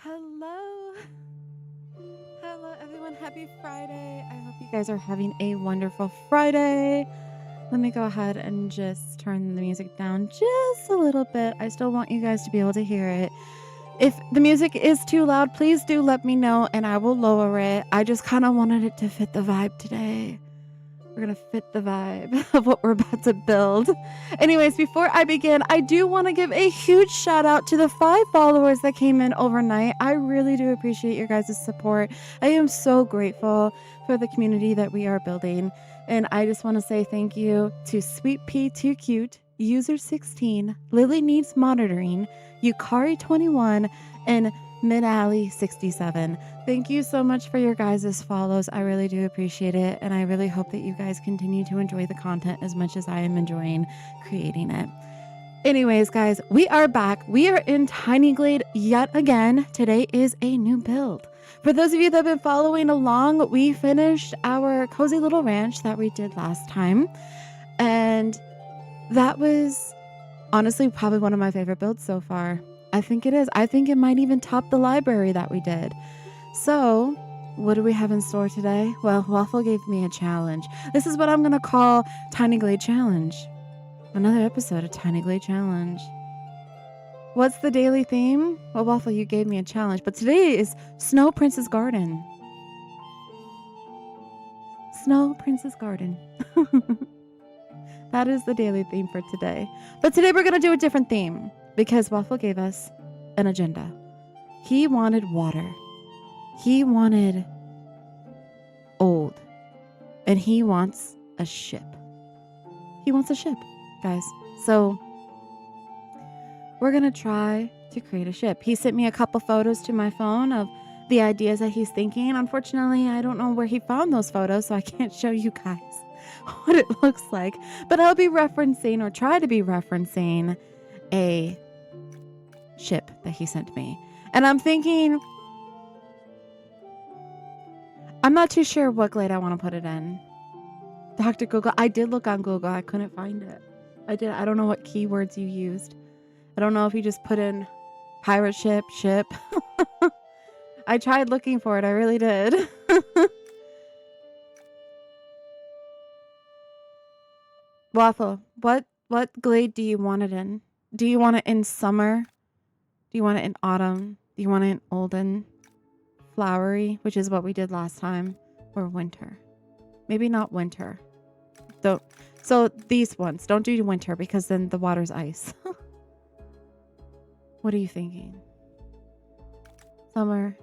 Hello. Hello, everyone. Happy Friday. I hope you guys are having a wonderful Friday. Let me go ahead and just turn the music down just a little bit. I still want you guys to be able to hear it. If the music is too loud, please do let me know and I will lower it. I just kind of wanted it to fit the vibe today. We're going to fit the vibe of what we're about to build. Anyways, before I begin, I do want to give a huge shout out to the 5 followers that came in overnight. I really do appreciate your guys' support. I am so grateful for the community that we are building. And I just want to say thank you to Sweet Pea Too Cute, User 16, Lily Needs Monitoring, Yukari 21, and Mid Alley 67. Thank you so much for your guys' follows. I really do appreciate it. And I really hope that you guys continue to enjoy the content as much as I am enjoying creating it. Anyways, guys, we are back. We are in Tinyglade yet again. Today is a new build. For those of you that have been following along, we finished our cozy little ranch that we did last time. And that was honestly probably one of my favorite builds so far. I think it is. I think it might even top the library that we did. So, what do we have in store today? Well, Waffle gave me a challenge. This is what I'm going to call Tinyglade Challenge. Another episode of Tinyglade Challenge. What's the daily theme? Well, Waffle, you gave me a challenge, but today is Snow Princess Garden. Snow Princess Garden. That is the daily theme for today. But today we're going to do a different theme because Waffle gave us an agenda. He wanted water. He wanted old. And he wants a ship. He wants a ship, guys. So we're going to try to create a ship. He sent me a couple photos to my phone of the ideas that he's thinking. Unfortunately, I don't know where he found those photos, so I can't show you guys what it looks like. But I'll be referencing or try to be referencing a ship that he sent me. And I'm thinking, I'm not too sure what glade I want to put it in. Dr. Google, I did look on Google. I couldn't find it. I don't know what keywords you used. I don't know if you just put in pirate ship. I tried looking for it. I really did. Waffle, what glade do you want it in? Do you want it in summer? Do you want it in autumn? Do you want it in olden? Flowery, which is what we did last time, or winter? Maybe not winter. So these ones, don't do winter because then the water's ice. What are you thinking? Summer,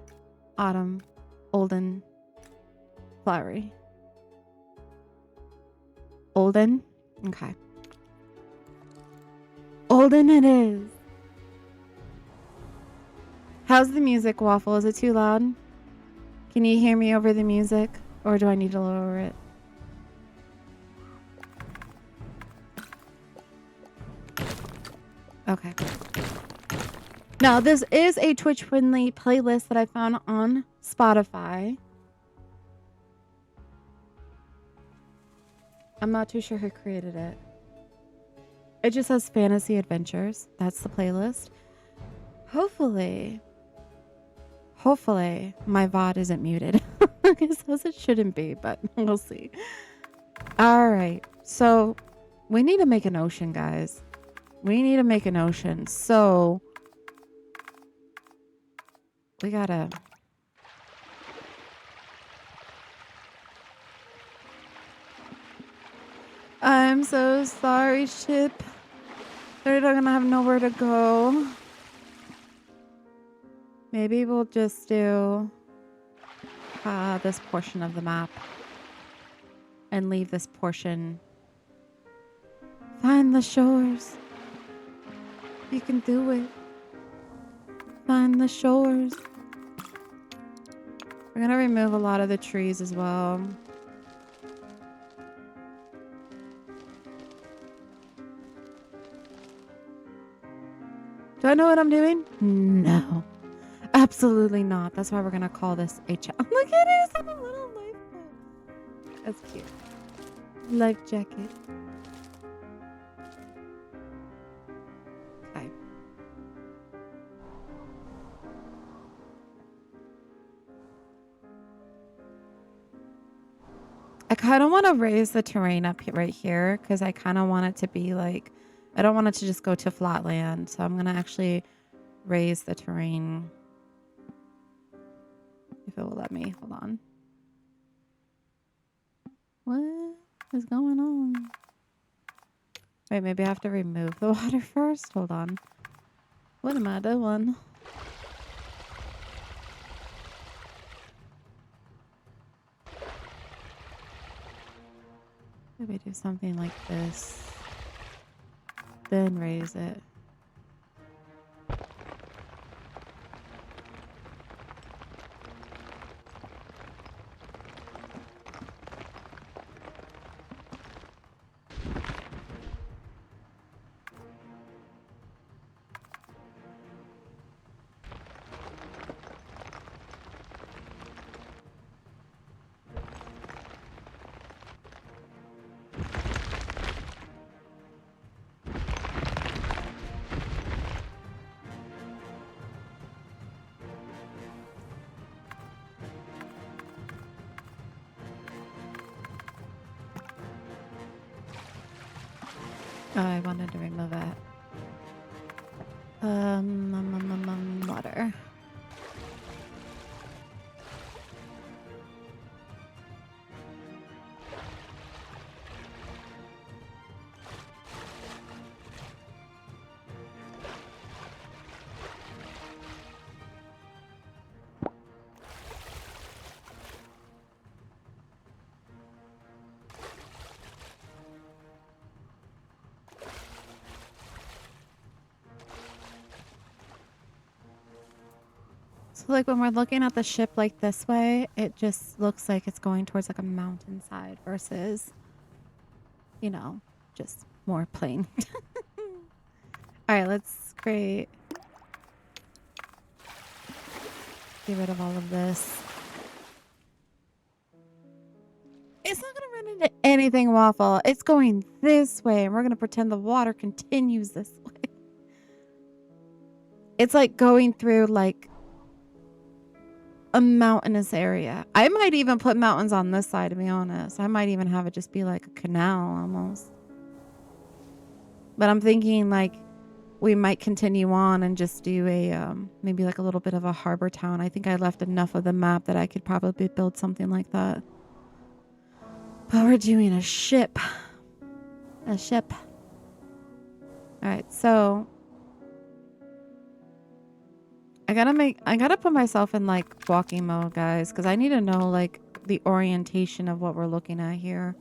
autumn, olden, flowery. Olden? Okay. Olden it is. How's the music, Waffle? Is it too loud? Can you hear me over the music? Or do I need to lower it? Okay. Now, this is a Twitch-friendly playlist that I found on Spotify. I'm not too sure who created it. It just says Fantasy Adventures. That's the playlist. Hopefully, my VOD isn't muted. It says it shouldn't be, but we'll see. All right. So, we need to make an ocean, guys. We need to make an ocean. So, we gotta... I'm so sorry, ship. They're not gonna have nowhere to go. Maybe we'll just do this portion of the map. And leave this portion. Find the shores. You can do it. Find the shores. We're gonna remove a lot of the trees as well. Do I know what I'm doing? No. Absolutely not. That's why we're gonna call this a challenge. Look at it, it's a little lifeboat. That's cute. Life jacket. Okay. I kind of want to raise the terrain up right here because I kind of want it to be like, I don't want it to just go to flat land. So I'm going to actually raise the terrain. If it will let me. Hold on. What is going on? Wait, maybe I have to remove the water first? Hold on. What am I doing? Maybe do something like this. Then raise it. Oh, I wanted to remove it. Water. So like when we're looking at the ship like this way, it just looks like it's going towards like a mountainside versus, you know, just more plain. All right, let's create. Get rid of all of this. It's not going to run into anything, Waffle. It's going this way, and we're going to pretend the water continues this way. It's like going through like a mountainous area. I might even put mountains on this side, to be honest. I might even have it just be like a canal almost. But I'm thinking like we might continue on and just do a maybe like a little bit of a harbor town. I think I left enough of the map that I could probably build something like that. But we're doing a ship. A ship. All right, so I gotta put myself in like walking mode, guys, because I need to know like the orientation of what we're looking at here.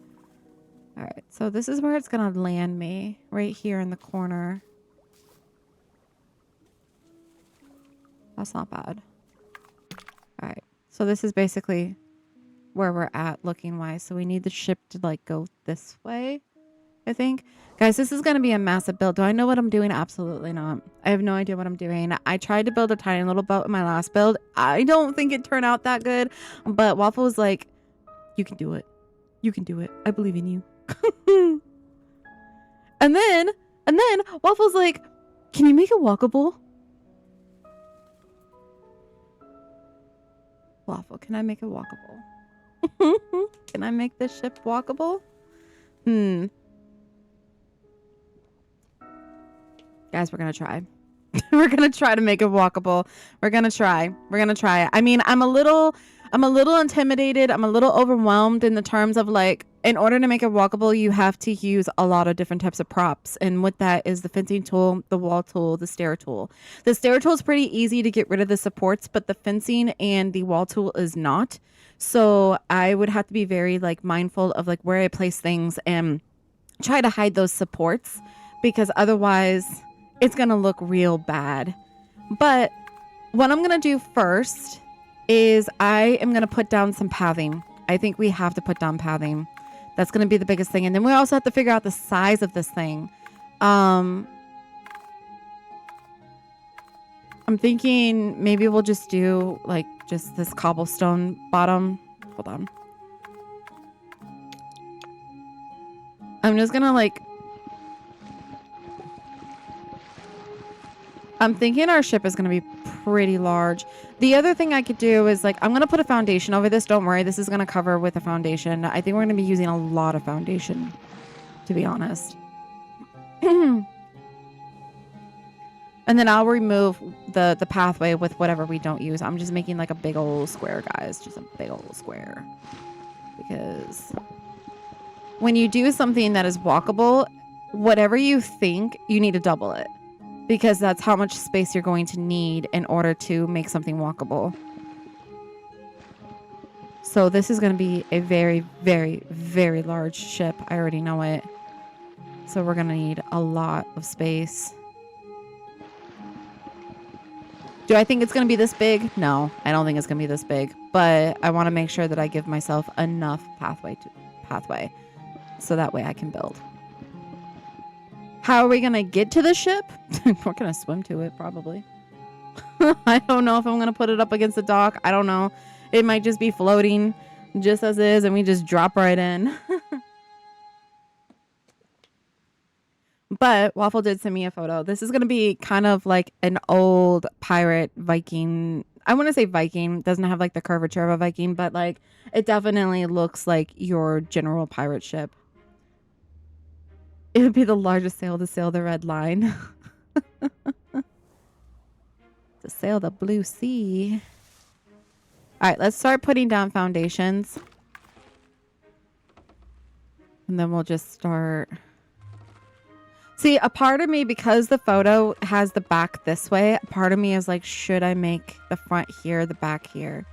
All right, so this is where it's gonna land me, right here in the corner. That's not bad. All right, so this is basically where we're at looking wise. So we need the ship to like go this way, I think. Guys, this is going to be a massive build. Do I know what I'm doing? Absolutely not. I have no idea what I'm doing. I tried to build a tiny little boat in my last build. I don't think it turned out that good, but Waffle was like, you can do it. You can do it. I believe in you. and then Waffle's like, can you make it walkable? Waffle, can I make it walkable? Can I make this ship walkable? Guys, we're going to try. We're going to try to make it walkable. We're going to try. We're going to try it. I mean, I'm a little intimidated. I'm a little overwhelmed in the terms of like, in order to make it walkable, you have to use a lot of different types of props. And with that is the fencing tool, the wall tool, the stair tool. The stair tool is pretty easy to get rid of the supports, but the fencing and the wall tool is not. So I would have to be very like mindful of like where I place things and try to hide those supports, because otherwise it's going to look real bad. But what I'm going to do first is I am going to put down some pathing. I think we have to put down pathing. That's going to be the biggest thing. And then we also have to figure out the size of this thing. I'm thinking maybe we'll just do like just this cobblestone bottom. Hold on. I'm just going to like, I'm thinking our ship is going to be pretty large. The other thing I could do is like, I'm going to put a foundation over this. Don't worry. This is going to cover with a foundation. I think we're going to be using a lot of foundation, to be honest. And then I'll remove the pathway with whatever we don't use. I'm just making like a big old square, guys. Just a big old square. Because when you do something that is walkable, whatever you think, you need to double it. Because that's how much space you're going to need in order to make something walkable. So this is going to be a very, very, very large ship. I already know it. So we're going to need a lot of space. Do I think it's going to be this big? No, I don't think it's going to be this big. But I want to make sure that I give myself enough pathway. So that way I can build. How are we going to get to the ship? We're going to swim to it, probably. I don't know if I'm going to put it up against the dock. I don't know. It might just be floating just as is, and we just drop right in. But Waffle did send me a photo. This is going to be kind of like an old pirate Viking. I want to say Viking. It doesn't have like the curvature of a Viking, but like it definitely looks like your general pirate ship. It would be the largest sail to sail the red line. To sail the blue sea. All right, let's start putting down foundations. And then we'll just start. See, a part of me, because the photo has the back this way, a part of me is like, should I make the front here, the back here?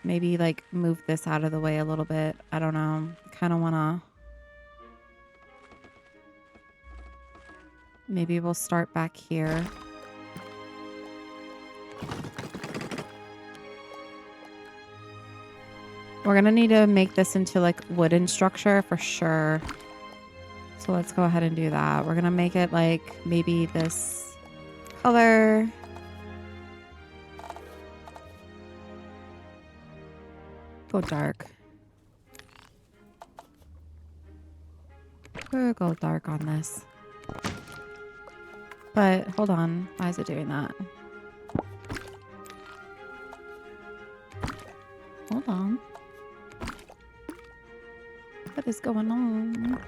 Maybe like move this out of the way a little bit. I don't know. Kind of want to. Maybe we'll start back here. We're going to need to make this into like wooden structure for sure. So let's go ahead and do that. We're going to make it like maybe this color. Go dark. We'll go dark on this. But hold on. Why is it doing that? Hold on. What is going on?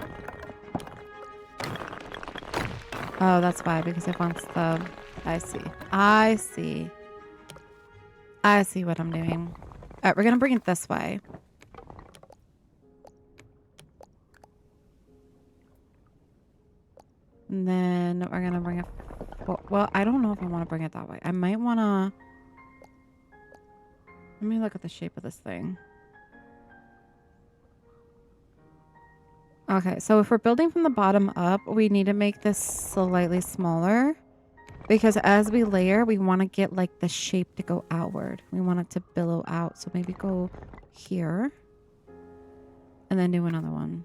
Oh, that's why. Because it wants the... I see. I see. I see what I'm doing. All right, we're going to bring it this way. And then we're going to bring it... Well, I don't know if I want to bring it that way. I might want to... Let me look at the shape of this thing. Okay, so if we're building from the bottom up, we need to make this slightly smaller. Because as we layer, we want to get like the shape to go outward. We want it to billow out. So maybe go here. And then do another one.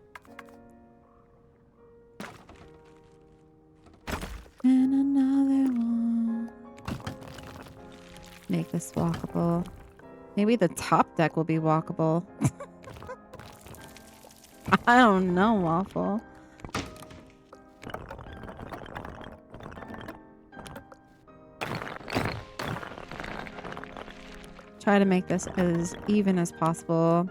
And another one. Make this walkable. Maybe the top deck will be walkable. I don't know, Waffle. Try to make this as even as possible.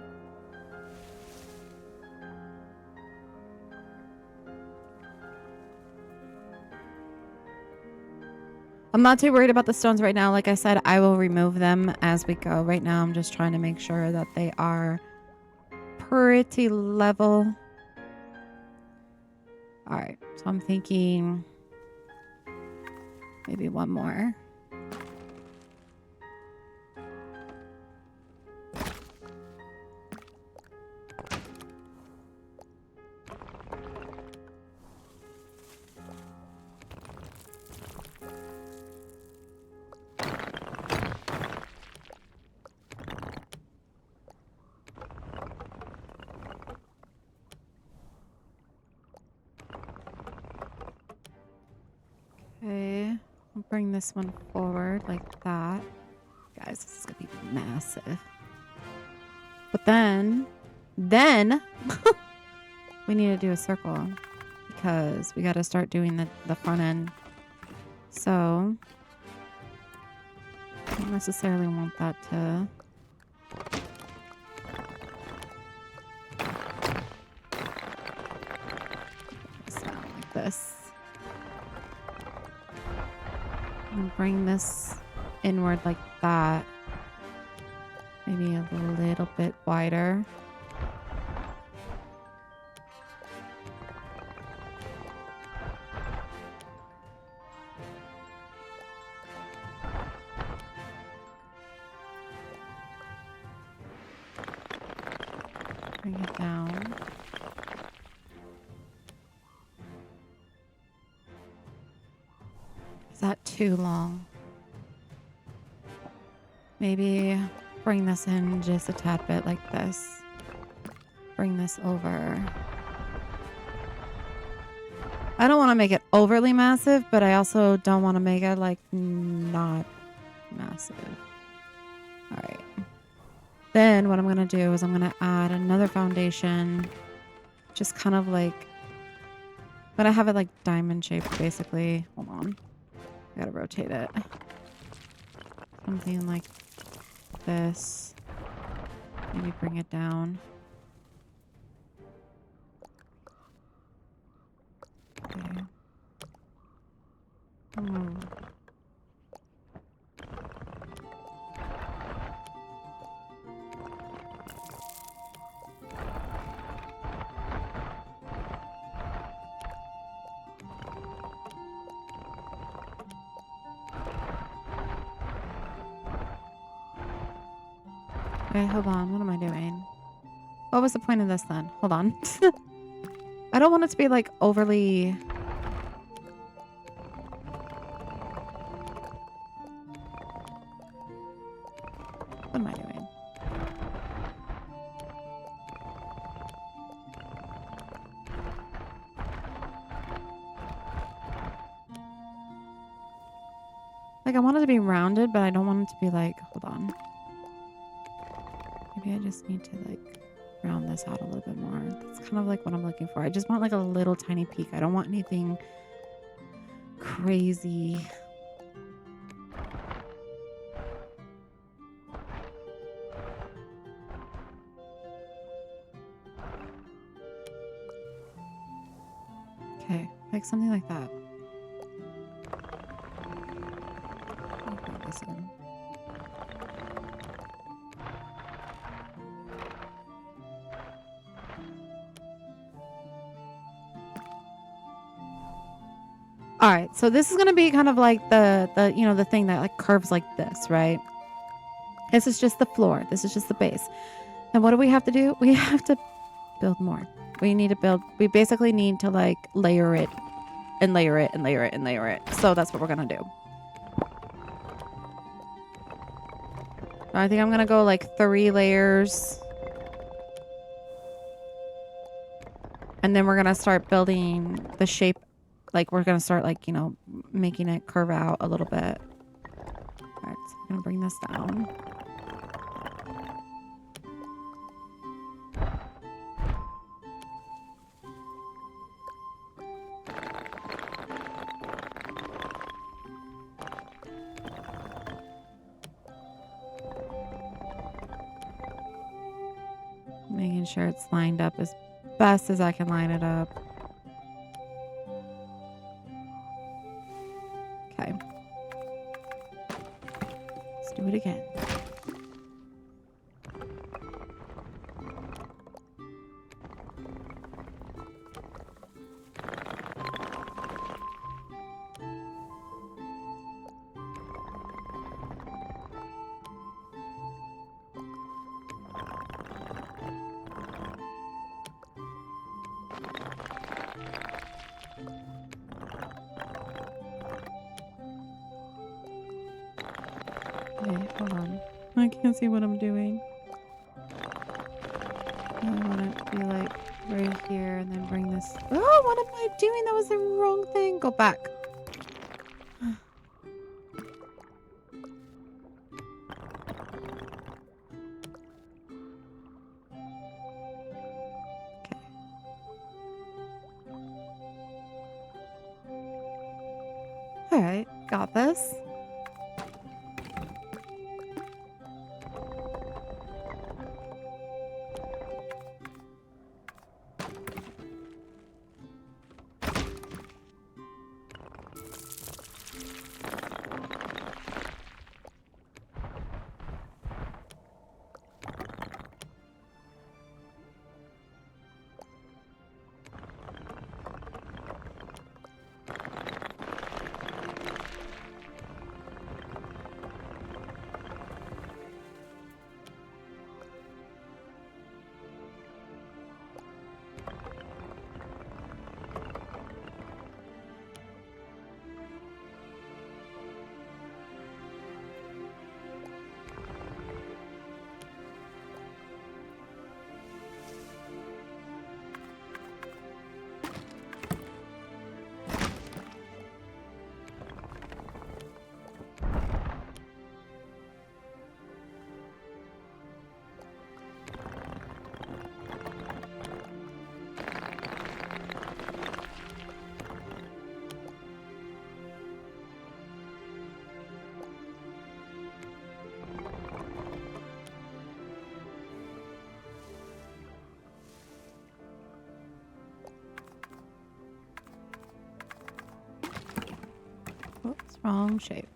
I'm not too worried about the stones right now. Like I said, I will remove them as we go. Right now, I'm just trying to make sure that they are pretty level. All right, so I'm thinking maybe one more. Okay, I'll bring this one forward like that. Guys, this is gonna be massive. But then we need to do a circle because we got to start doing the front end. So I don't necessarily want that to... sound like this. And bring this inward like that. Maybe a little bit wider. Bring it down. Is that too long? Maybe bring this in just a tad bit like this. Bring this over. I don't want to make it overly massive, but I also don't want to make it like not massive. All right. Then what I'm going to do is I'm going to add another foundation. Just kind of like, I'm going to have it like diamond shaped basically. Hold on. I got to rotate it. Something like this. Maybe bring it down. Okay. Okay, hold on. What am I doing? What was the point of this then? Hold on. I don't want it to be like overly... What am I doing? Like, I want it to be rounded, but I don't want it to be like... Hold on. Maybe I just need to like round this out a little bit more. That's kind of like what I'm looking for. I just want like a little tiny peak. I don't want anything crazy. Okay, like something like that. Let me put this in. All right, so this is going to be kind of like the you know, the thing that like curves like this, right? This is just the floor. This is just the base. And what do we have to do? We have to build more. We need to build, we basically need to like layer it and layer it and layer it and layer it. So that's what we're going to do. So I think I'm going to go like 3 layers. And then we're going to start building the shape. Like we're going to start like, you know, making it curve out a little bit. All right, so I'm going to bring this down. Making sure it's lined up as best as I can line it up. Okay. Let's do it again. Wait, hold on. I can't see what I'm doing. I want it to be like right here and then bring this. Oh, what am I doing? That was the wrong thing. Go back. Okay. All right, got this. Oops, wrong shape.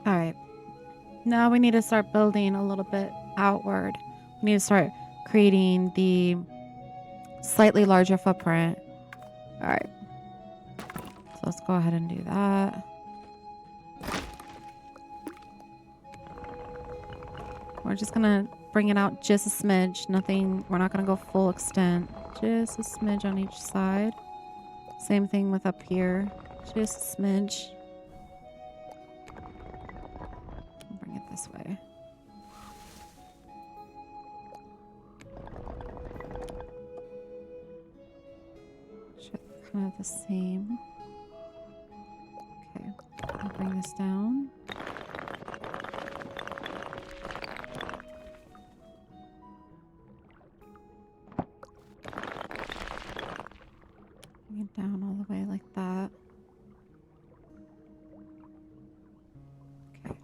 All right. Now we need to start building a little bit outward. We need to start creating the slightly larger footprint. All right. So let's go ahead and do that. We're just going to bring it out just a smidge. Nothing, we're not going to go full extent. Just a smidge on each side. Same thing with up here. Just a smidge. Bring it this way. Kind of the same. Okay, I'll bring this down. Bring it down all the way like that. Okay.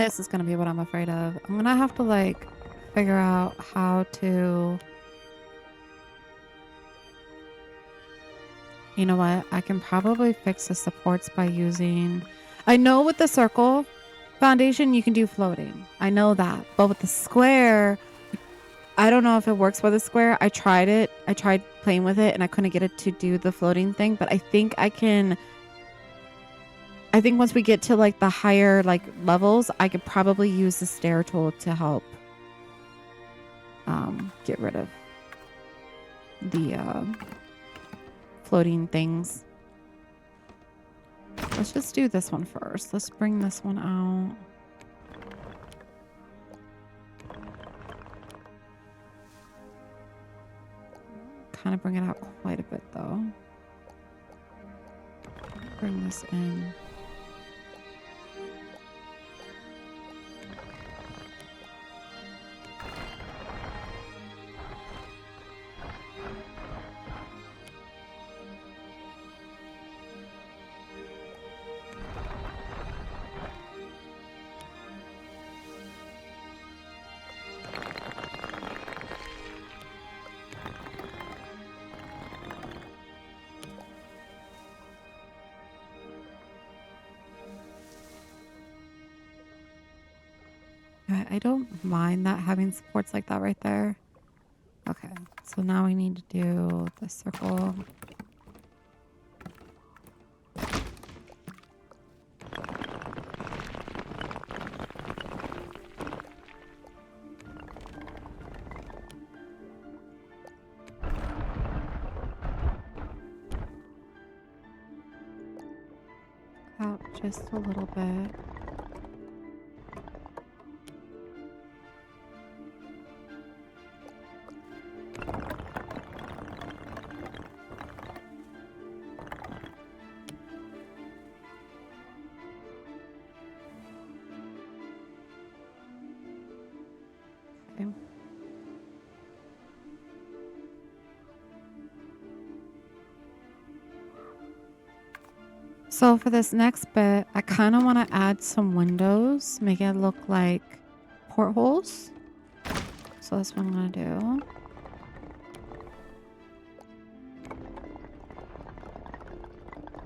This is gonna be what I'm afraid of. I'm gonna have to like figure out how to. You know what? I can probably fix the supports by using. I know with the circle foundation you can do floating. I know that, but with the square, I don't know if it works with the square. I tried it. I tried playing with it and I couldn't get it to do the floating thing, but I think I can. I think once we get to like the higher like levels, I could probably use the stair tool to help get rid of the floating things. Let's just do this one first. Let's bring this one out. Kind of bring it out quite a bit though. Bring this in. I don't mind that having supports like that right there. Okay, so now we need to do the circle. Out just a little bit. So for this next bit, I kind of want to add some windows, make it look like portholes. So that's what I'm going to do.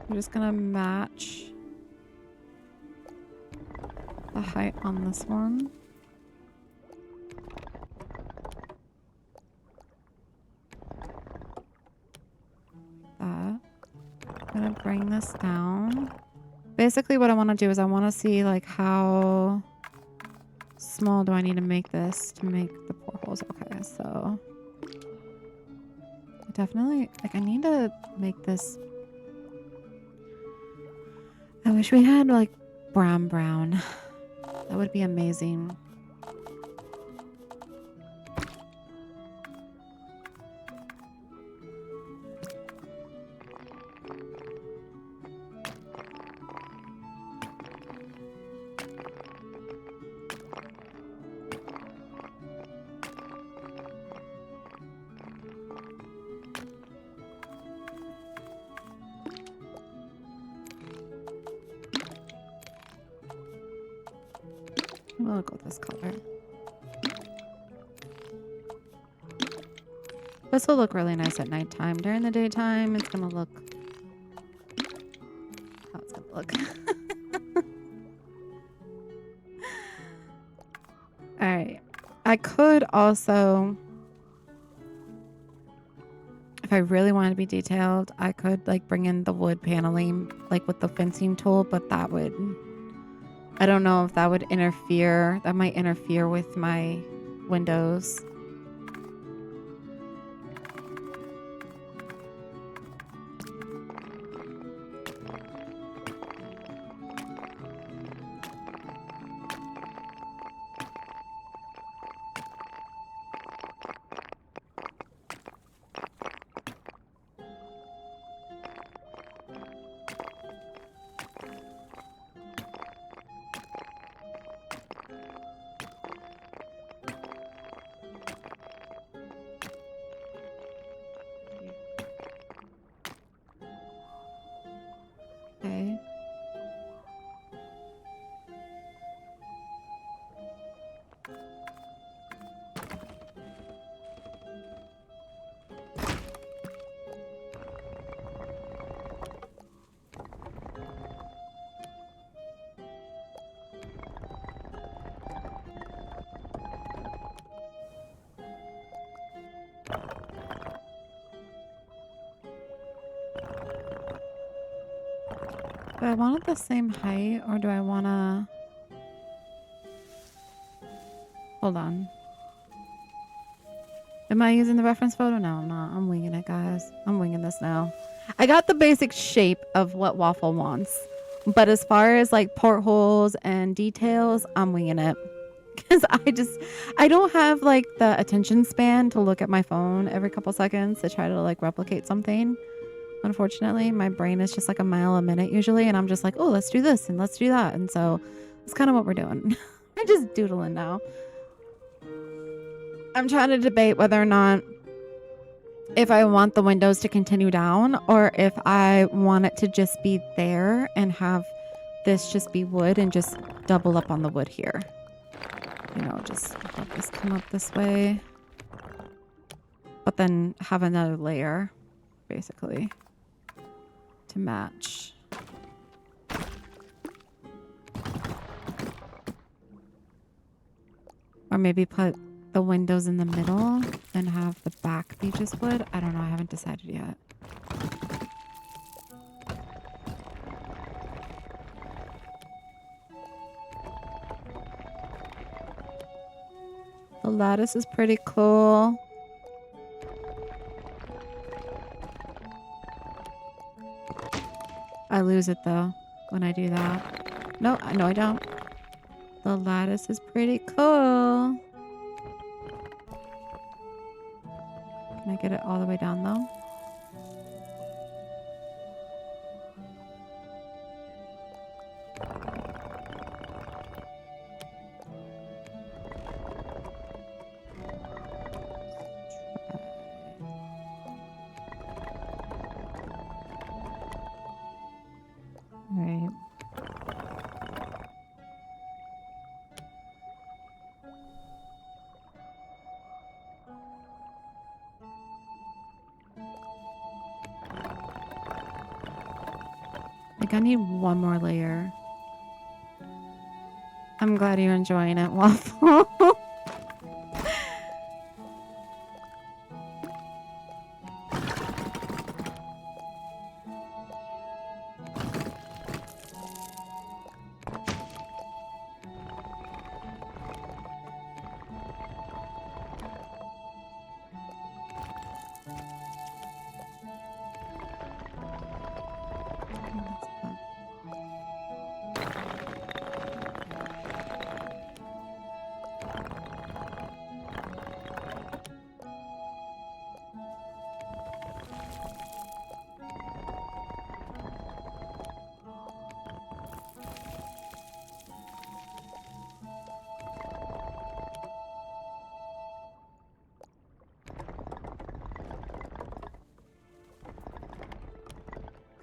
I'm just going to match the height on this one. I'm gonna bring this down. Basically what I want to do is I want to see like how small do I need to make this to make the portholes. Okay, so I definitely like I need to make this. I wish we had like brown. That would be amazing. We'll go this color. This will look really nice at nighttime. During the daytime, it's gonna look how it's gonna look. All right. I could also, if I really wanted to be detailed, I could like bring in the wood paneling like with the fencing tool, but that would, I don't know if that would interfere. That might interfere with my windows. Do I want it the same height or do I want to... Hold on. Am I using the reference photo? No, I'm not. I'm winging it, guys. I'm winging this now. I got the basic shape of what Waffle wants. But as far as like portholes and details, I'm winging it. Because I don't have like the attention span to look at my phone every couple seconds to try to like replicate something. Unfortunately, my brain is just like a mile a minute usually. And I'm just like, oh, let's do this and let's do that. And so that's kind of what we're doing. I'm just doodling now. I'm trying to debate whether or not if I want the windows to continue down or if I want it to just be there and have this just be wood and just double up on the wood here. You know, just let this come up this way. But then have another layer, basically, to match. Or maybe put the windows in the middle and have the back be just wood. I don't know. I haven't decided yet. The lattice is pretty cool. I lose it though when I do that. No, I don't. The lattice is pretty cool. Can I get it all the way down though? Right. Like I need one more layer. I'm glad you're enjoying it, Waffle.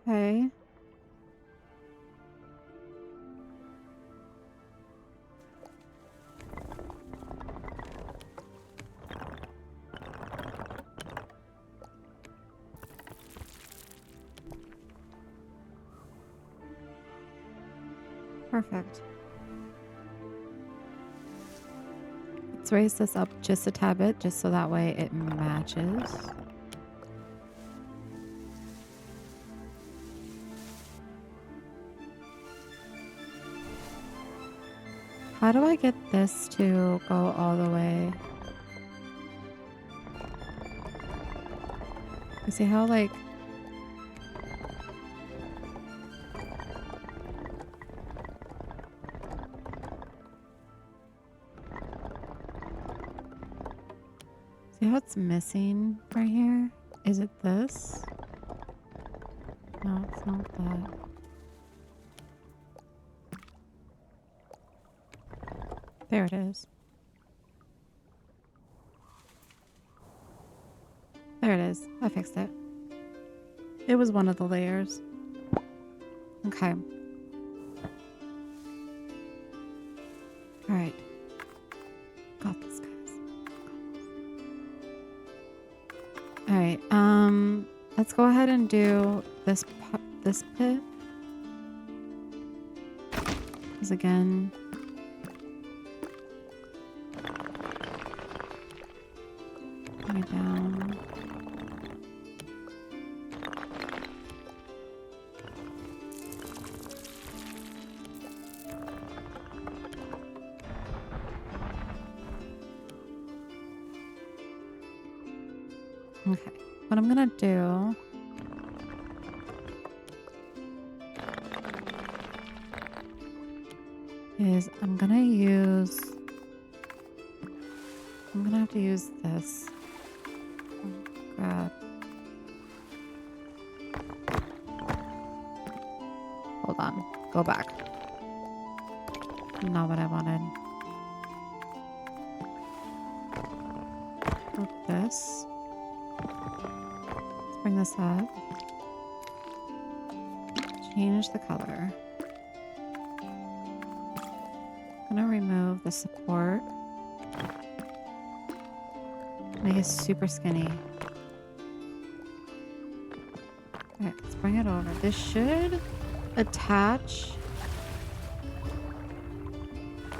Okay. Perfect. Let's raise this up just a tad bit, just so that way it matches. How do I get this to go all the way? You see how like... See how it's missing right here? Is it this? No, it's not that. There it is. There it is. I fixed it. It was one of the layers. Okay. All right. Got this, guys. All right. Let's go ahead and do this pit. Because again, bring it down. Okay. What I'm gonna do is I'm gonna have to use this. Grab. Hold on. Go back. Not what I wanted. Flip this. Let's bring this up. Change the color. I'm gonna remove the support. Make it super skinny. Okay, let's bring it over. This should attach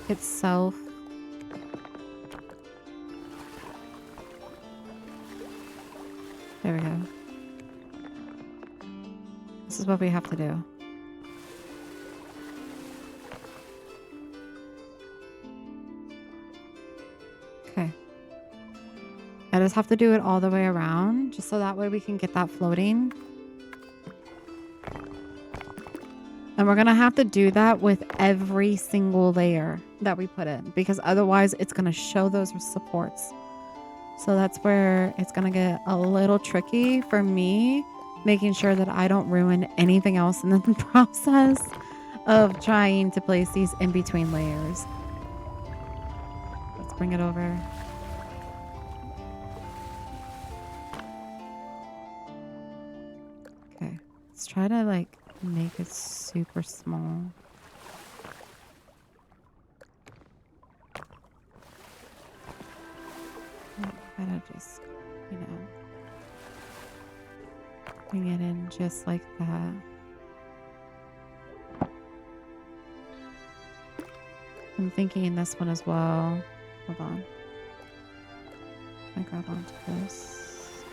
itself. There we go. This is what we have to do. Okay. I just have to do it all the way around, just so that way we can get that floating. And we're going to have to do that with every single layer that we put in, because otherwise it's going to show those supports. So that's where it's going to get a little tricky for me, making sure that I don't ruin anything else in the process of trying to place these in between layers. Let's bring it over. Okay, let's try to like make it super small. Gotta just, you know, bring it in just like that. I'm thinking this one as well. Hold on. I grab onto this.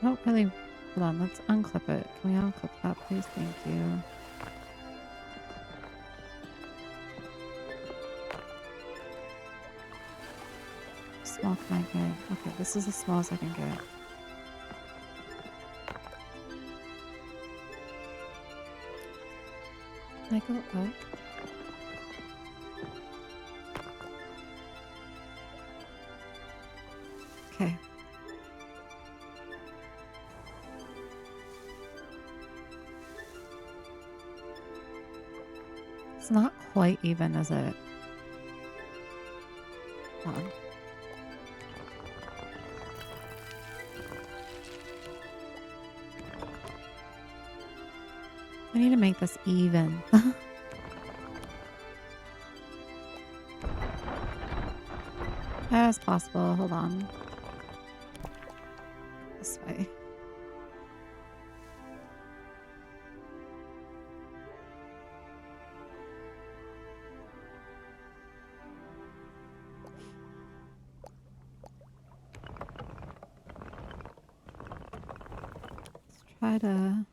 Oh, really? Hold on. Let's unclip it. Can we unclip that, please? Thank you. Small can I get? Okay, this is as small as I can get. Can I go up? Okay. It's not quite even, is it? Hold on. I need to make this even. As possible. Hold on. This way. Let's try to...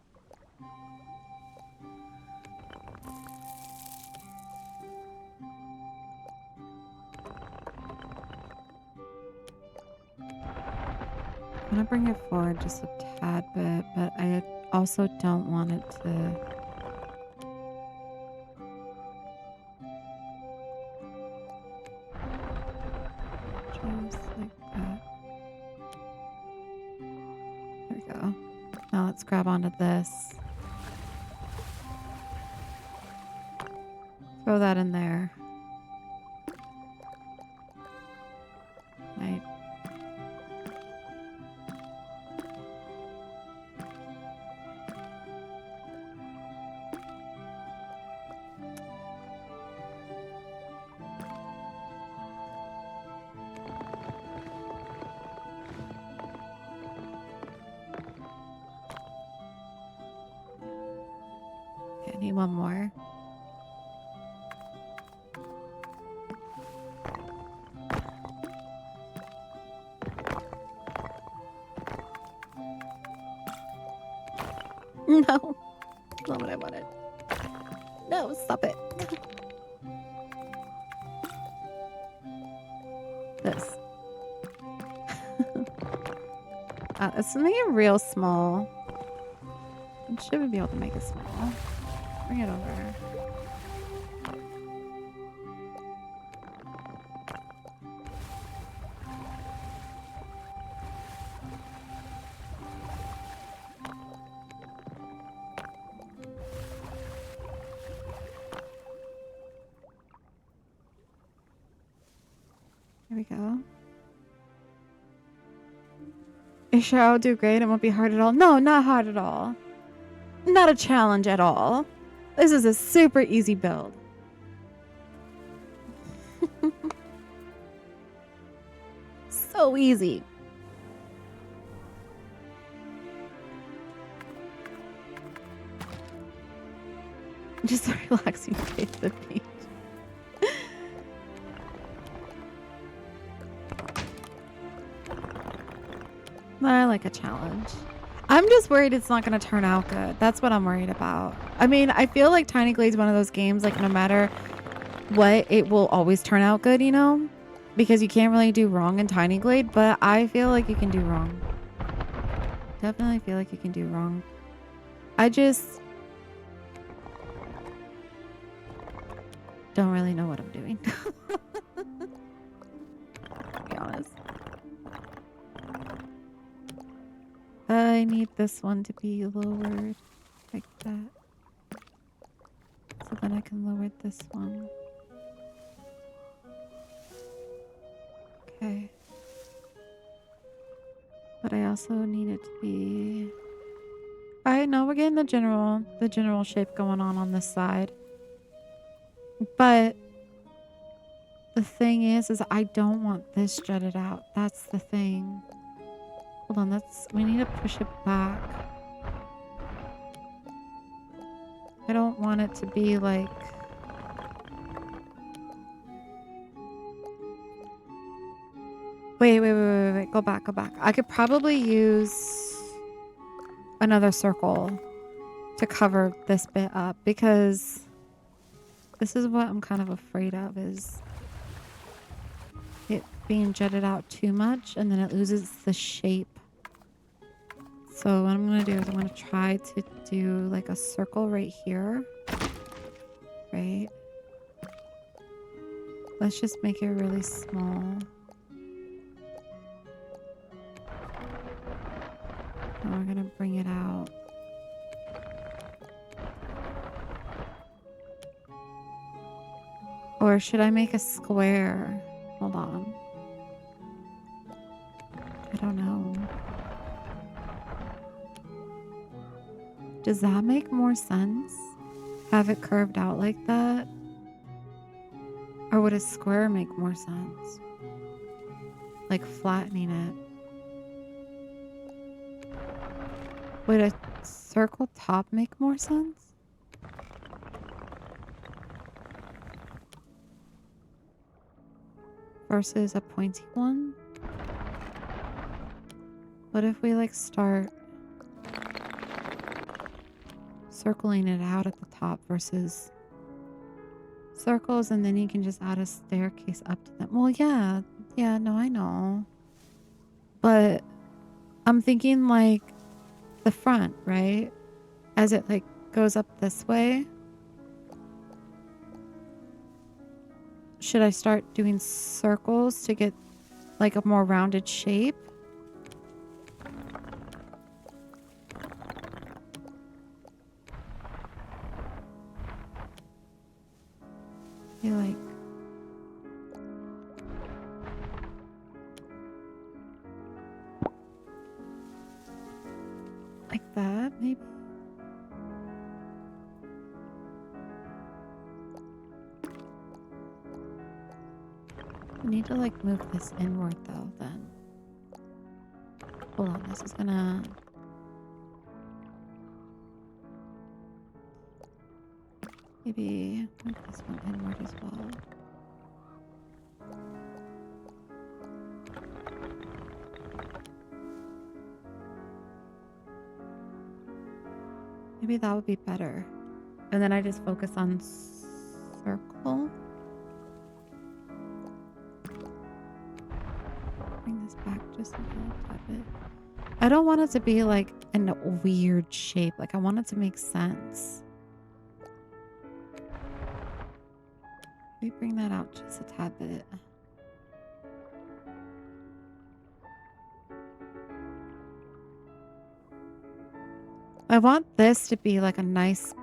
I'm gonna bring it forward just a tad bit, but I also don't want it to... Just like that. There we go. Now let's grab onto this. Throw that in there. Right. Okay, I need one more. No, not what I wanted. No, stop it. Let's make it real small. I should be able to make it small. Bring it over. Here we go. You sure I'll do great? It won't be hard at all. No, not hard at all. Not a challenge at all. This is a super easy build. So easy. Just a relaxing face at the beach. I like a challenge. I'm just worried it's not going to turn out good. That's what I'm worried about. I mean, I feel like Tiny Glade's one of those games, like no matter what, it will always turn out good, you know? Because you can't really do wrong in Tiny Glade, but I feel like you can do wrong. Definitely feel like you can do wrong. I just don't really know what I'm doing. To be honest. I need this one to be lowered like that. So then I can lower this one. Okay. But I also need it to be... Alright, now we're getting the general shape going on this side. But the thing is I don't want this jutted out. That's the thing. Hold on, we need to push it back. I don't want it to be like... Wait. Go back. I could probably use another circle to cover this bit up because this is what I'm kind of afraid of, is it being jutted out too much and then it loses the shape. So what I'm going to do is I'm going to try to do like a circle right here. Right? Let's just make it really small. And we're going to bring it out. Or should I make a square? Hold on. I don't know. Does that make more sense? Have it curved out like that? Or would a square make more sense? Like flattening it. Would a circle top make more sense? Versus a pointy one? What if we like start circling it out at the top versus circles, and then you can just add a staircase up to them? Well, yeah, no, I know. But I'm thinking like the front, right? As it like goes up this way. Should I start doing circles to get like a more rounded shape? I feel like that, maybe? I need to like move this inward though, then. Hold on, this is gonna... Maybe move this one inward as well. Maybe that would be better. And then I just focus on circle. Bring this back just a little bit. I don't want it to be like in a weird shape. Like I want it to make sense. We bring that out just a tad bit. I want this to be like a nice...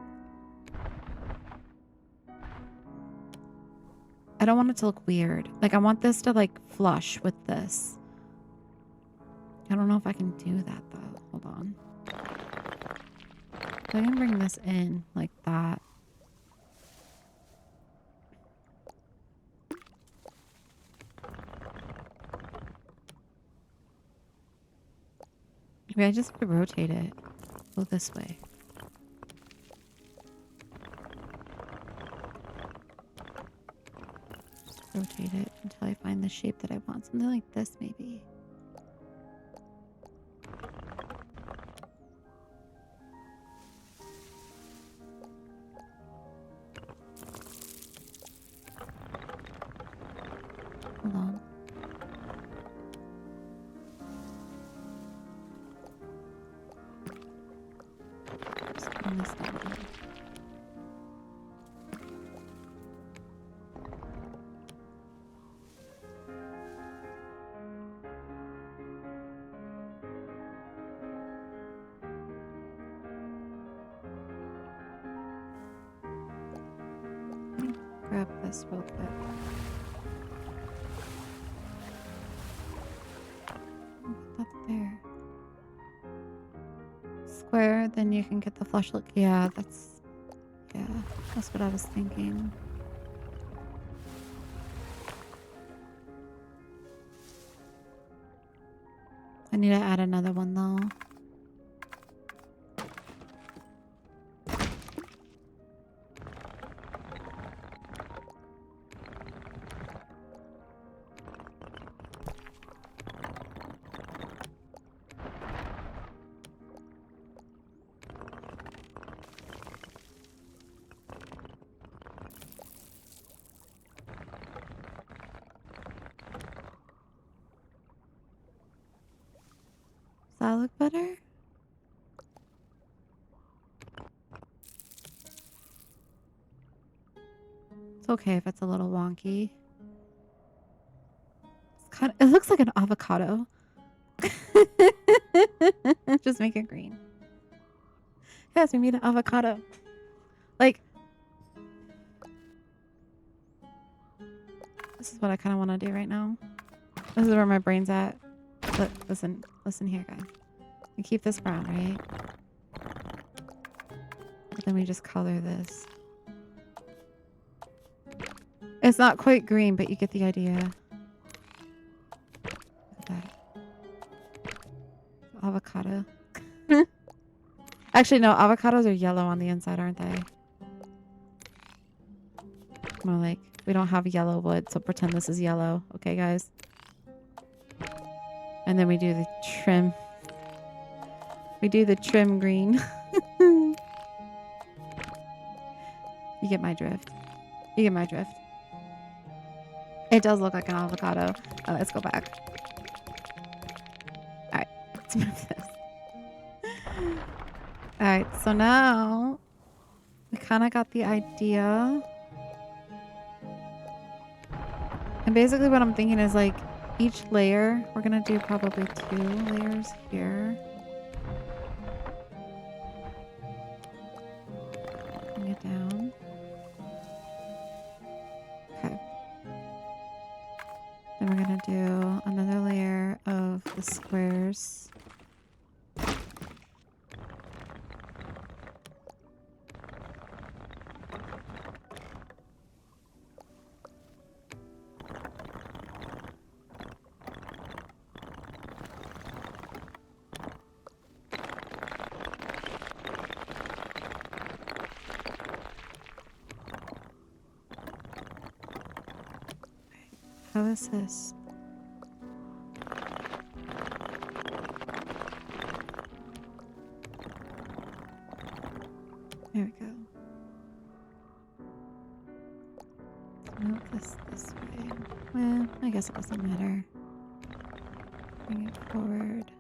I don't want it to look weird. Like I want this to like flush with this. I don't know if I can do that though. Hold on. So I can bring this in like that. Maybe I just have to rotate it. Go this way. Just rotate it until I find the shape that I want. Something like this maybe. Hold on. Just bring this down. Let me grab this real quick. Put that there. Square, then you can get the flush look. Yeah, that's what I was thinking. I need to add another one though. Does that look better? It's okay if it's a little wonky. It looks like an avocado. Just make it green. Yes, we made an avocado. Like, this is what I kind of want to do right now. This is where my brain's at. But listen here, guys. We keep this brown, right? But then we just color this. It's not quite green, but you get the idea. Look at that. Avocado. Actually, no, avocados are yellow on the inside, aren't they? More like, we don't have yellow wood, so pretend this is yellow. Okay, guys? And then we do the trim. We do the trim green. You get my drift. You get my drift. It does look like an avocado. Let's go back. Alright, let's move this. Alright, so now we kind of got the idea. And basically what I'm thinking is like each layer, we're going to do probably 2 layers here. Bring it down. Okay. Then we're going to do another layer of the squares. How is this? There we go. Move this way. Well, I guess it doesn't matter. Bring it forward.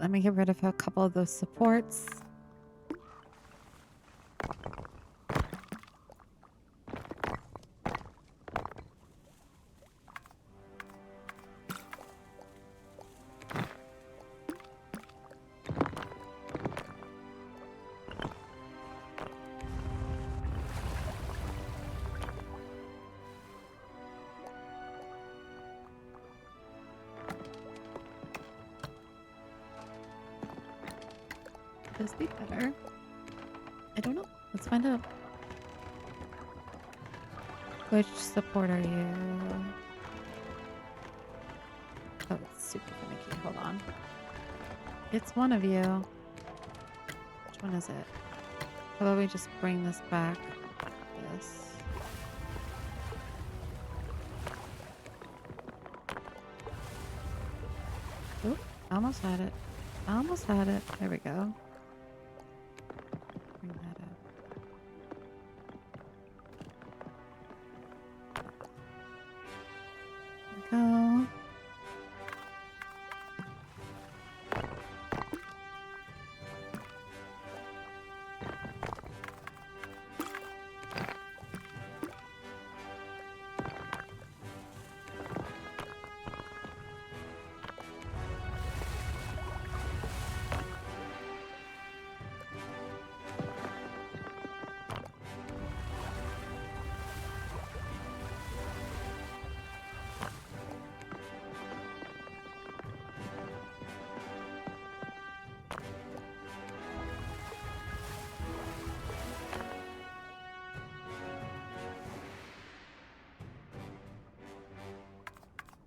right, let me get rid of a couple of those supports. Could this be better? I don't know. Let's find out. Which support are you? Oh, it's super finicky. Hold on. It's one of you. Which one is it? How about we just bring this back? This. Oop, almost had it. Almost had it. There we go. Bring that up. There we go.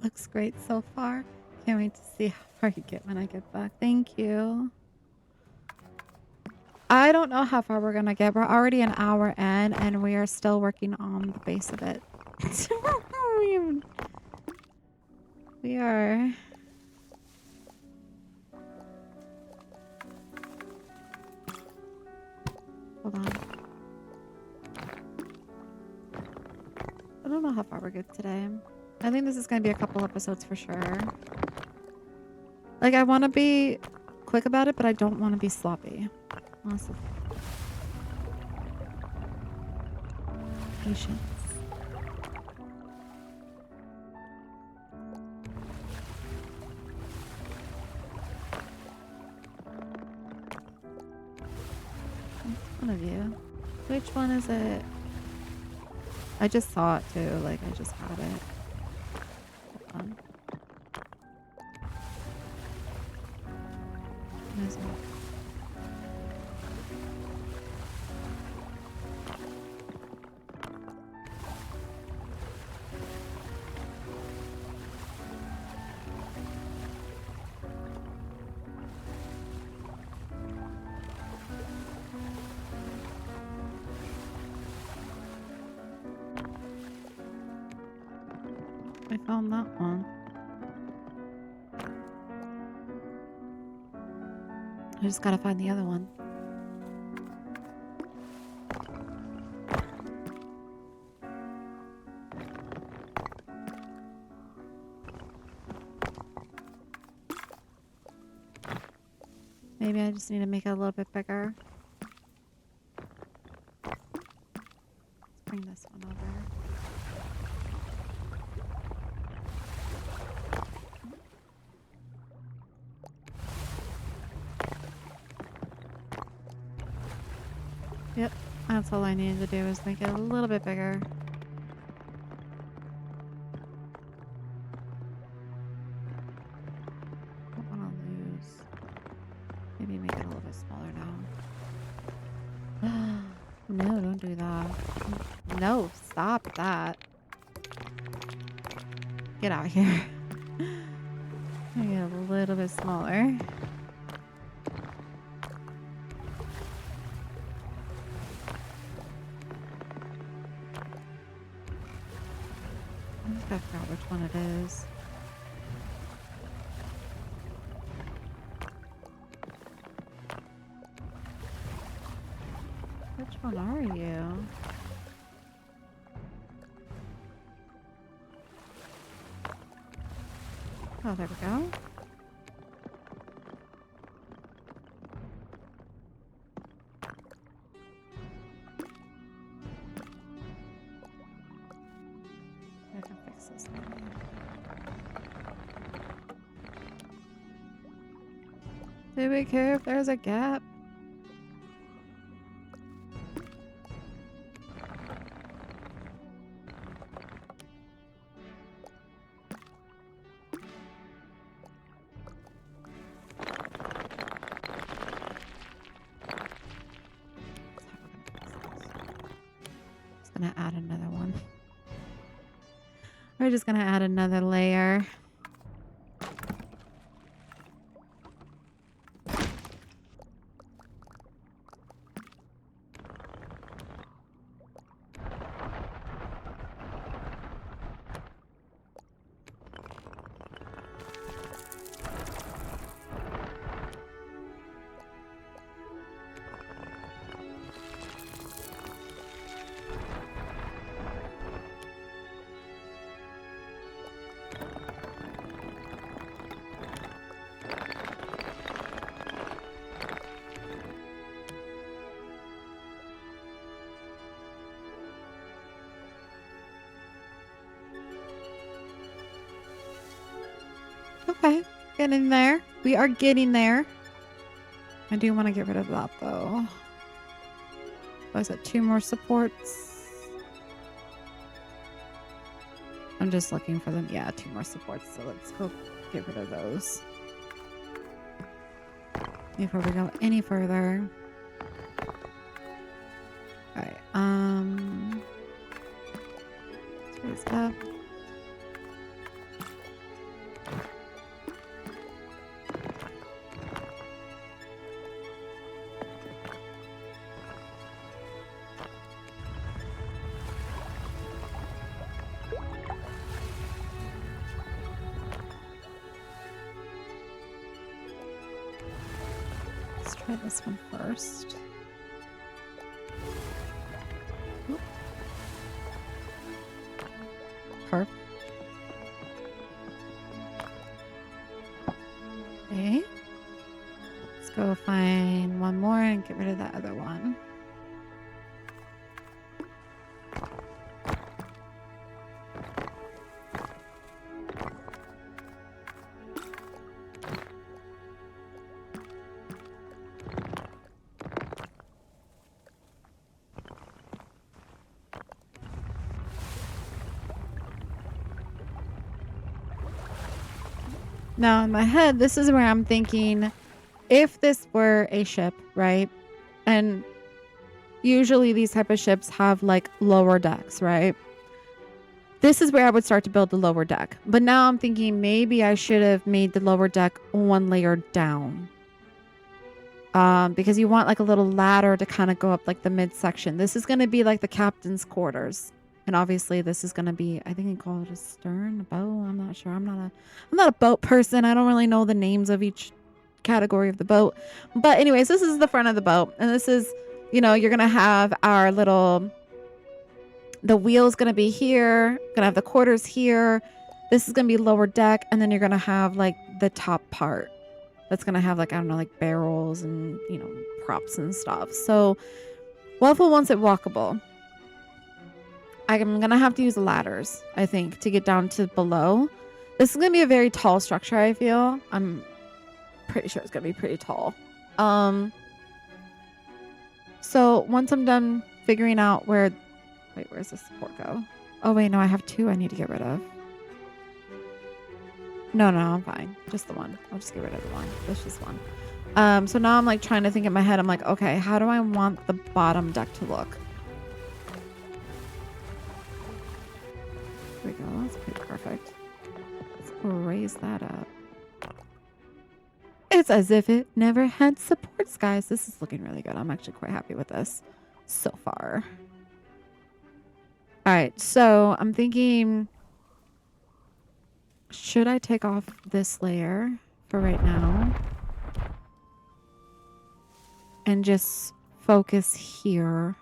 Looks great so far. Can't wait to see how far you get when I get back. Thank you. I don't know how far we're gonna get. We're already an hour in and we are still working on the base of it. We are. Hold on. I don't know how far we're good today. I think this is going to be a couple episodes for sure. Like, I want to be quick about it, but I don't want to be sloppy. Honestly. Patience. Which one of you? Which one is it? I just saw it too. Like, I just had it. Hold on. There's one. I found that one. I just gotta find the other one. Maybe I just need to make it a little bit bigger. Let's bring this one over. Yep, that's all I needed to do is make it a little bit bigger. Don't want to lose. Maybe make it a little bit smaller now. No, don't do that. No, stop that. Get out here. Make it a little bit smaller. I just gotta figure out which one it is. Which one are you? Oh, there we go. Do we care if there's a gap? Just gonna add another one. We're just gonna add another layer. Okay, getting there. We are getting there. I do want to get rid of that though. Oh, is that 2 more supports? I'm just looking for them. Yeah, 2 more supports. So let's go get rid of those before we go any further. All right. Let's raise up. Let's try this one first. Oop. Perfect. Okay. Let's go find one more and get rid of that other one. Now in my head, this is where I'm thinking, if this were a ship, right? And usually these type of ships have like lower decks, right? This is where I would start to build the lower deck. But now I'm thinking maybe I should have made the lower deck 1 layer down. Because you want like a little ladder to kind of go up like the midsection. This is going to be like the captain's quarters. And obviously this is going to be, I think they call it a stern, a bow. I'm not sure. I'm not a boat person. I don't really know the names of each category of the boat. But anyways, this is the front of the boat. And this is, you know, you're going to have our little, the wheel's going to be here. Going to have the quarters here. This is going to be lower deck. And then you're going to have like the top part. That's going to have like, I don't know, like barrels and, you know, props and stuff. So Waffle wants it walkable. I'm going to have to use ladders, I think, to get down to below. This is going to be a very tall structure, I feel. I'm pretty sure it's going to be pretty tall. So once I'm done figuring out where... Wait, where's the support go? Oh, wait, no, I have 2 I need to get rid of. No, I'm fine. Just the one. I'll just get rid of the one. That's just one. So now I'm like trying to think in my head. I'm like, okay, how do I want the bottom deck to look? There we go. That's pretty perfect. Let's raise that up. It's as if it never had supports, guys. This is looking really good. I'm actually quite happy with this so far. All right, so I'm thinking, should I take off this layer for right now and just focus here?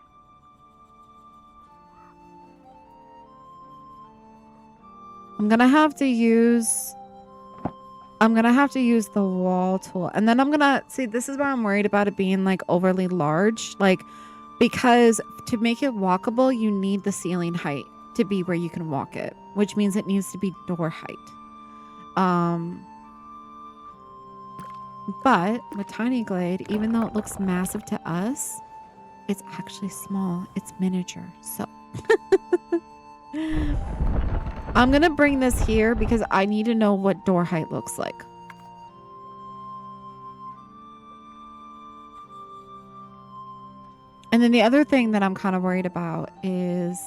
I'm gonna have to use the wall tool, and then I'm gonna see, this is why I'm worried about it being like overly large, like, because to make it walkable you need the ceiling height to be where you can walk it, which means it needs to be door height. But with Tiny Glade, even though it looks massive to us, it's actually small. It's miniature. So I'm going to bring this here because I need to know what door height looks like. And then the other thing that I'm kind of worried about is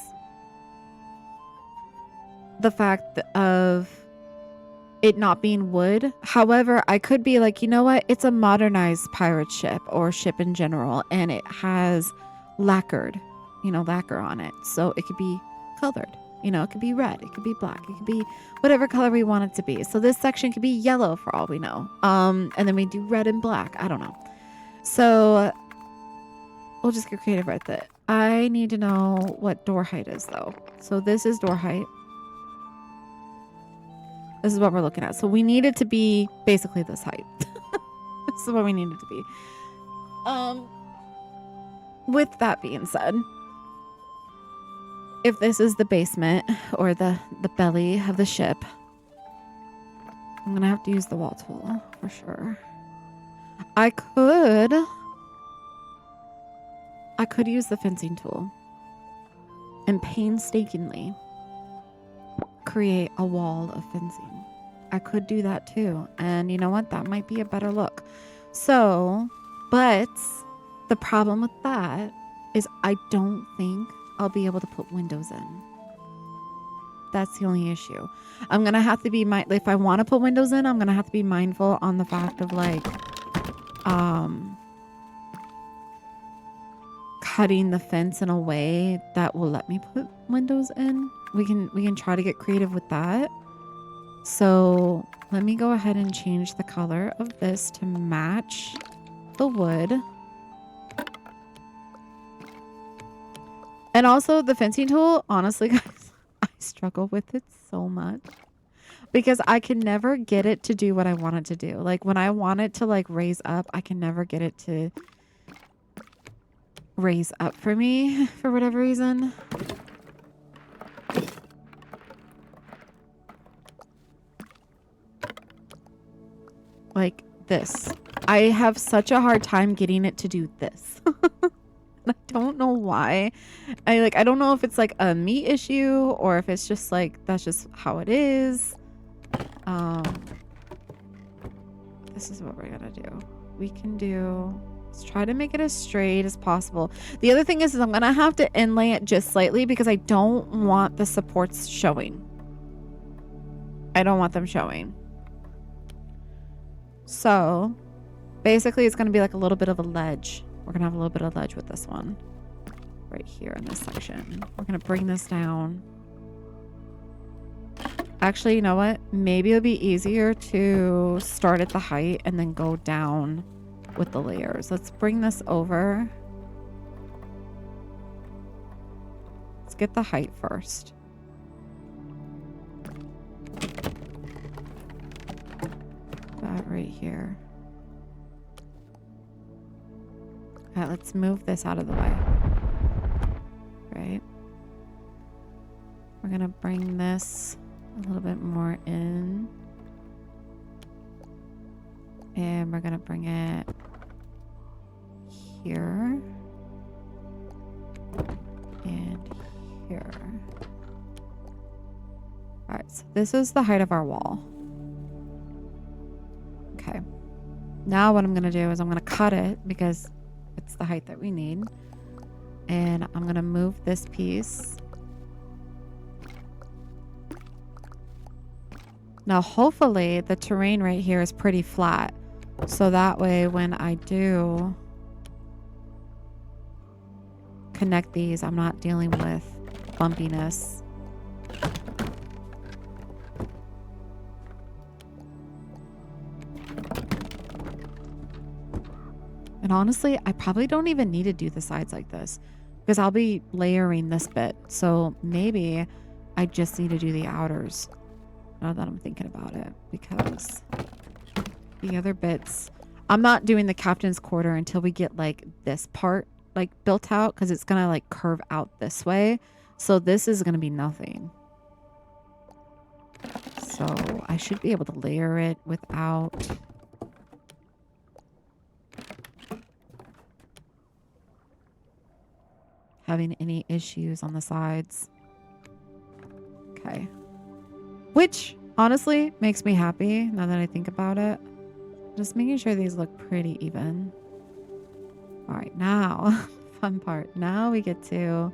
the fact of it not being wood. However, I could be like, you know what? It's a modernized pirate ship or ship in general, and it has lacquer on it. So it could be colored. It could be red, it could be black, it could be whatever color we want it to be. So this section could be yellow for all we know. And then we do red and black. I don't know. So we'll just get creative with it. I need to know what door height is though. So this is door height. This is what we're looking at. So we need it to be basically this height. This is what we need it to be. With that being said, if this is the basement or the belly of the ship, I'm going to have to use the wall tool for sure. I could use the fencing tool and painstakingly create a wall of fencing. I could do that too. And you know what? That might be a better look. So, but the problem with that is I don't think I'll be able to put windows in. That's the only issue. I'm going to have to be if I want to put windows in, I'm going to have to be mindful on the fact of like, cutting the fence in a way that will let me put windows in. We can try to get creative with that. So let me go ahead and change the color of this to match the wood. And also the fencing tool, honestly guys, I struggle with it so much because I can never get it to do what I want it to do. Like when I want it to like raise up, I can never get it to raise up for me for whatever reason. Like this. I have such a hard time getting it to do this. I don't know why. I don't know if it's like a me issue or if it's just like that's just how it is. This is what we're gonna do. Let's try to make it as straight as possible. The other thing is I'm gonna have to inlay it just slightly because I don't want the supports showing. I don't want them showing. So basically it's gonna be like a little bit of a ledge. We're gonna have a little bit of ledge with this one right here in this section. We're gonna bring this down. Actually, you know what? Maybe it'll be easier to start at the height and then go down with the layers. Let's bring this over. Let's get the height first. That right here. All right, let's move this out of the way. Right. We're gonna bring this a little bit more in. And we're gonna bring it here. And here. Alright, so this is the height of our wall. Okay. Now what I'm gonna do is I'm gonna cut it because it's the height that we need. And I'm gonna move this piece. Now, hopefully the terrain right here is pretty flat. So that way when I do connect these, I'm not dealing with bumpiness. And honestly, I probably don't even need to do the sides like this because I'll be layering this bit. So maybe I just need to do the outers. Now that I'm thinking about it, because the other bits, I'm not doing the captain's quarter until we get like this part like built out because it's gonna like curve out this way. So this is gonna be nothing. So I should be able to layer it without having any issues on the sides. Okay. Which honestly makes me happy now that I think about it. Just making sure these look pretty even. All right, now, fun part. Now we get to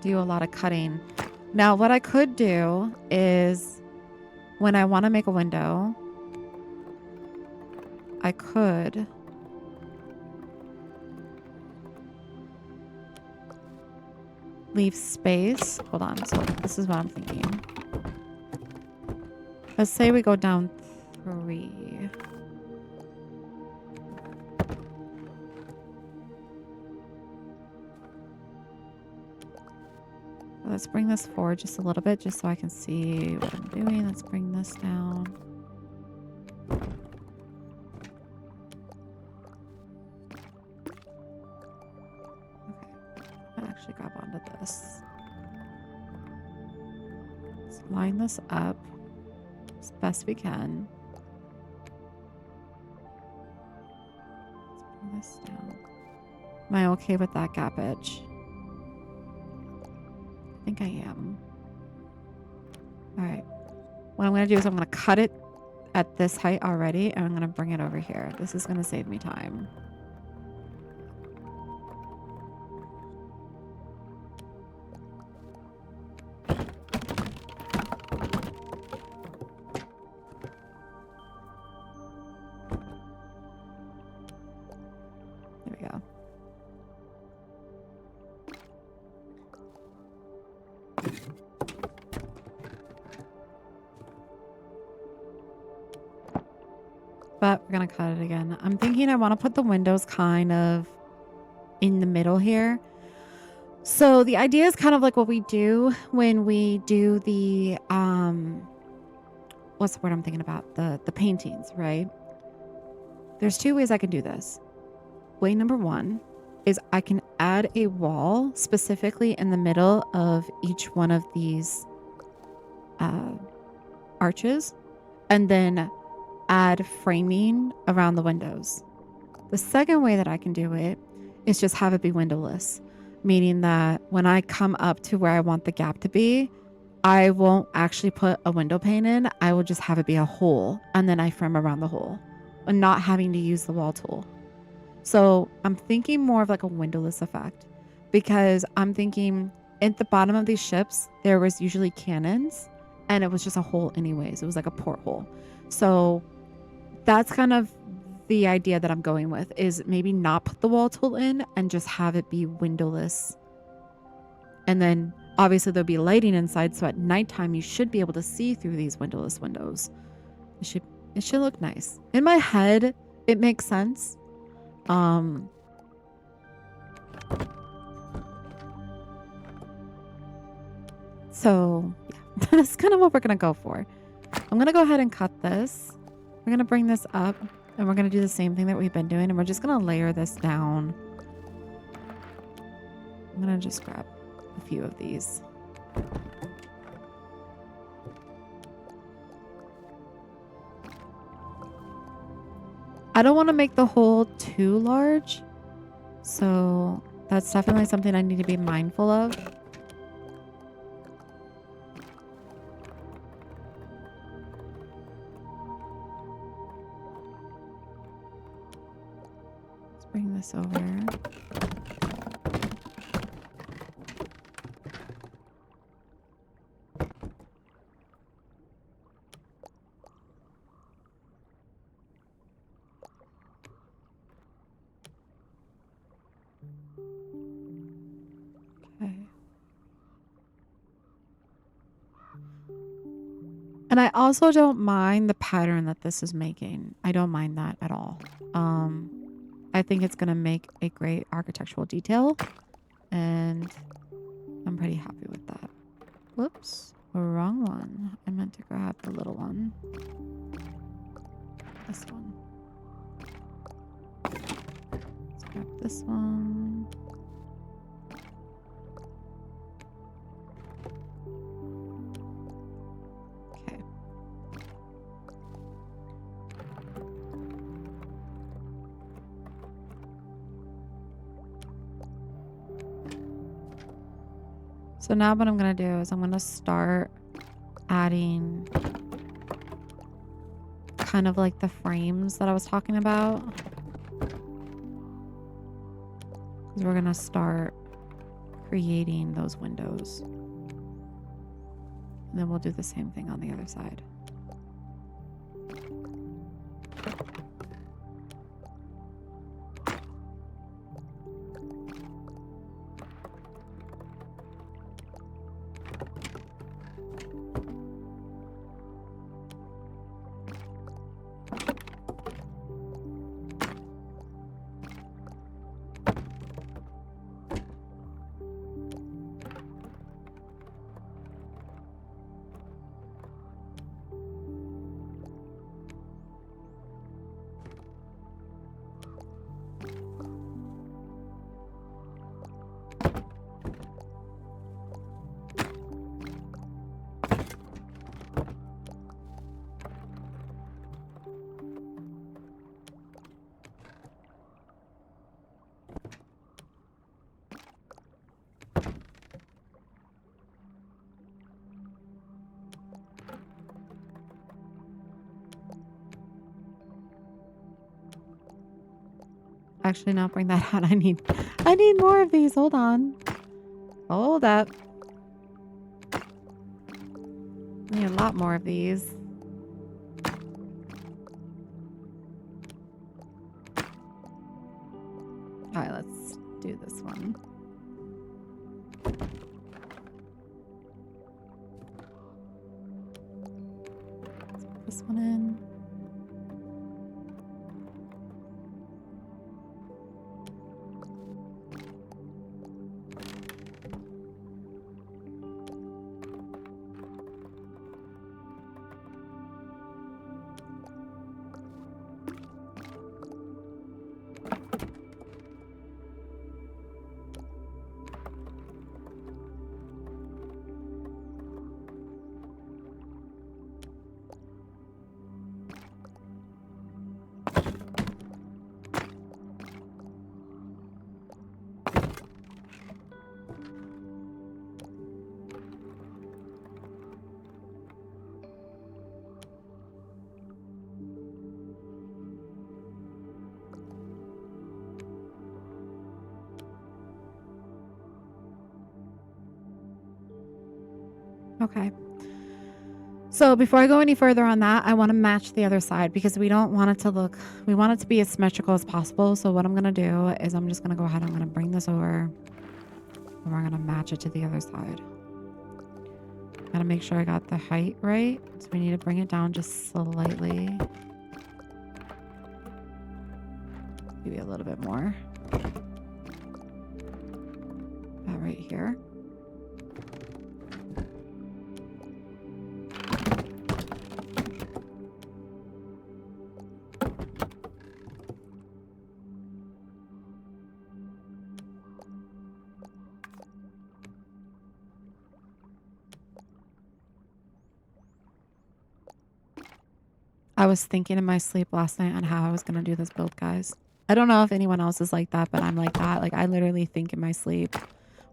do a lot of cutting. Now, what I could do is when I want to make a window, I could leave space. Hold on. So this is what I'm thinking. Let's say we go down 3. Let's bring this forward just a little bit just so I can see what I'm doing. Let's bring this down. Okay, I actually grab onto this. Let's line this up as best we can. Let's bring this down. Am I okay with that gap edge? I think I am. All right. What I'm going to do is I'm going to cut it at this height already, and I'm going to bring it over here. This is going to save me time. There we go. But we're going to cut it again. I'm thinking I want to put the windows kind of in the middle here. So the idea is kind of like what we do when we do the, what's the word I'm thinking about? The paintings, right? There's 2 ways I can do this. Way number 1 is I can add a wall specifically in the middle of each one of these arches, and then add framing around the windows. The second way that I can do it is just have it be windowless, meaning that when I come up to where I want the gap to be, I won't actually put a window pane in. I will just have it be a hole, and then I frame around the hole and not having to use the wall tool. So I'm thinking more of like a windowless effect, because I'm thinking at the bottom of these ships, there was usually cannons, and it was just a hole anyways. It was like a porthole. So that's kind of the idea that I'm going with, is maybe not put the wall tool in and just have it be windowless. And then obviously there'll be lighting inside, so at nighttime you should be able to see through these windowless windows. It should look nice. In my head, it makes sense. So yeah, that's kind of what we're gonna go for. I'm gonna go ahead and cut this. We're gonna bring this up, and we're gonna do the same thing that we've been doing, and we're just gonna layer this down. I'm gonna just grab a few of these. I don't want to make the hole too large, so that's definitely something I need to be mindful of. Let's bring this over. And I also don't mind the pattern that this is making. I don't mind that at all. I think it's going to make a great architectural detail, and I'm pretty happy with that. Whoops, wrong one. I meant to grab the little one. This one. Let's grab this one. So now what I'm going to do is I'm going to start adding kind of like the frames that I was talking about. Because we're going to start creating those windows. And then we'll do the same thing on the other side. Actually, not bring that out. I need more of these. Hold on. Hold up. I need a lot more of these. All right, let's do this one. Let's put this one in. Okay. So before I go any further on that, I want to match the other side because we don't want it to look, we want it to be as symmetrical as possible. So what I'm going to do is I'm just going to go ahead, I'm going to bring this over and we're going to match it to the other side. Got to make sure I got the height right. So we need to bring it down just slightly. Maybe a little bit more. About right here. I was thinking in my sleep last night on how I was going to do this build, guys. I don't know if anyone else is like that, but I'm like that. Like, I literally think in my sleep.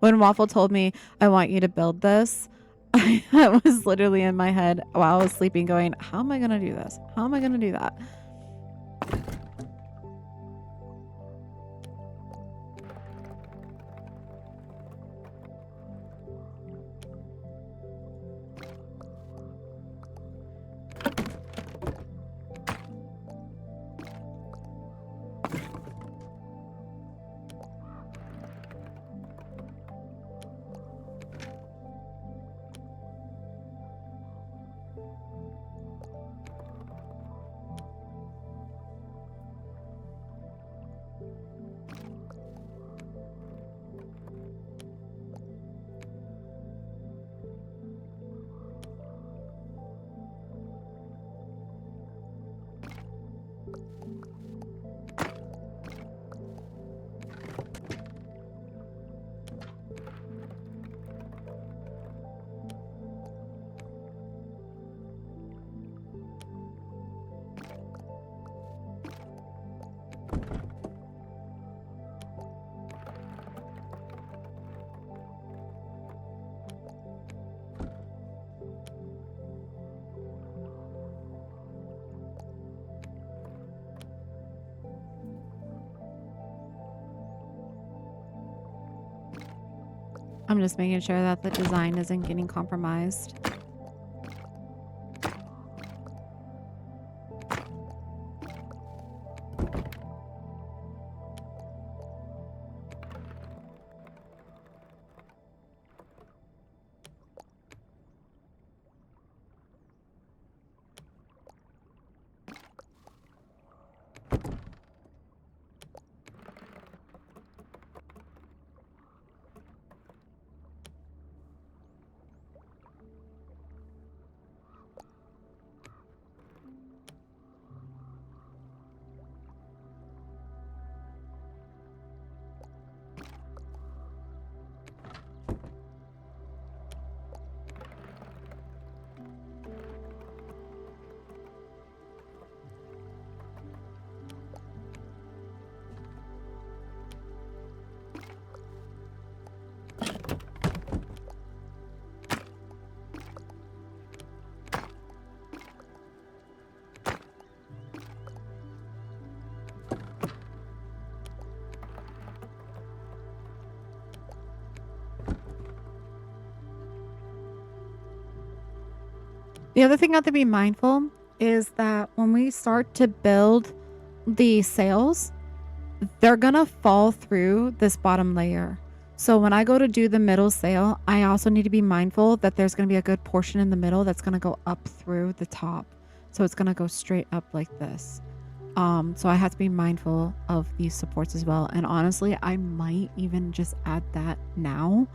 When Waffle told me, I want you to build this, I was literally in my head while I was sleeping going, how am I going to do this? How am I going to do that? I'm just making sure that the design isn't getting compromised. The other thing I have to be mindful is that when we start to build the sails, they're gonna fall through this bottom layer. So when I go to do the middle sail, I also need to be mindful that there's gonna be a good portion in the middle that's gonna go up through the top. So it's gonna go straight up like this. So I have to be mindful of these supports as well. And honestly, I might even just add that now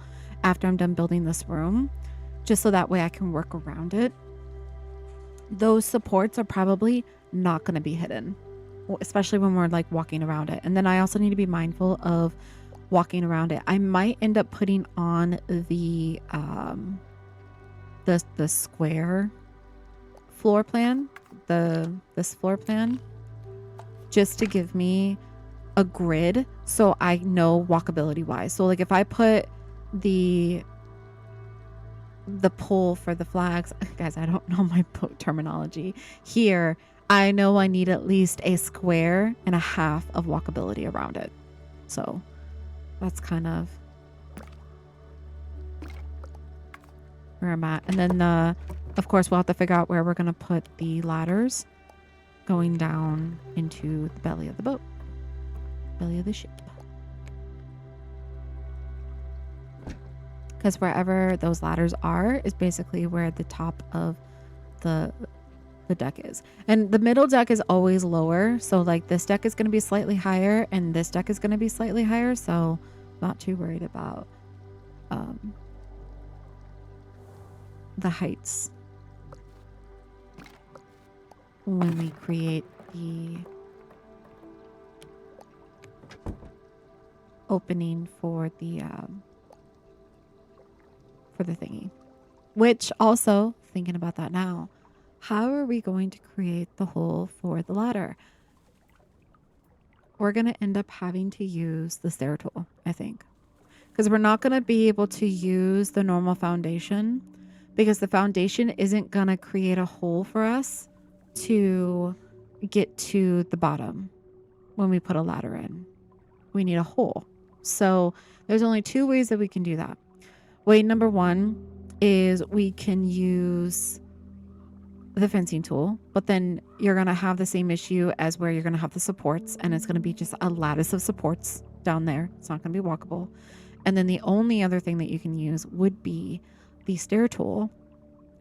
after I'm done building this room, just so that way I can work around it. Those supports are probably not going to be hidden, especially when we're like walking around it. And then I also need to be mindful of walking around it. I might end up putting on the square floor plan, this floor plan, just to give me a grid so I know walkability wise. So like if I put the pole for the flags, guys, I don't know my boat terminology here. I know I need at least a square and a half of walkability around it. So that's kind of where I'm at. And then of course we'll have to figure out where we're going to put the ladders going down into the belly of the boat, belly of the ship. Because wherever those ladders are is basically where the top of the deck is. And the middle deck is always lower. So like this deck is going to be slightly higher and this deck is going to be slightly higher. So not too worried about the heights when we create the opening for the thingy. Which also, thinking about that now, how are we going to create the hole for the ladder? We're going to end up having to use the stair tool, I think. Because we're not going to be able to use the normal foundation because the foundation isn't going to create a hole for us to get to the bottom when we put a ladder in. We need a hole. So there's only two ways that we can do that. Way number one is we can use the fencing tool, but then you're going to have the same issue as where you're going to have the supports, and it's going to be just a lattice of supports down there. It's not going to be walkable. And then the only other thing that you can use would be the stair tool,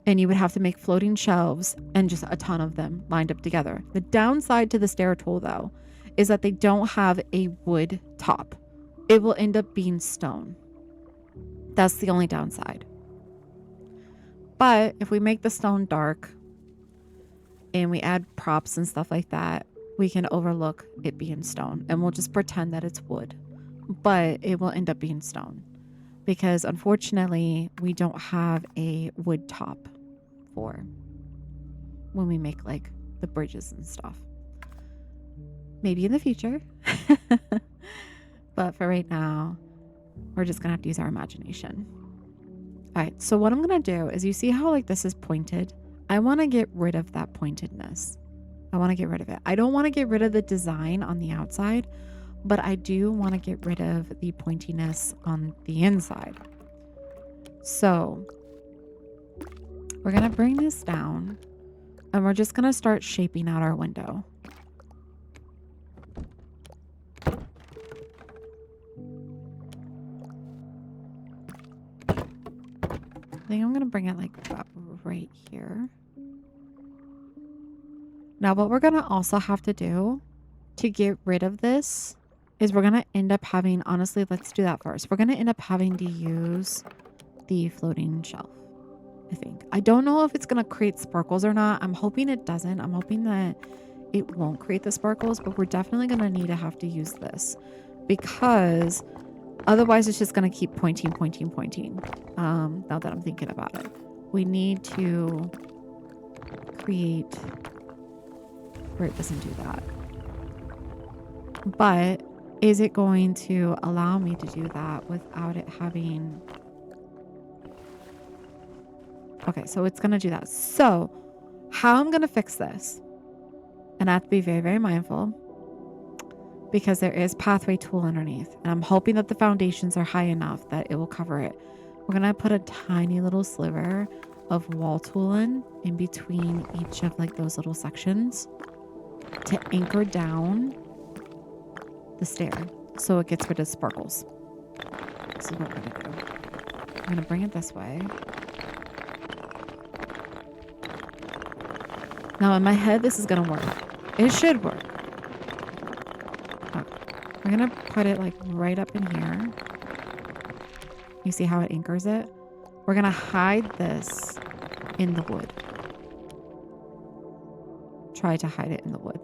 and you would have to make floating shelves and just a ton of them lined up together. The downside to the stair tool, though, is that they don't have a wood top. It will end up being stone. That's the only downside. But if we make the stone dark and we add props and stuff like that, we can overlook it being stone and we'll just pretend that it's wood, but it will end up being stone because unfortunately we don't have a wood top for when we make like the bridges and stuff. Maybe in the future, but for right now, we're just gonna have to use our imagination. All right, so what I'm gonna do is, you see how like this is pointed? I wanna get rid of that pointedness. I wanna get rid of it. I don't wanna get rid of the design on the outside, but I do wanna get rid of the pointiness on the inside. So we're going to bring this down and we're just going to start shaping out our window. I think I'm going to bring it like up right here. Now what we're going to also have to do to get rid of this is we're going to end up having, honestly, let's do that first. We're going to end up having to use the floating shelf, I think. I don't know if it's going to create sparkles or not. I'm hoping it doesn't. I'm hoping that it won't create the sparkles, but we're definitely going to need to have to use this because otherwise it's just going to keep pointing. Now that I'm thinking about it, we need to create where it doesn't do that. But is it going to allow me to do that without it having... Okay, so it's going to do that. So how I'm going to fix this, and I have to be very, very mindful because there is pathway tool underneath, and I'm hoping that the foundations are high enough that it will cover it. We're going to put a tiny little sliver of wall tooling in between each of like those little sections to anchor down the stair so it gets rid of sparkles. This is what we're going to do. I'm going to bring it this way. Now in my head, this is going to work. It should work. Okay. We're going to put it like right up in here. You see how it anchors it? We're going to hide this in the wood. Try to hide it in the wood.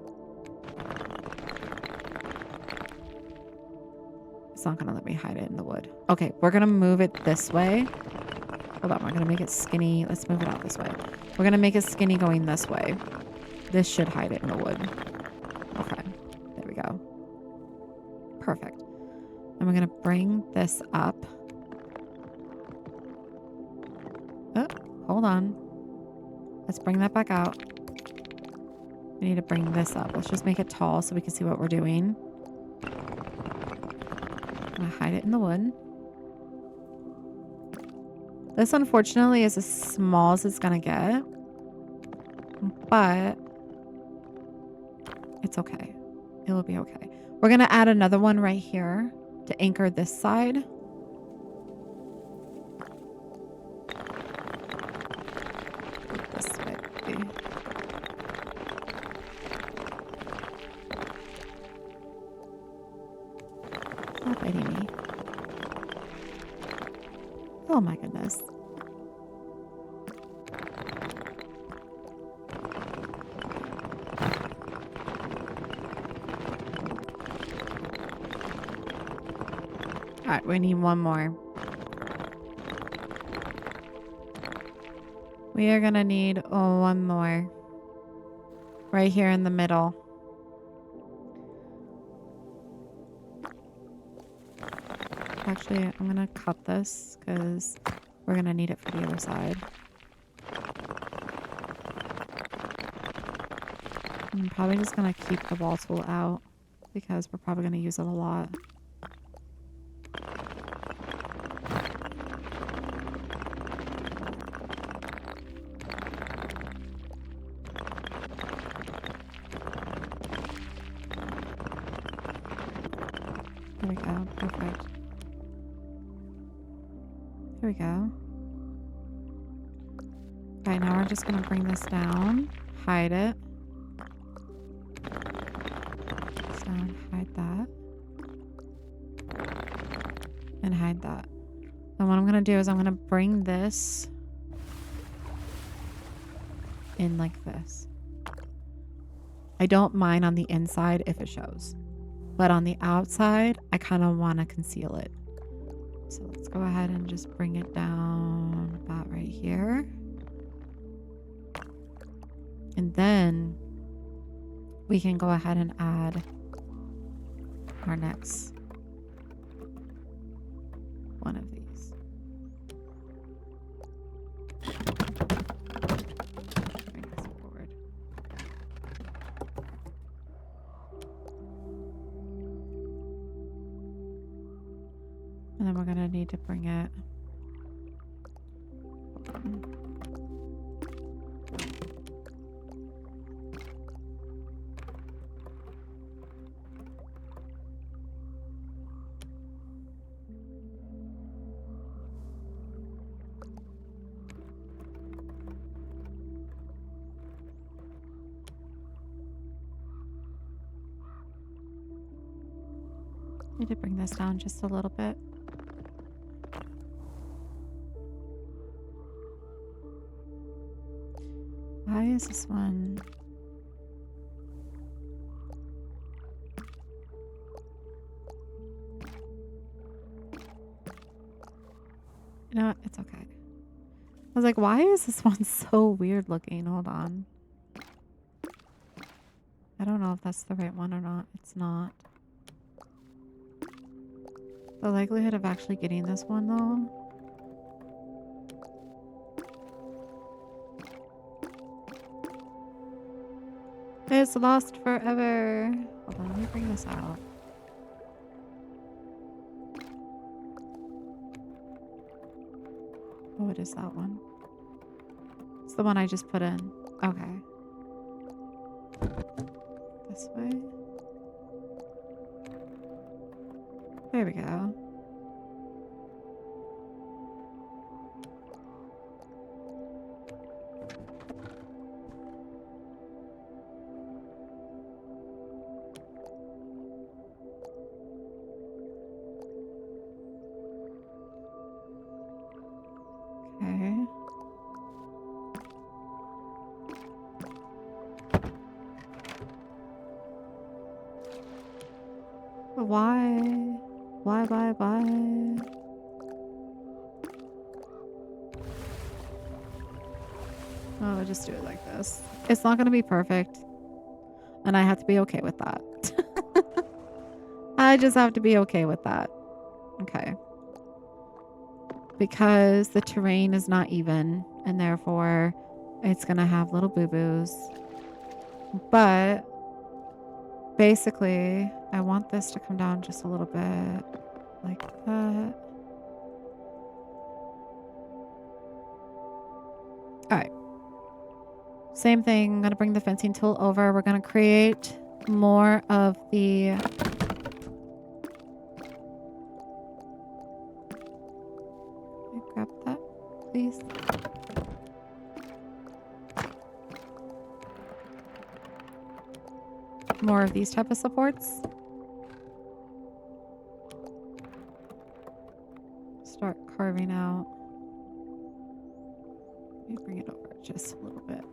It's not going to let me hide it in the wood. Okay, we're going to move it this way. Hold on, we're going to make it skinny. Let's move it out this way. We're going to make it skinny going this way. This should hide it in the wood. Okay, there we go. Perfect. And we're going to bring this up. Oh, hold on. Let's bring that back out. We need to bring this up. Let's just make it tall so we can see what we're doing. I'm going to hide it in the wood. This, unfortunately, is as small as it's going to get. But it's okay. It will be okay. We're going to add another one right here to anchor this side. This way. Stop biting me. Oh my goodness. All right, we need one more. We are gonna need one more. Right here in the middle. Actually, I'm gonna cut this because we're gonna need it for the other side. I'm probably just gonna keep the wall tool out because we're probably gonna use it a lot. There we go. Perfect. Here we go. Alright, now we're just going to bring this down. Hide it. Down, hide that. And hide that. And what I'm going to do is I'm going to bring this in like this. I don't mind on the inside if it shows. But on the outside, I kind of want to conceal it. So let's go ahead and just bring it down about right here. And then we can go ahead and add our next one of these. Bring this forward. And then we're going to need to bring it Need to bring this down just a little bit. Why is this one? You know what? It's okay. I was like, why is this one so weird looking? Hold on. I don't know if that's the right one or not. It's not. The likelihood of actually getting this one though. It's lost forever. Hold on, let me bring this out. Oh, it is that one. It's the one I just put in. Okay. This way. There we go. Okay. But why? Why? Oh, I'll just do it like this. It's not going to be perfect. And I have to be okay with that. I just have to be okay with that. Okay. Because the terrain is not even, and therefore it's going to have little boo-boos. But basically, I want this to come down just a little bit like that. All right. Same thing. I'm going to bring the fencing tool over. We're going to create more of the... Can you grab that, please? More of these type of supports. Start carving out. Let me bring it over just a little bit.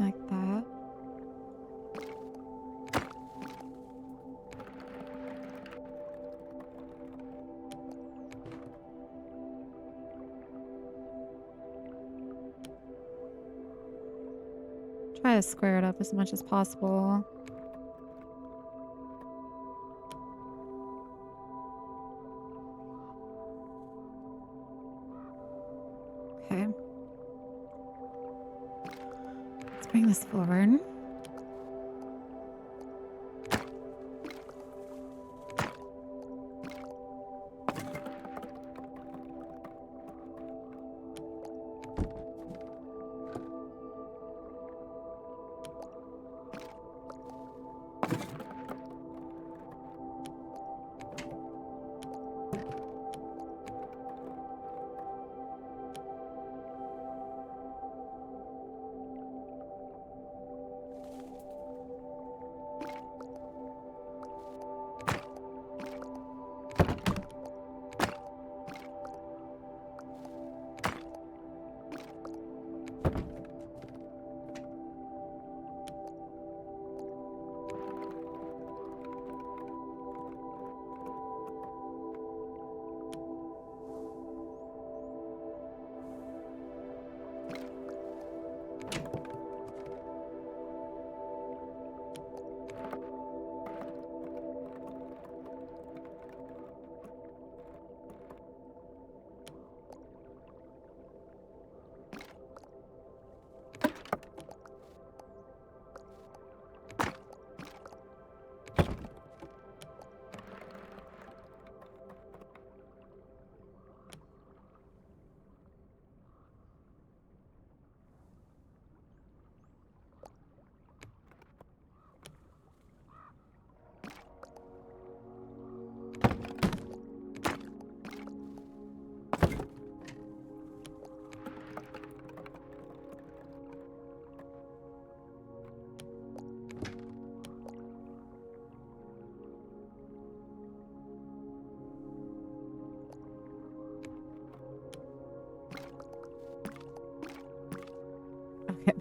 Like that. Try to square it up as much as possible. Okay. Let's bring this forward.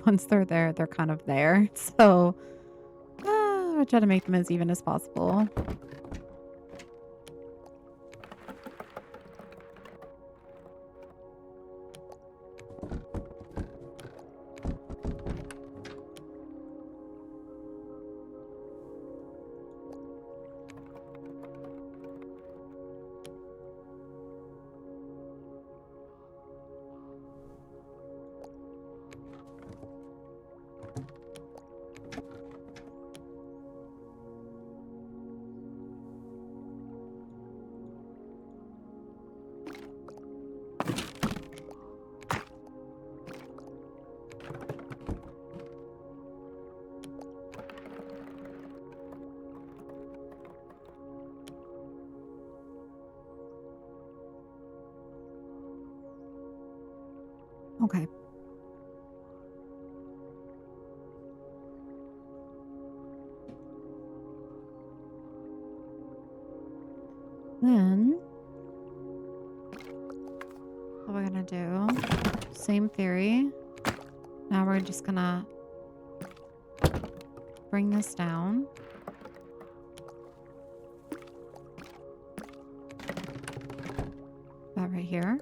once they're there, they're kind of there. So I try to make them as even as possible. Okay. Then what we're gonna do, same theory. Now we're just gonna bring this down. That right here.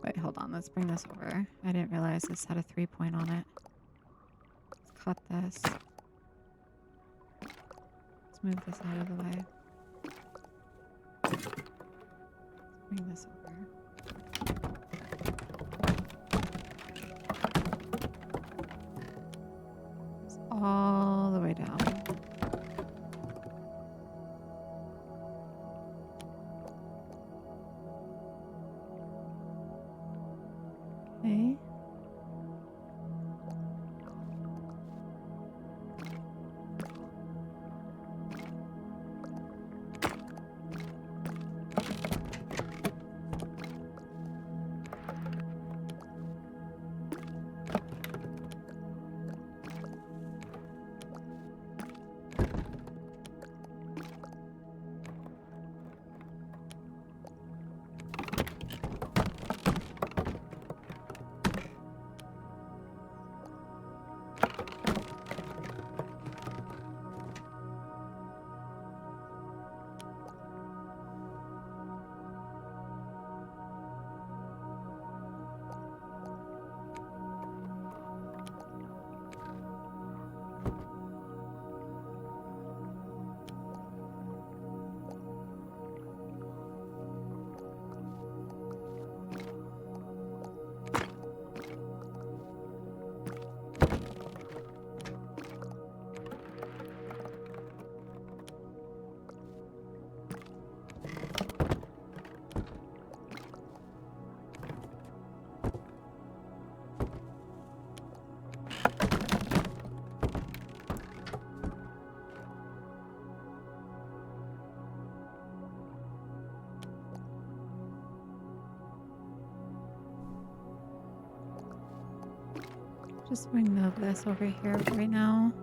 Wait, hold on. Let's bring this over. I didn't realize this had a 3-point on it. Let's cut this. Let's move this out of the way. Let's bring this over. It's all the way down. Okay. Just remove this over here right now.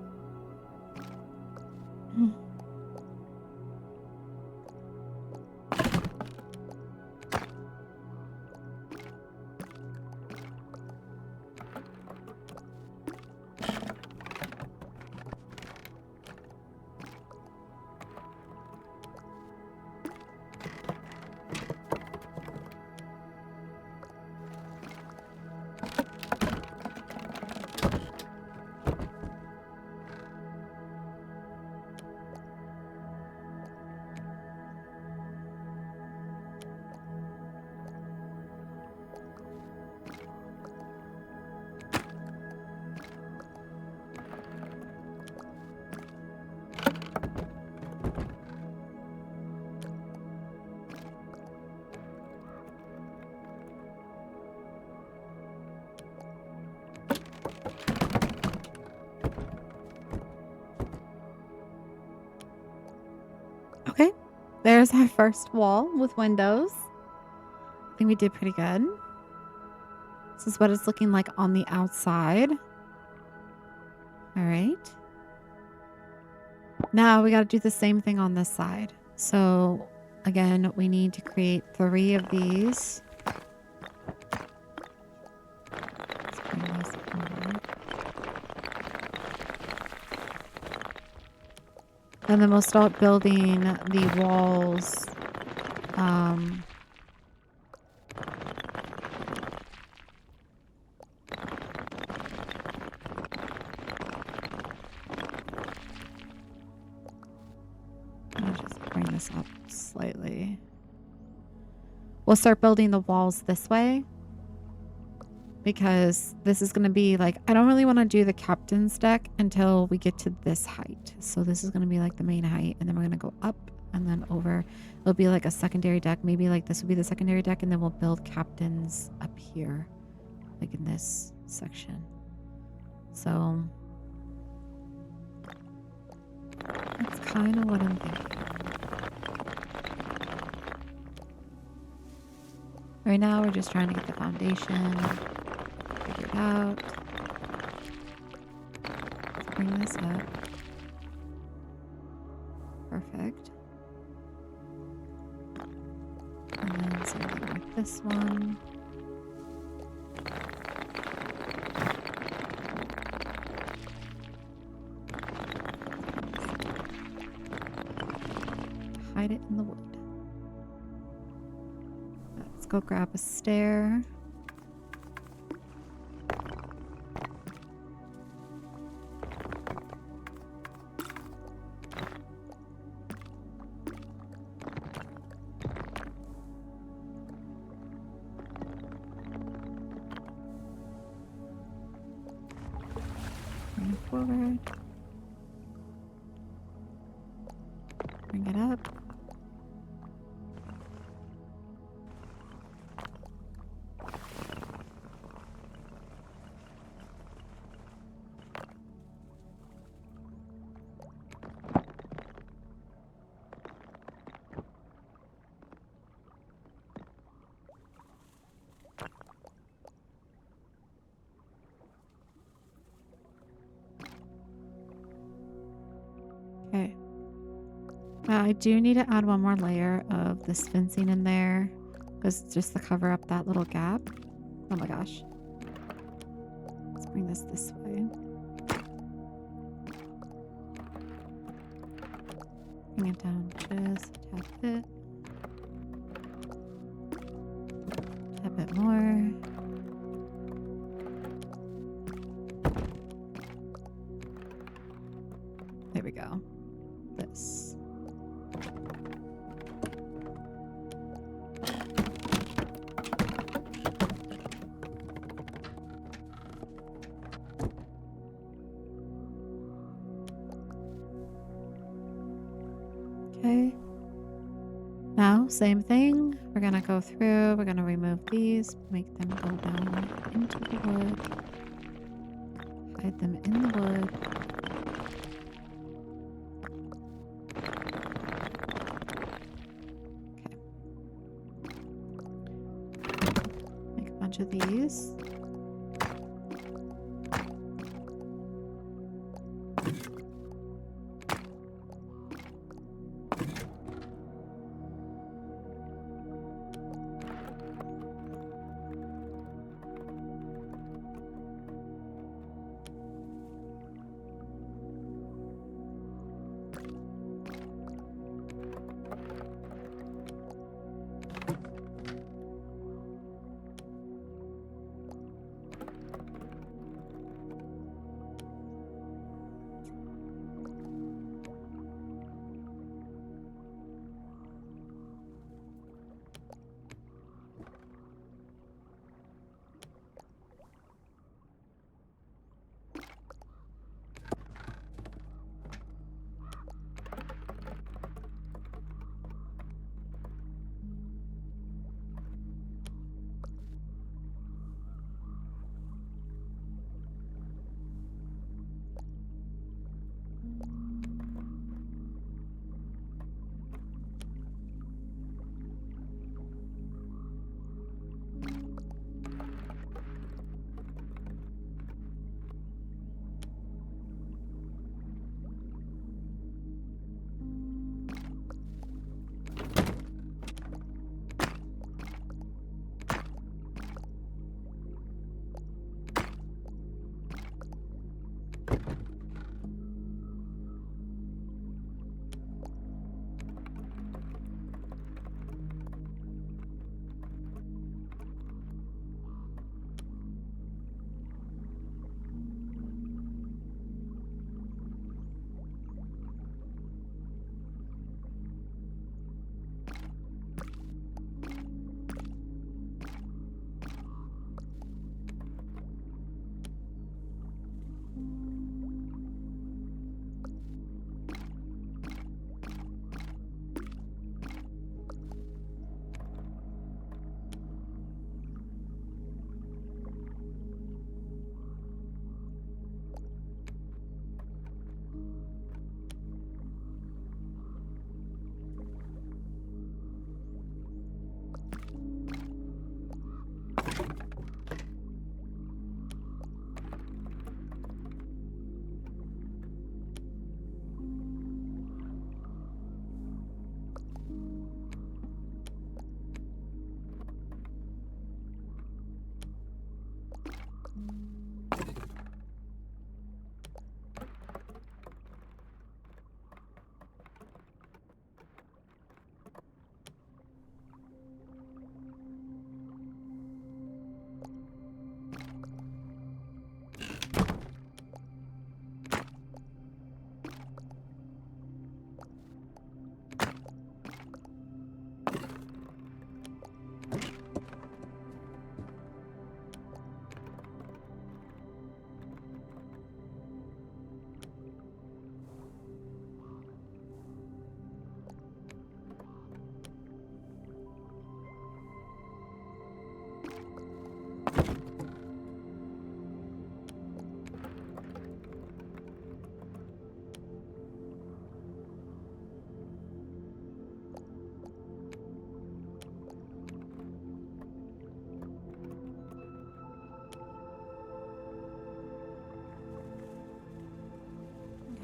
Okay, there's our first wall with windows. I think we did pretty good. This is what it's looking like on the outside. All right. Now we got to do the same thing on this side. So again, we need to create 3 of these. And then we'll start building the walls. Let me just bring this up slightly. We'll start building the walls this way because this is going to be like, I don't really want to do the captain's deck until we get to this height. So this is going to be like the main height, and then we're going to go up and then over. It'll be like a secondary deck. Maybe like this will be the secondary deck, and then we'll build captains up here, like in this section. So that's kind of what I'm thinking. Right now, we're just trying to get the foundation figured out. Let's bring this up. Perfect. And then same thing with this one. Hide it in the wood. Let's go grab a stair. Bring it forward. Bring it up. Okay. I do need to add one more layer of this fencing in there, because just to cover up that little gap. Oh my gosh. Let's bring this way. Bring it down just a tad bit. A bit more. There we go. This. Okay. Now, same thing. We're gonna go through, we're gonna remove these, make them go down into the wood. Hide them in the wood. Okay. Make a bunch of these.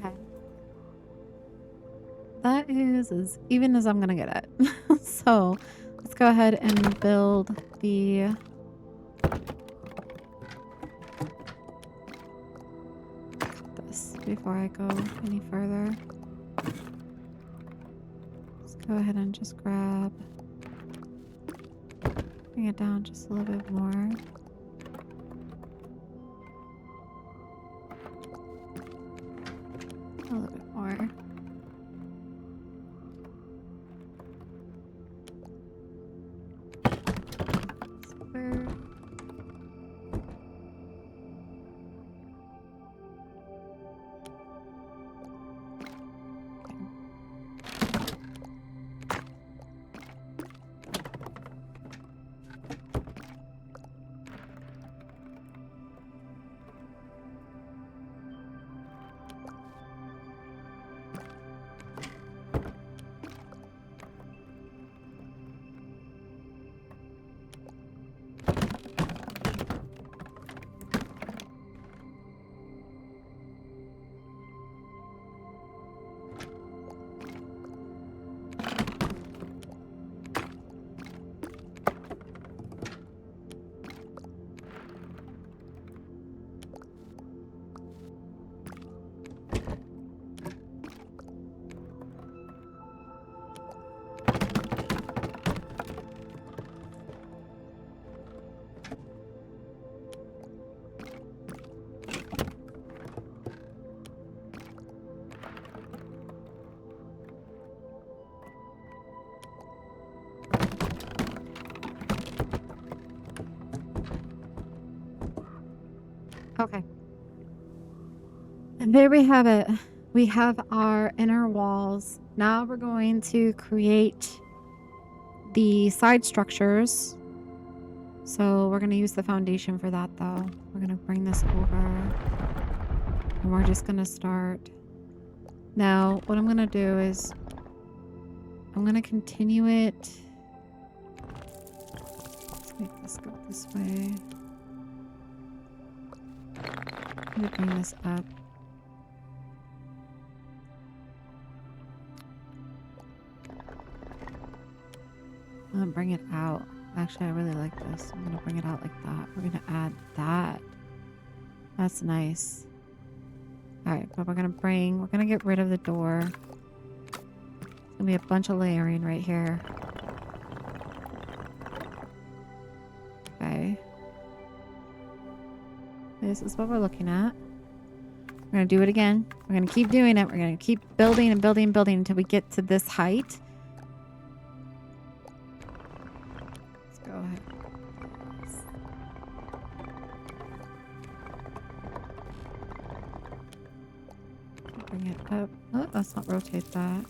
Okay. That is as even as I'm gonna get it. So let's go ahead and build the cut this before I go any further. Let's go ahead and just bring it down just a little bit more. A little bit more. Super. Okay. And there we have it. We have our inner walls. Now we're going to create the side structures. So we're going to use the foundation for that though. We're going to bring this over and we're just going to start. Now what I'm going to do is I'm going to continue it. Let's make this go this way. I'm going to bring this up. I'm going to bring it out. Actually, I really like this. I'm going to bring it out like that. We're going to add that. That's nice. All right, but we're going to get rid of the door. It's going to be a bunch of layering right here. Okay. This is what we're looking at. We're going to do it again. We're going to keep doing it. We're going to keep building and building and building until we get to this height. Let's go ahead. Bring it up. Oh, let's not rotate that.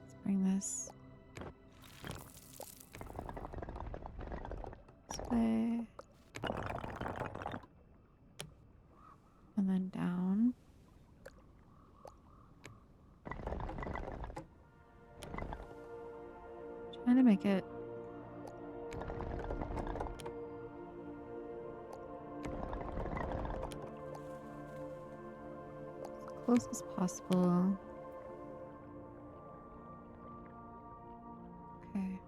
Let's bring this way. And then down. Trying to make it as close as possible. Okay.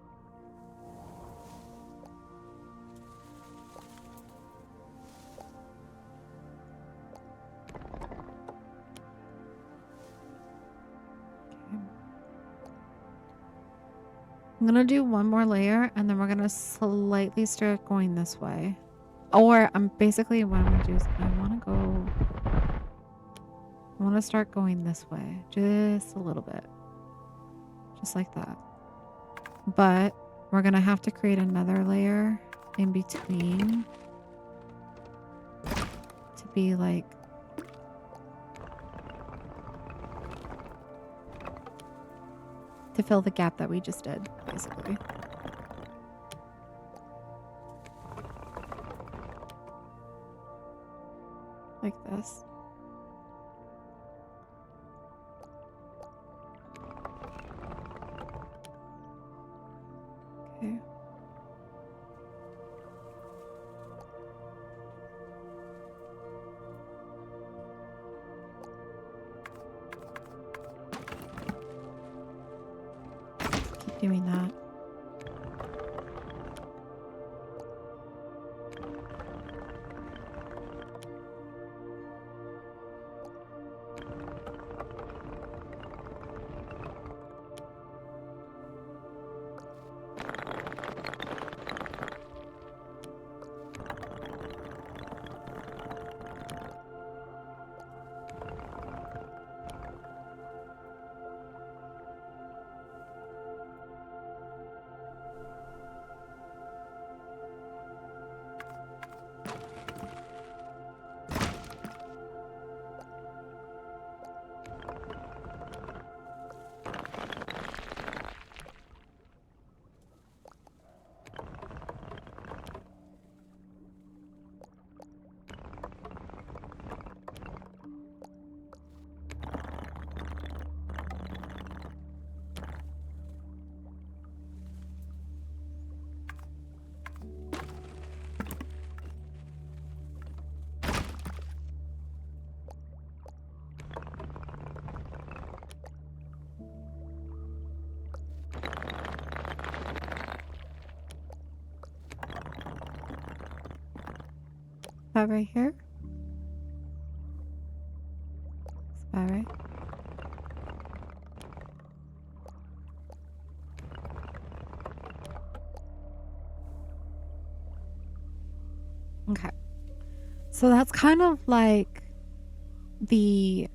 I'm gonna do one more layer and then we're gonna slightly start going this way. Or I'm basically what I'm gonna do is I want to start going this way just a little bit. Just like that. But we're gonna have to create another layer in between to be like to fill the gap that we just did, basically. Like this. Okay. doing that. About right here? That's about right. Okay. So that's kind of like the...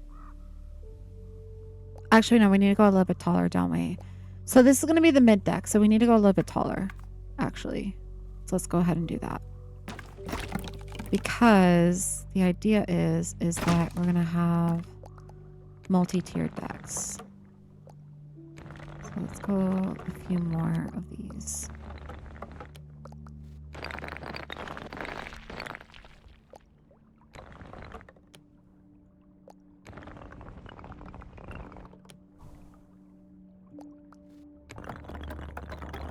Actually, no, we need to go a little bit taller, don't we? So this is going to be the mid deck, so we need to go a little bit taller, actually. So let's go ahead and do that. Because the idea is that we're going to have multi-tiered decks. So let's go a few more of these.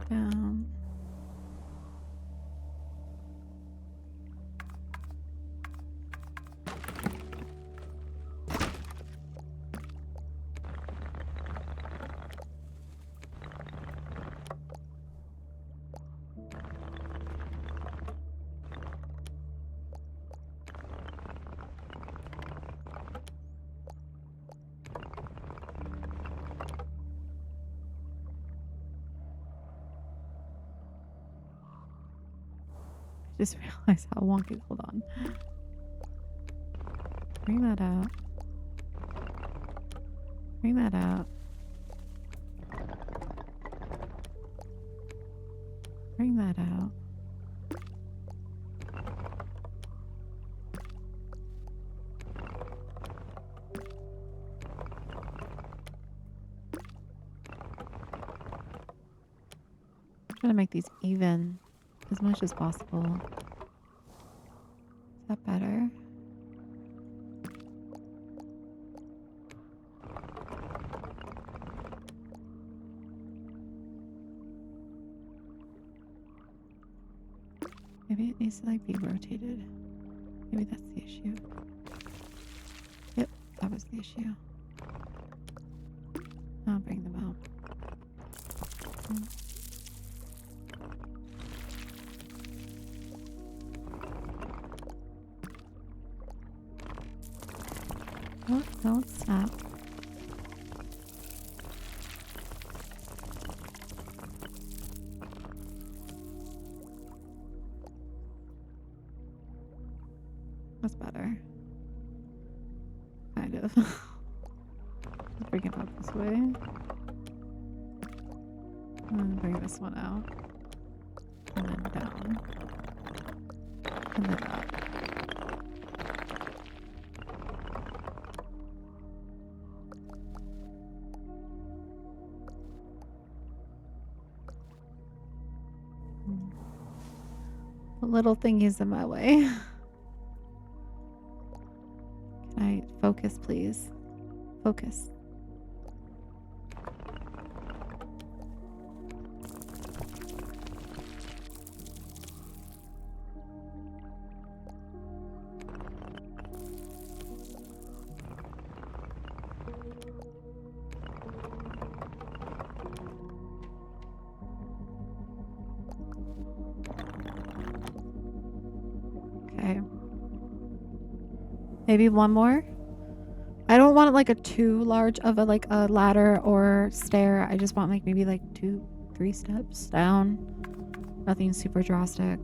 Down. Just realized how wonky. Hold on. Bring that out. Bring that out. Bring that out. Trying to make these even as much as possible. Is that better? Maybe it needs to like be rotated. Maybe that's the issue. Yep, that was the issue. I'll bring them out. Oh, don't snap. That's better. Kind of. Bring it up this way. And then bring this one out. And then down. And then up. The little thingy's in my way. Can I focus, please? Focus. Maybe one more. I don't want like a too large of a like a ladder or stair. I just want like maybe like 2-3 steps down. Nothing super drastic.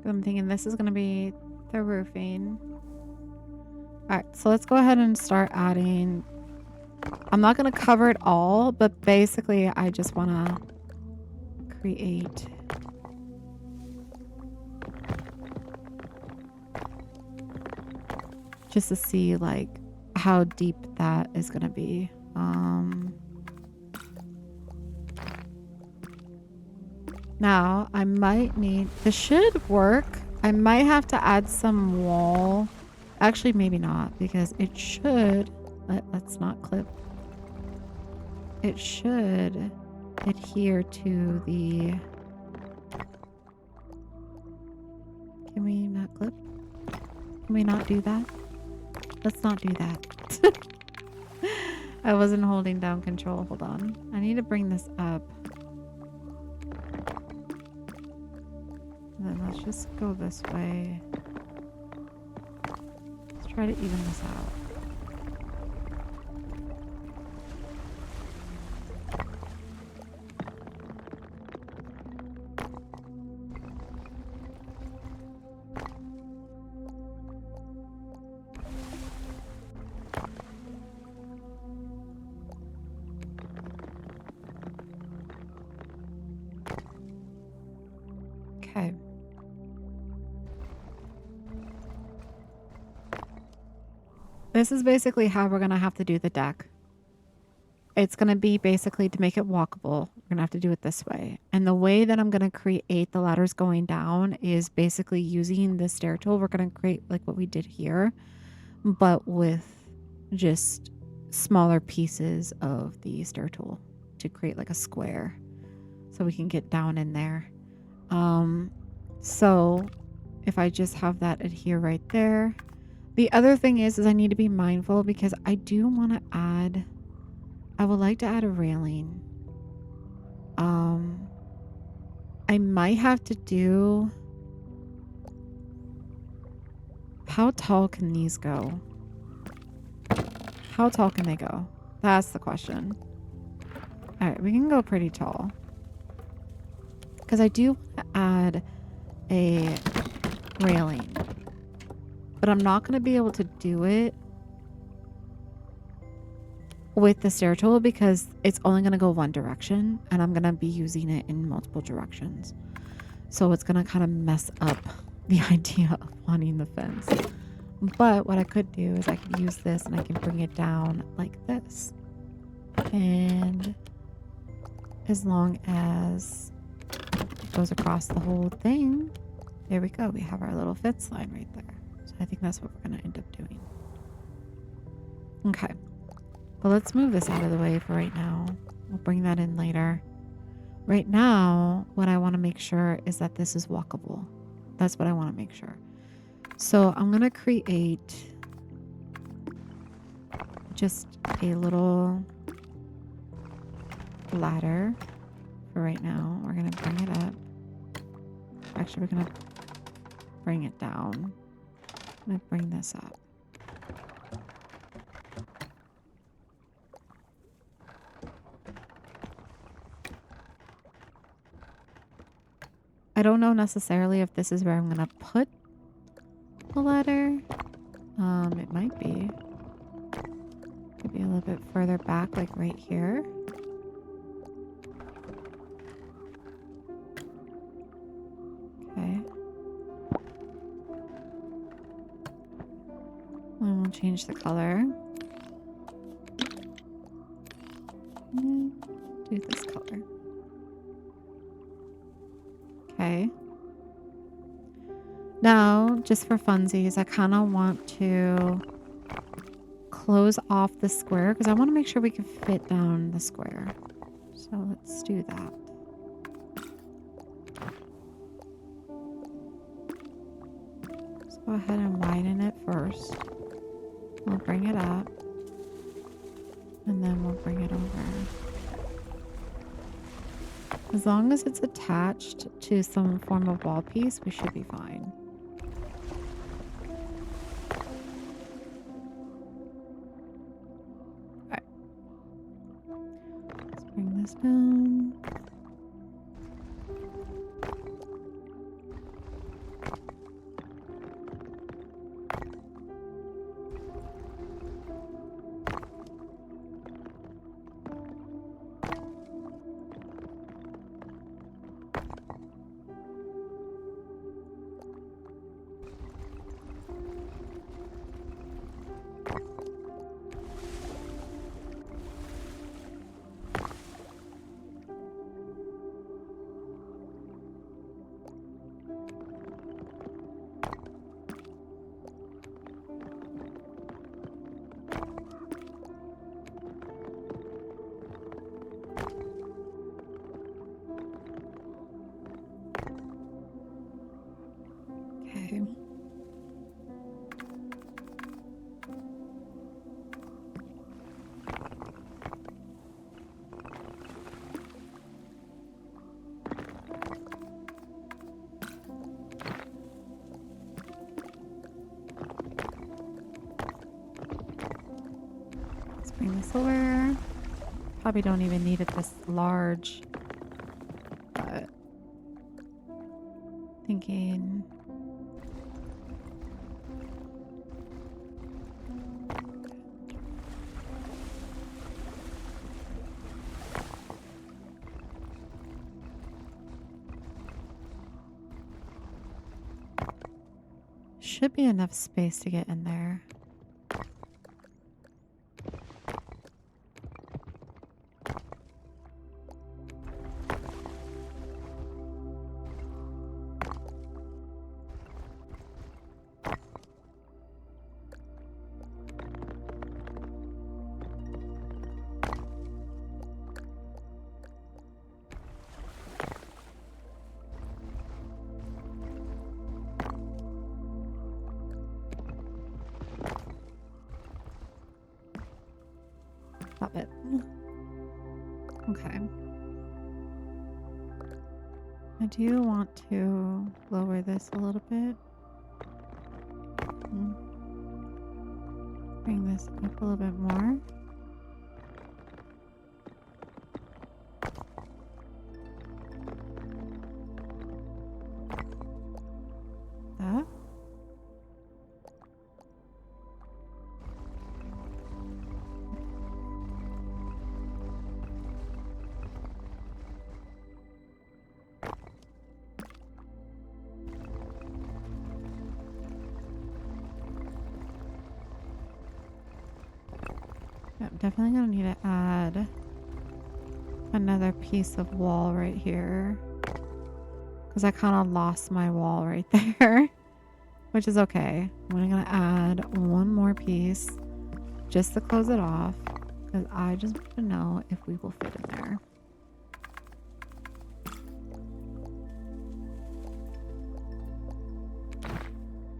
I'm thinking this is going to be the roofing. All right, so let's go ahead and start adding. I'm not going to cover it all, but basically I just want to create just to see like how deep that is going to be. Now I might need, this should work. I might have to add some wall. Actually, maybe not, because it should, let's not clip. It should adhere to the, can we not clip? Can we not do that? Let's not do that. I wasn't holding down control. Hold on. I need to bring this up. And then let's just go this way. Let's try to even this out. Okay. This is basically how we're going to have to do the deck. It's going to be basically to make it walkable. We're going to have to do it this way. And the way that I'm going to create the ladders going down is basically using the stair tool. We're going to create like what we did here, but with just smaller pieces of the stair tool to create like a square so we can get down in there. So if I just have that adhere right there. The other thing is I need to be mindful because I do want to add, I would like to add a railing. I might have to do, how tall can these go? How tall can they go? That's the question. All right, we can go pretty tall. Because I do want to add a railing. But I'm not going to be able to do it with the stair tool because it's only going to go one direction and I'm going to be using it in multiple directions. So it's going to kind of mess up the idea of wanting the fence. But what I could do is I could use this and I can bring it down like this. And as long as it goes across the whole thing, there we go. We have our little fence line right there. So I think that's what we're going to end up doing. Okay. But let's move this out of the way for right now. We'll bring that in later. Right now, what I want to make sure is that this is walkable. That's what I want to make sure. So I'm going to create just a little ladder for right now. We're going to bring it up. Actually, we're going to bring it down. I'm going to bring this up. I don't know necessarily if this is where I'm going to put the ladder. It might be. Could be a little bit further back, like right here. Okay. And we'll change the color. Do this color. Okay. Now, just for funsies, I kind of want to close off the square because I want to make sure we can fit down the square. So let's do that. Let's go ahead and widen it first. We'll bring it up. And then we'll bring it over. As long as it's attached to some form of wall piece, we should be fine. Alright. Let's bring this down. Okay. Let's bring this over. Probably don't even need it this large, but thinking should be enough space to get in there. Stop it. Okay. I do want to lower this a little bit. Bring this up a little bit more. That. I'm definitely gonna need to add another piece of wall right here because I kind of lost my wall right there, which is okay. I'm gonna add one more piece just to close it off because I just want to know if we will fit in there.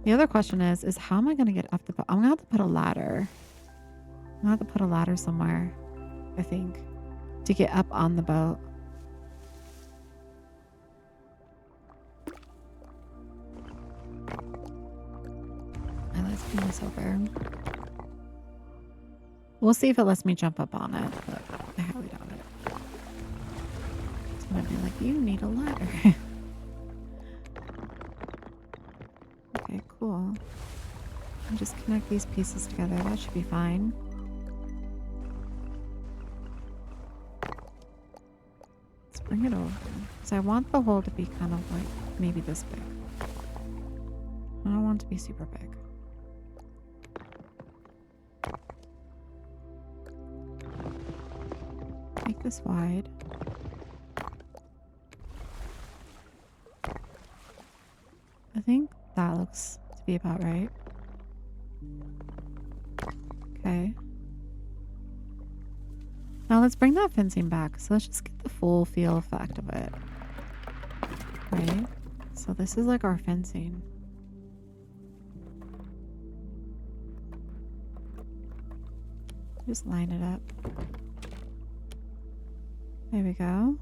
The other question is how am I gonna get up the boat? I'm gonna have to put a ladder. I'm gonna have to put a ladder somewhere, I think, to get up on the boat. And let's bring this over. We'll see if it lets me jump up on it, but I highly doubt it. It's gonna be like, you need a ladder. Okay, cool. And just connect these pieces together. That should be fine. Let's bring it over. So I want the hole to be kind of like maybe this big. I don't want it to be super big. Make this wide. I think That looks to be about right. Okay. Now let's bring that fencing back. So let's just get the full feel effect of it. Right? So this is like our fencing. Just line it up. There we go.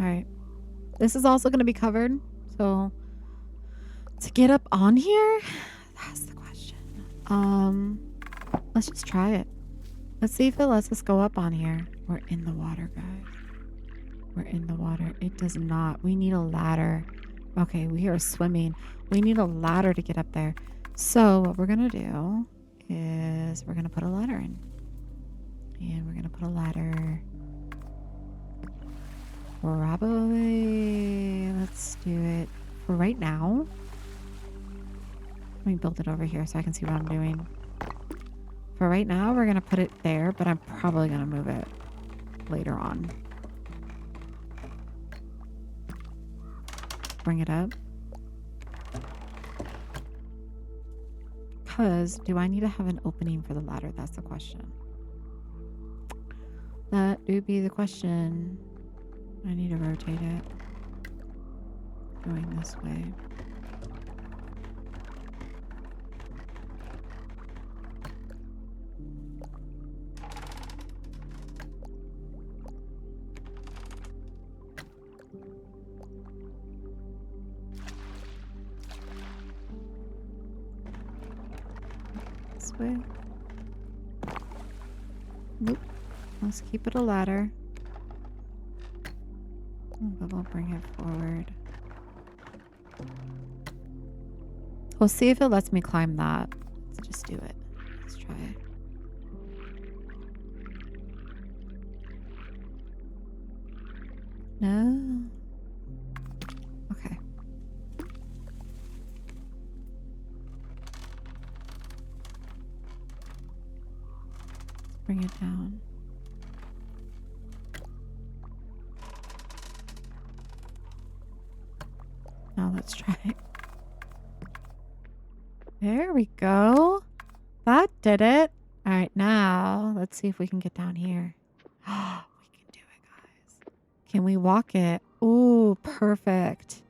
All right. This is also going to be covered. So to get up on here, that's the question. Let's just try it. Let's see if it lets us go up on here. We're in the water, guys. We're in the water. It does not. We need a ladder. Okay, we are swimming. We need a ladder to get up there. So what we're going to do is we're going to put a ladder in. And we're going to put a ladder. Probably. Let's do it for right now. Let me build it over here so I can see what I'm doing. For right now, we're going to put it there, but I'm probably going to move it later on. Bring it up. Because do I need to have an opening for the ladder? That's the question. That do be the question. I need to rotate it. Going this way. This way. Nope. Let's keep it a ladder. But we'll bring it forward. We'll see if it lets me climb that. Let's just do it. Let's try it. No. Okay. Let's bring it down. Now let's try it. There we go. That did it. All right, now let's see if we can get down here. We can do it, guys. Can we walk it? Ooh, perfect.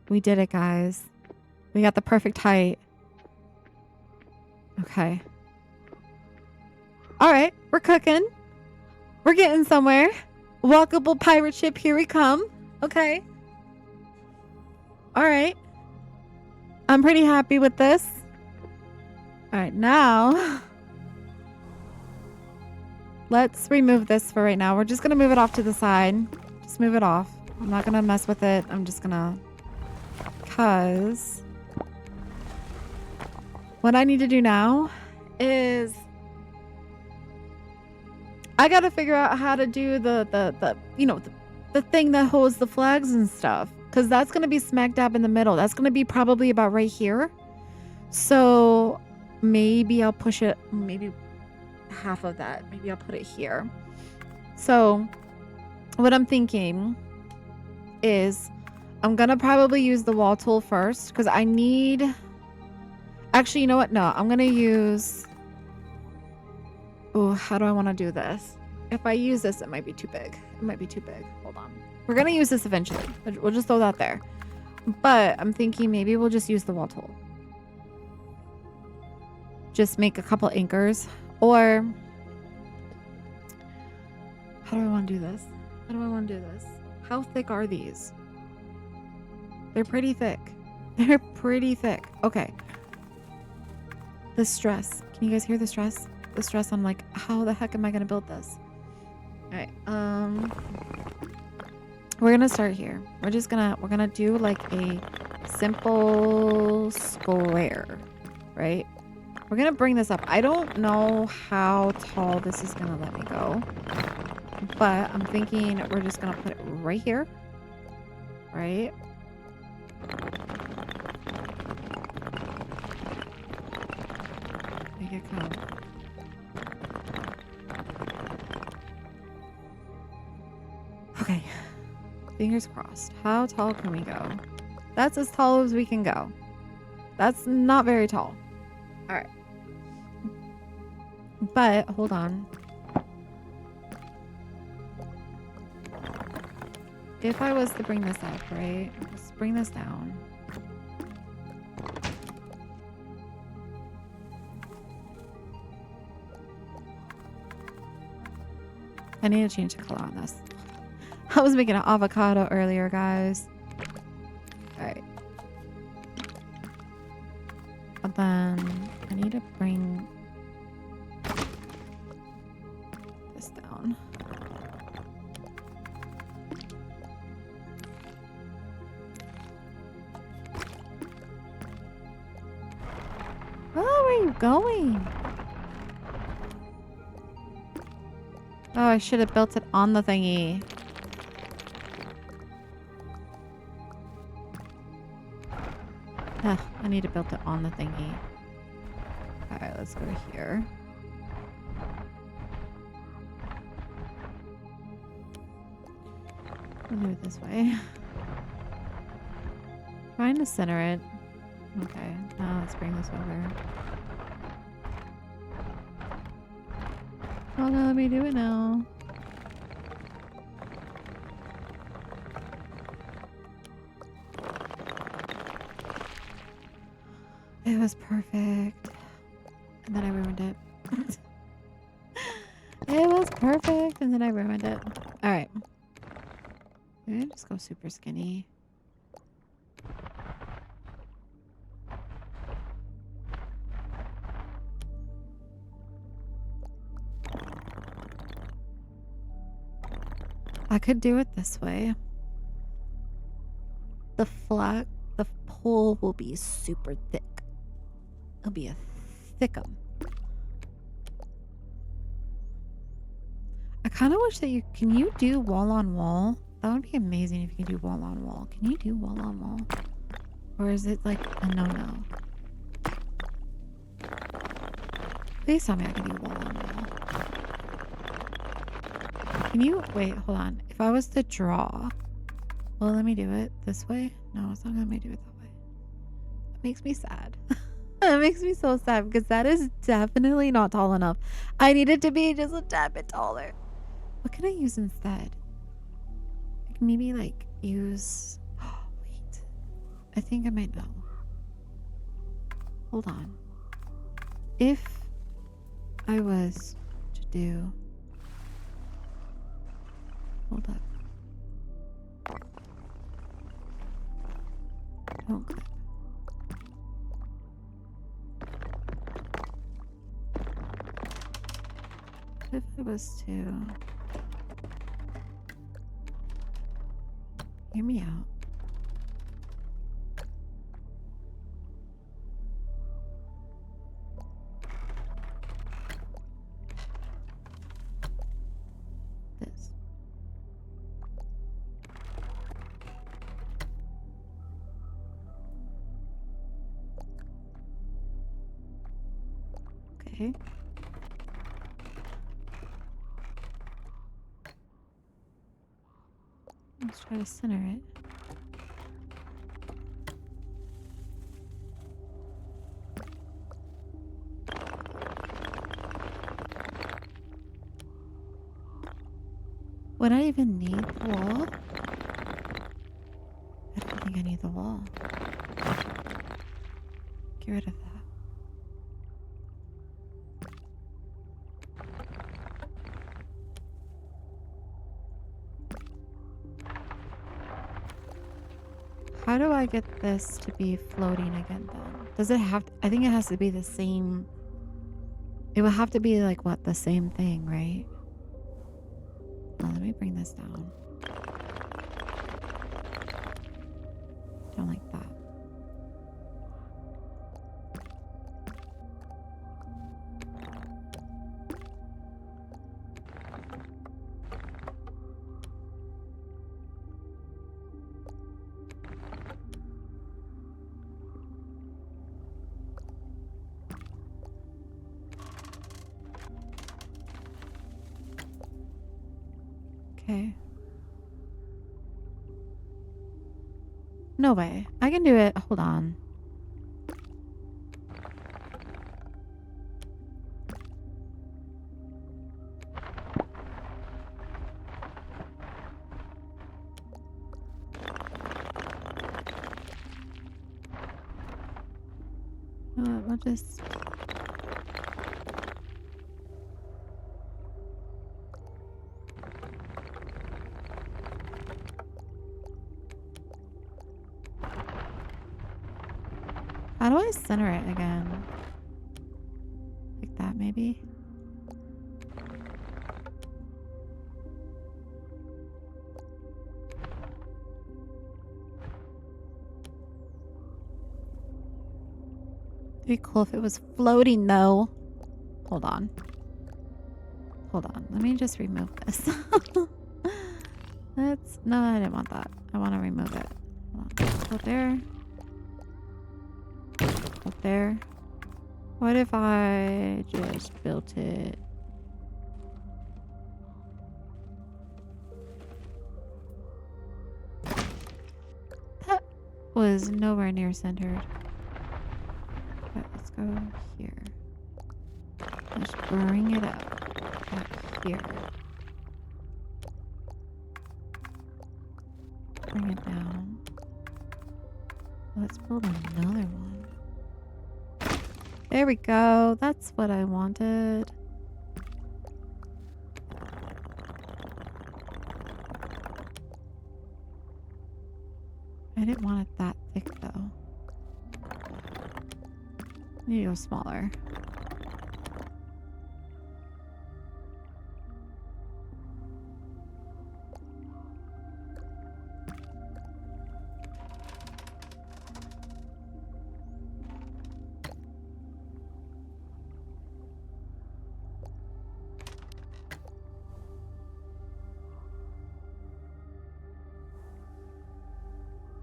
We did it, guys. We got the perfect height. Okay. All right, we're cooking. We're getting somewhere. Walkable pirate ship, here we come. Okay. All right. I'm pretty happy with this. All right, now let's remove this for right now. We're just going to move it off to the side. Just move it off. I'm not going to mess with it. I'm just going to... Because what I need to do now is I got to figure out how to do the thing that holds the flags and stuff. Because that's going to be smack dab in the middle. That's going to be probably about right here. So maybe I'll push it, maybe half of that. Maybe I'll put it here. So what I'm thinking is I'm going to probably use the wall tool first. Because I need... Actually, you know what? No, I'm going to use... Oh, how do I want to do this? If I use this, it might be too big. It might be too big. Hold on. We're going to use this eventually. We'll just throw that there. But I'm thinking maybe we'll just use the wall tool. Just make a couple anchors. Or... How do I want to do this? How do I want to do this? How thick are these? They're pretty thick. They're pretty thick. Okay. The stress. Can you guys hear the stress? The stress. I'm like, how the heck am I going to build this? All right. We're going to start here. We're going to do like a simple square, right? We're going to bring this up. I don't know how tall this is going to let me go, but I'm thinking we're just going to put it right here, right? Make it come. Okay. Fingers crossed. How tall can we go? That's as tall as we can go. That's not very tall. All right. But hold on. If I was to bring this up, right? Let's bring this down. I need to change the color on this. I was making an avocado earlier, guys. All right. But then I need to bring this down. Oh, where are you going? Oh, I should have built it on the thingy. Ugh, I need to build it on the thingy. Alright, let's go here. We'll do it this way. Trying to center it. Okay, now let's bring this over. Oh no, let me do it now. It was perfect. And then I ruined it. It was perfect and then I ruined it. Alright. Maybe just go super skinny. I could do it this way. The pole will be super thick. It'll be a thickum. I kind of wish that can you do wall on wall? That would be amazing if you could do wall on wall. Can you do wall on wall? Or is it like a no-no? Please tell me I can do wall on wall. Can you, wait, hold on. If I was to draw, well, let me do it this way. No, it's not gonna let me do it that way. That makes me sad. That makes me so sad because that is definitely not tall enough. I need it to be just a tad bit taller. What can I use instead? Like maybe like use, oh, wait. I think I might know. Hold on. If I was to do, hold up. Don't click. If I was to hear me out. This. Okay. Let's try to center it. Would I even need the wall? I don't think I need the wall. Get rid of that. How do I get this to be floating again then? Does it have to, I think it has to be the same. It would have to be like what, the same thing, right? Oh, let me bring this down. Don't like that. Okay. No way. I can do it. Hold on. We'll just... How do I center it again? Like that, maybe? It'd be cool if it was floating, though. Hold on. Hold on. Let me just remove this. No, I didn't want that. I want to remove it. Hold on. Go there. Up there. What if I just built it? That was nowhere near centered. Okay, let's go here. Let's bring it up. Back here. Bring it down. Let's build another one. There we go. That's what I wanted. I didn't want it that thick, though. I need to go smaller.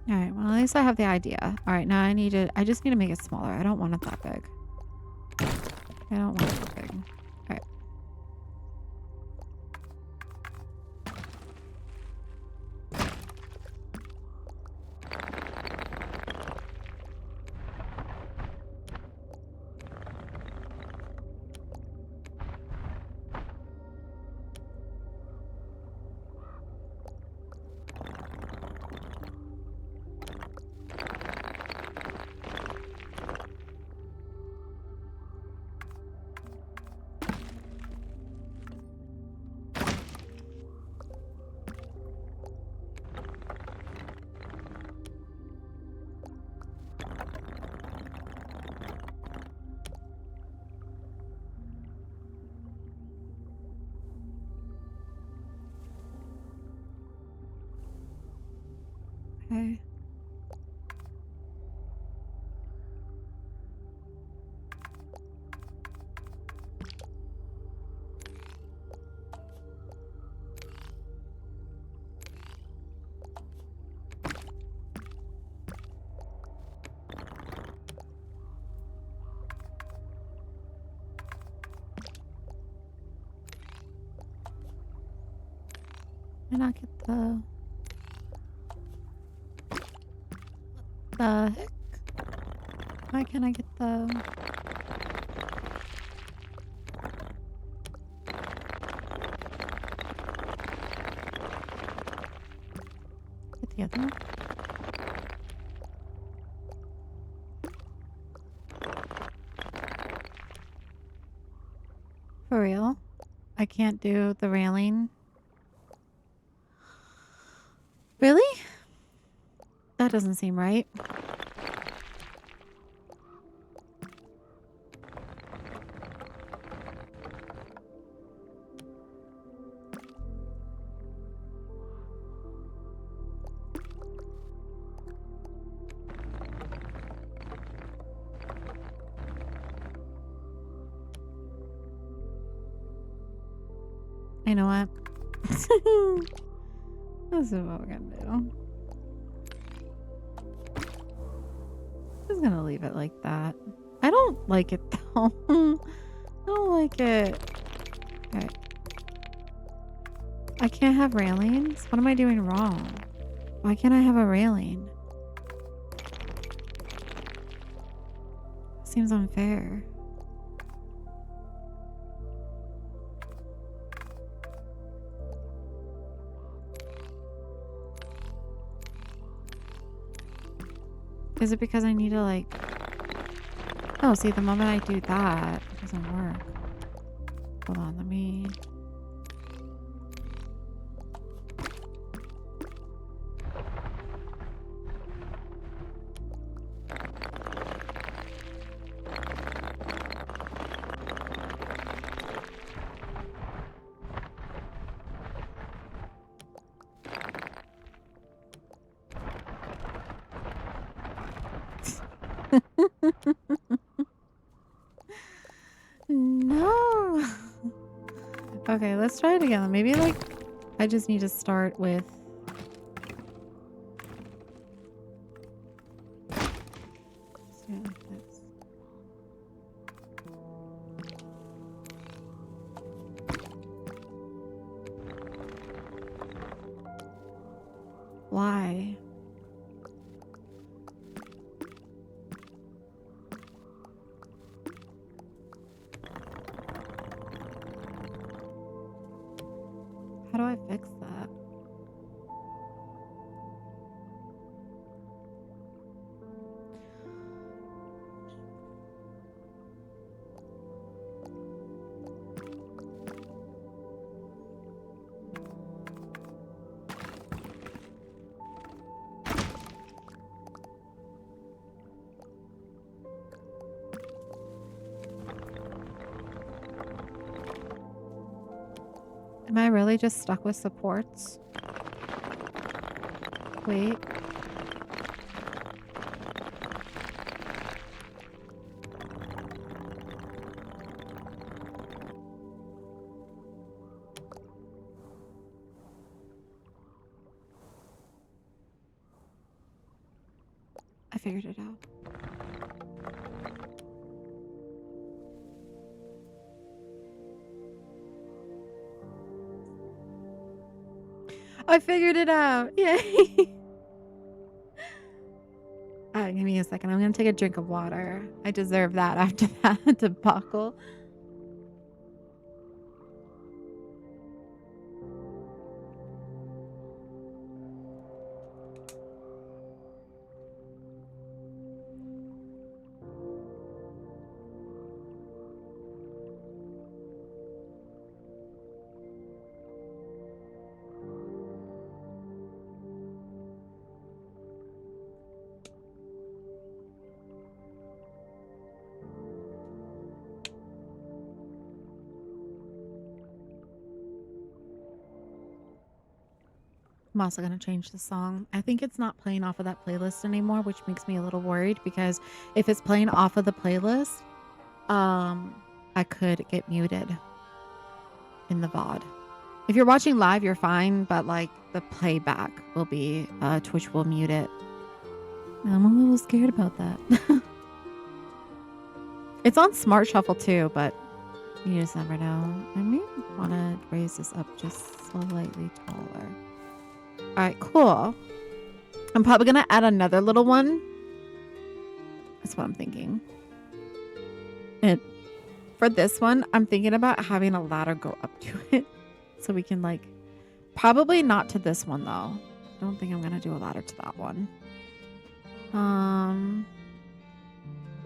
All right, well, at least I have the idea. All right, now I just need to make it smaller. I don't want it that big. I don't want it that big. All right. Okay. Why not get the heck? Why can't I get the... Get the other one? For real? I can't do the railing? Really? That doesn't seem right. You know what? This is what we're gonna do. Just gonna leave it like that. I don't like it though. I don't like it. Okay. I can't have railings? What am I doing wrong? Why can't I have a railing? Seems unfair. Is it because I need to like... Oh, see, the moment I do that, it doesn't work. Hold on, let me... No. Okay, let's try it again. Maybe like I just need to start with... Let's do it like this. Why? How do I fix that? Am I really just stuck with supports? Wait. I figured it out. I figured it out. Yay. Give me a second. I'm going to take a drink of water. I deserve that after that debacle. I'm also going to change the song. I think it's not playing off of that playlist anymore, which makes me a little worried because if it's playing off of the playlist, I could get muted in the VOD. If you're watching live, you're fine, but like the playback will be, Twitch will mute it. I'm a little scared about that. It's on Smart Shuffle too, but you just never know. I may want to raise this up just slightly taller. All right, cool. I'm probably going to add another little one. That's what I'm thinking. And for this one, I'm thinking about having a ladder go up to it. So we can like, probably not to this one though. Don't think I'm going to do a ladder to that one.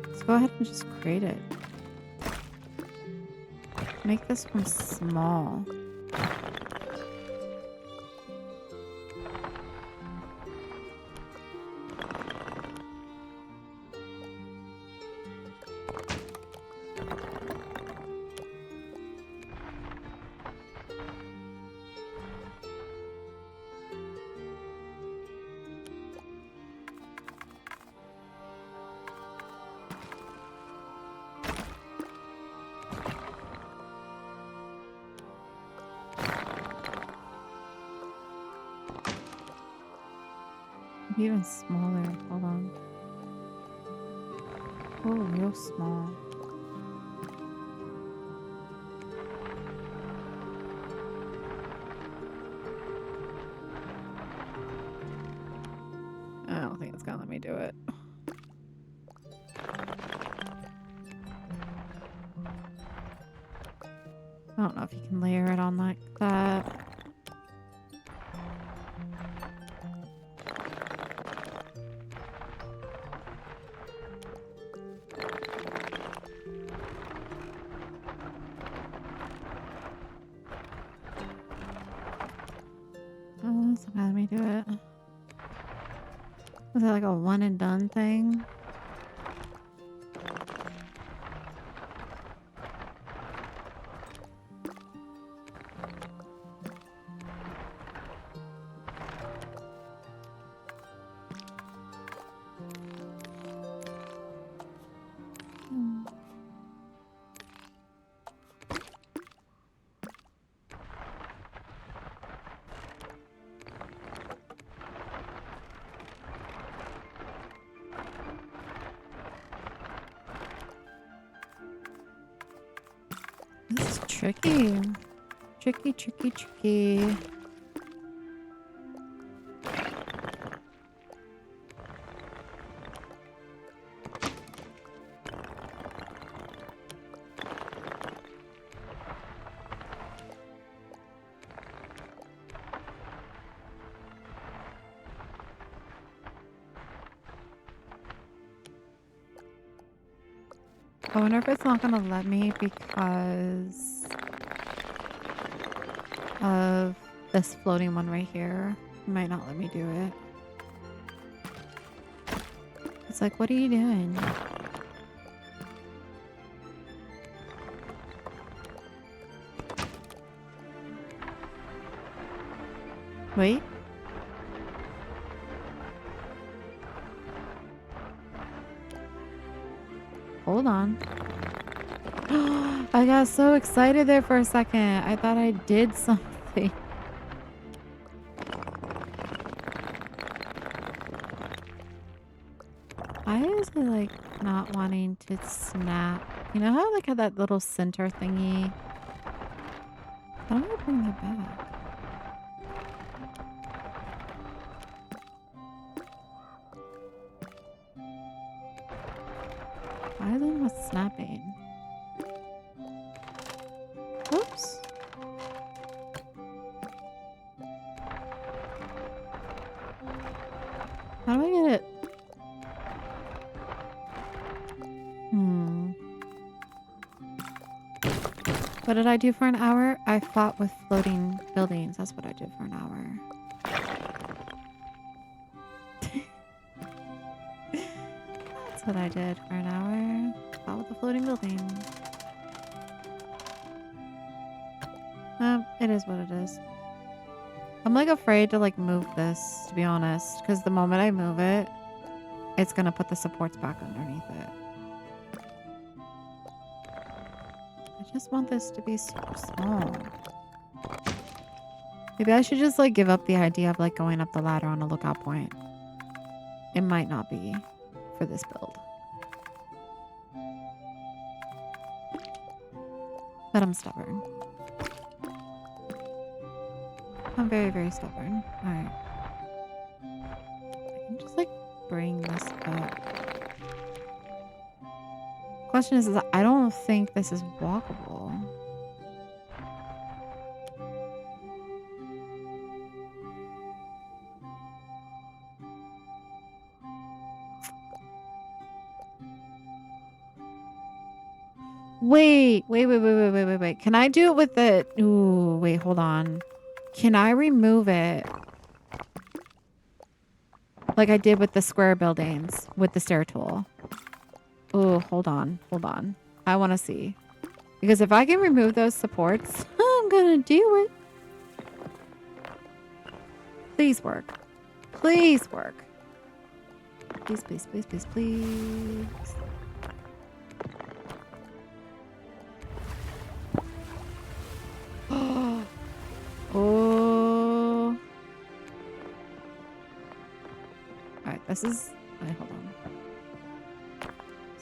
Let's go ahead and just create it. Make this one small. Even smaller. Hold on. Oh, real small. I don't think it's gonna let me do it. don't know if you can layer it on like that. Oh, so let me do it. Is that like a one and done thing? This is tricky. Tricky, tricky, tricky. I wonder if it's not gonna let me because of this floating one right here. It might not let me do it. It's like, what are you doing? Wait. Hold on. I got so excited there for a second. I thought I did something. Why is it like not wanting to snap? You know how like had that little center thingy? How do I bring that back? Why is it not snapping? Oops. How do I get it? What did I do for an hour? I fought with floating buildings. That's what I did for an hour. That's what I did for an hour. Fought with the floating building. It is what it is. I'm like afraid to like move this, to be honest, because the moment I move it, it's gonna put the supports back underneath it. I just want this to be super small. Maybe I should just like give up the idea of like going up the ladder on a lookout point. It might not be for this build. But I'm stubborn. I'm very, very stubborn. Alright. I can just like bring this up. Question is I don't think this is walkable. Wait. Can I do it with the... Ooh, wait, hold on. Can I remove it? Like I did with the square buildings with the stair tool. Oh, hold on. I want to see. Because if I can remove those supports, I'm going to do it. Please work. Please work. Please. Oh. Alright, this is... Wait, hold on.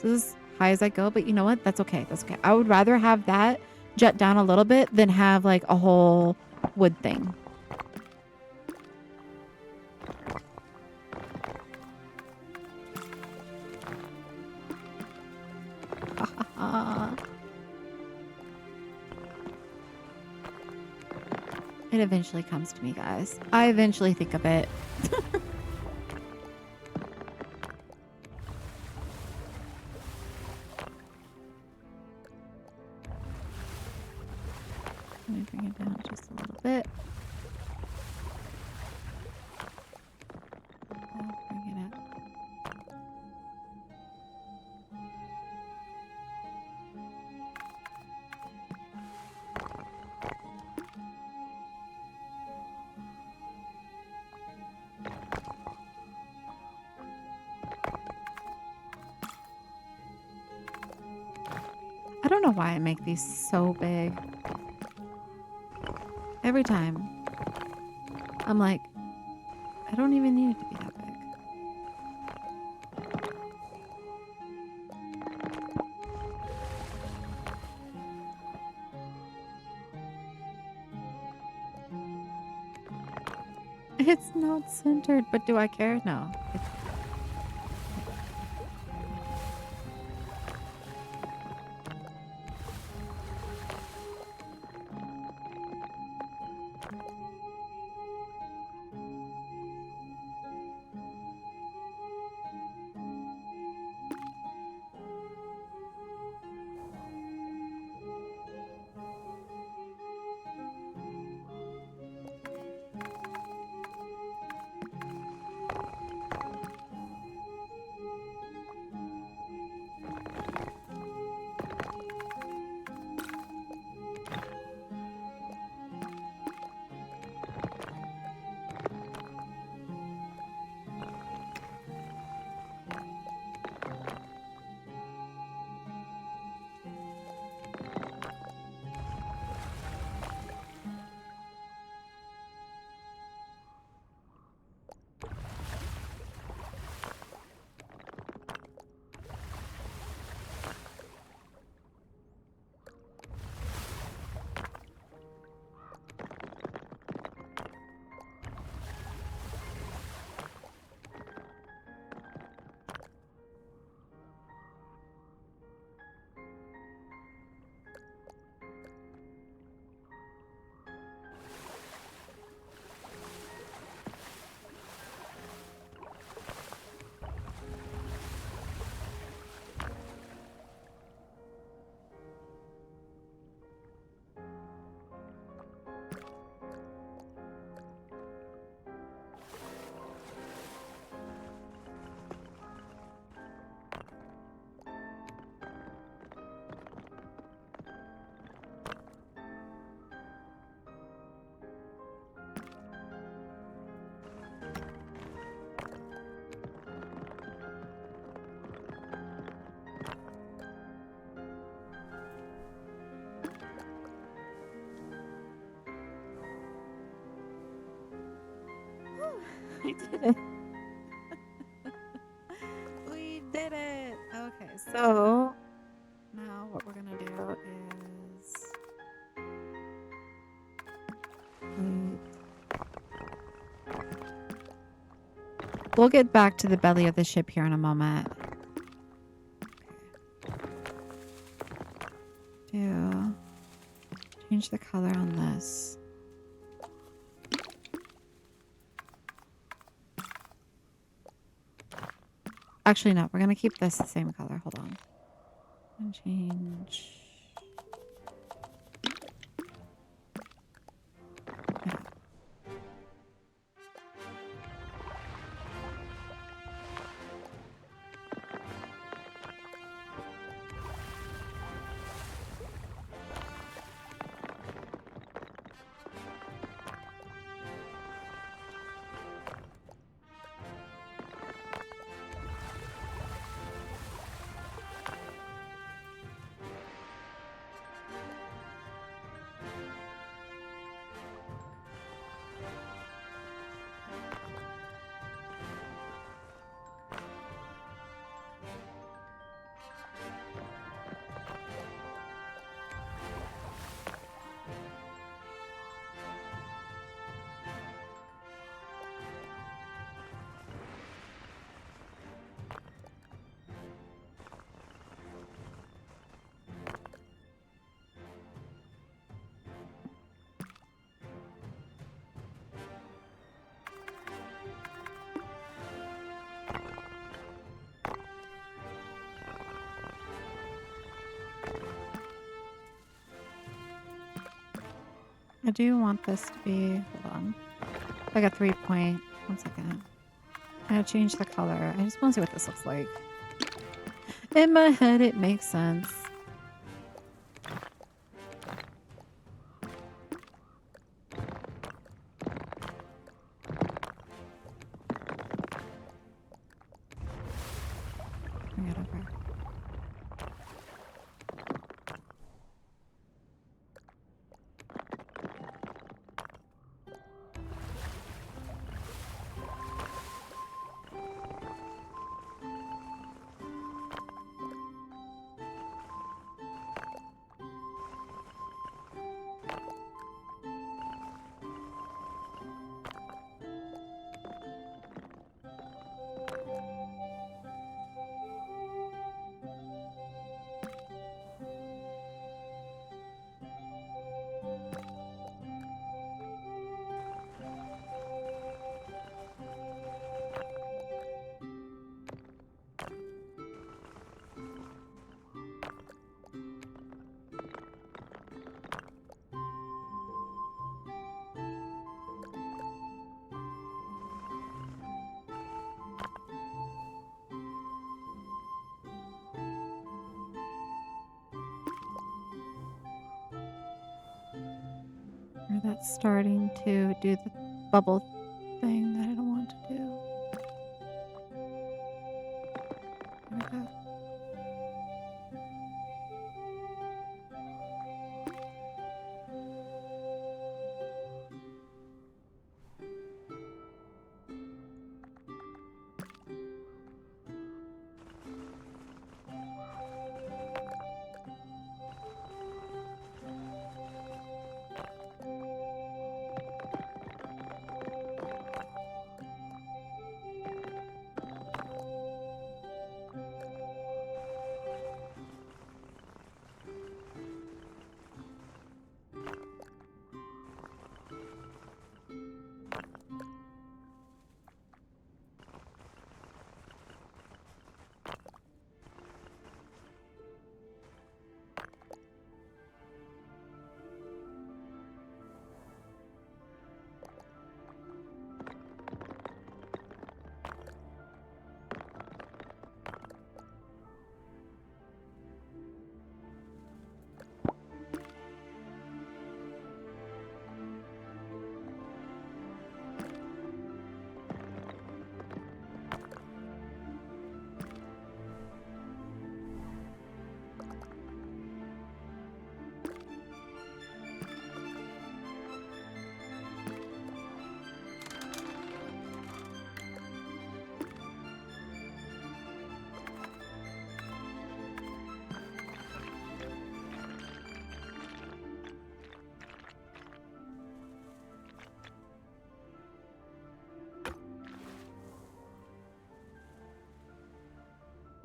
This is as high as I go, but you know what? That's okay. I would rather have that jet down a little bit than have like a whole wood thing. It eventually comes to me, guys. I eventually think of it. Let me bring it down just a little bit. I'll bring it up. I don't know why I make these so big. Every time. I'm like, I don't even need it to be that big. It's not centered, but do I care? No. I did it. We did it. Okay, so now what we're gonna do is we'll get back to the belly of the ship here in a moment. Do change the color on this. Actually, no, we're going to keep this the same color. Hold on. And change. Yeah. I do want this to be, hold on, like a 3-point. 1 second. I gotta change the color. I just want to see what this looks like. In my head, it makes sense. Bring it over. Or that's starting to do the bubble thing that I don't want to do. There we go.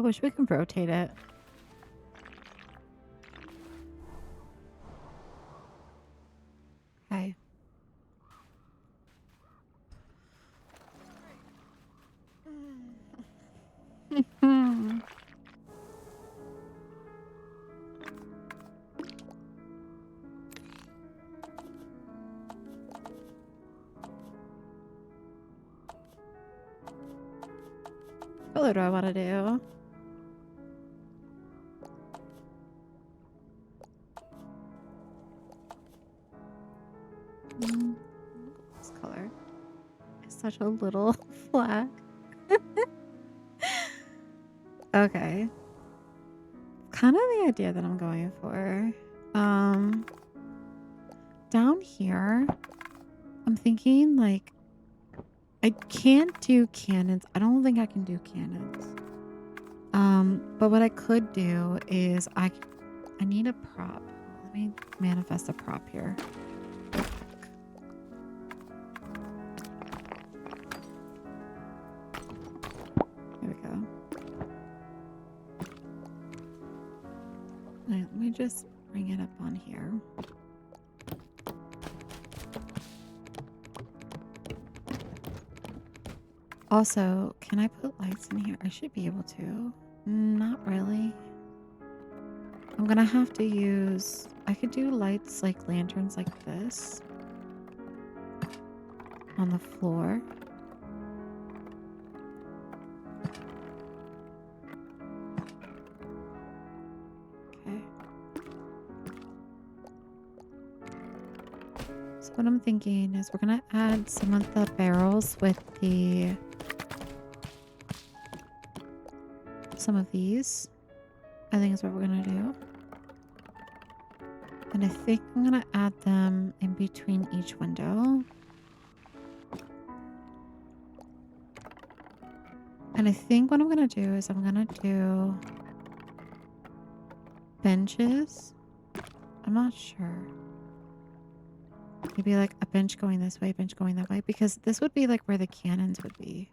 I wish we could rotate it. Okay. What color do I want to do? This color is such a little flag. Okay. Kind of the idea that I'm going for. Down here, I'm thinking like I can't do cannons. I don't think I can do cannons. But what I could do is I need a prop. Let me manifest a prop here. There we go. All right, let me just bring it up on here. Also, can I put lights in here? I should be able to. Not really. I'm gonna have to use... I could do lights like lanterns like this. on the floor. Okay. So what I'm thinking is we're gonna add some of the barrels with some of these. I think is what we're gonna do. And I think I'm gonna add them in between each window. And I think what I'm gonna do is I'm gonna do benches. I'm not sure. Maybe like a bench going this way, bench going that way, because this would be like where the cannons would be.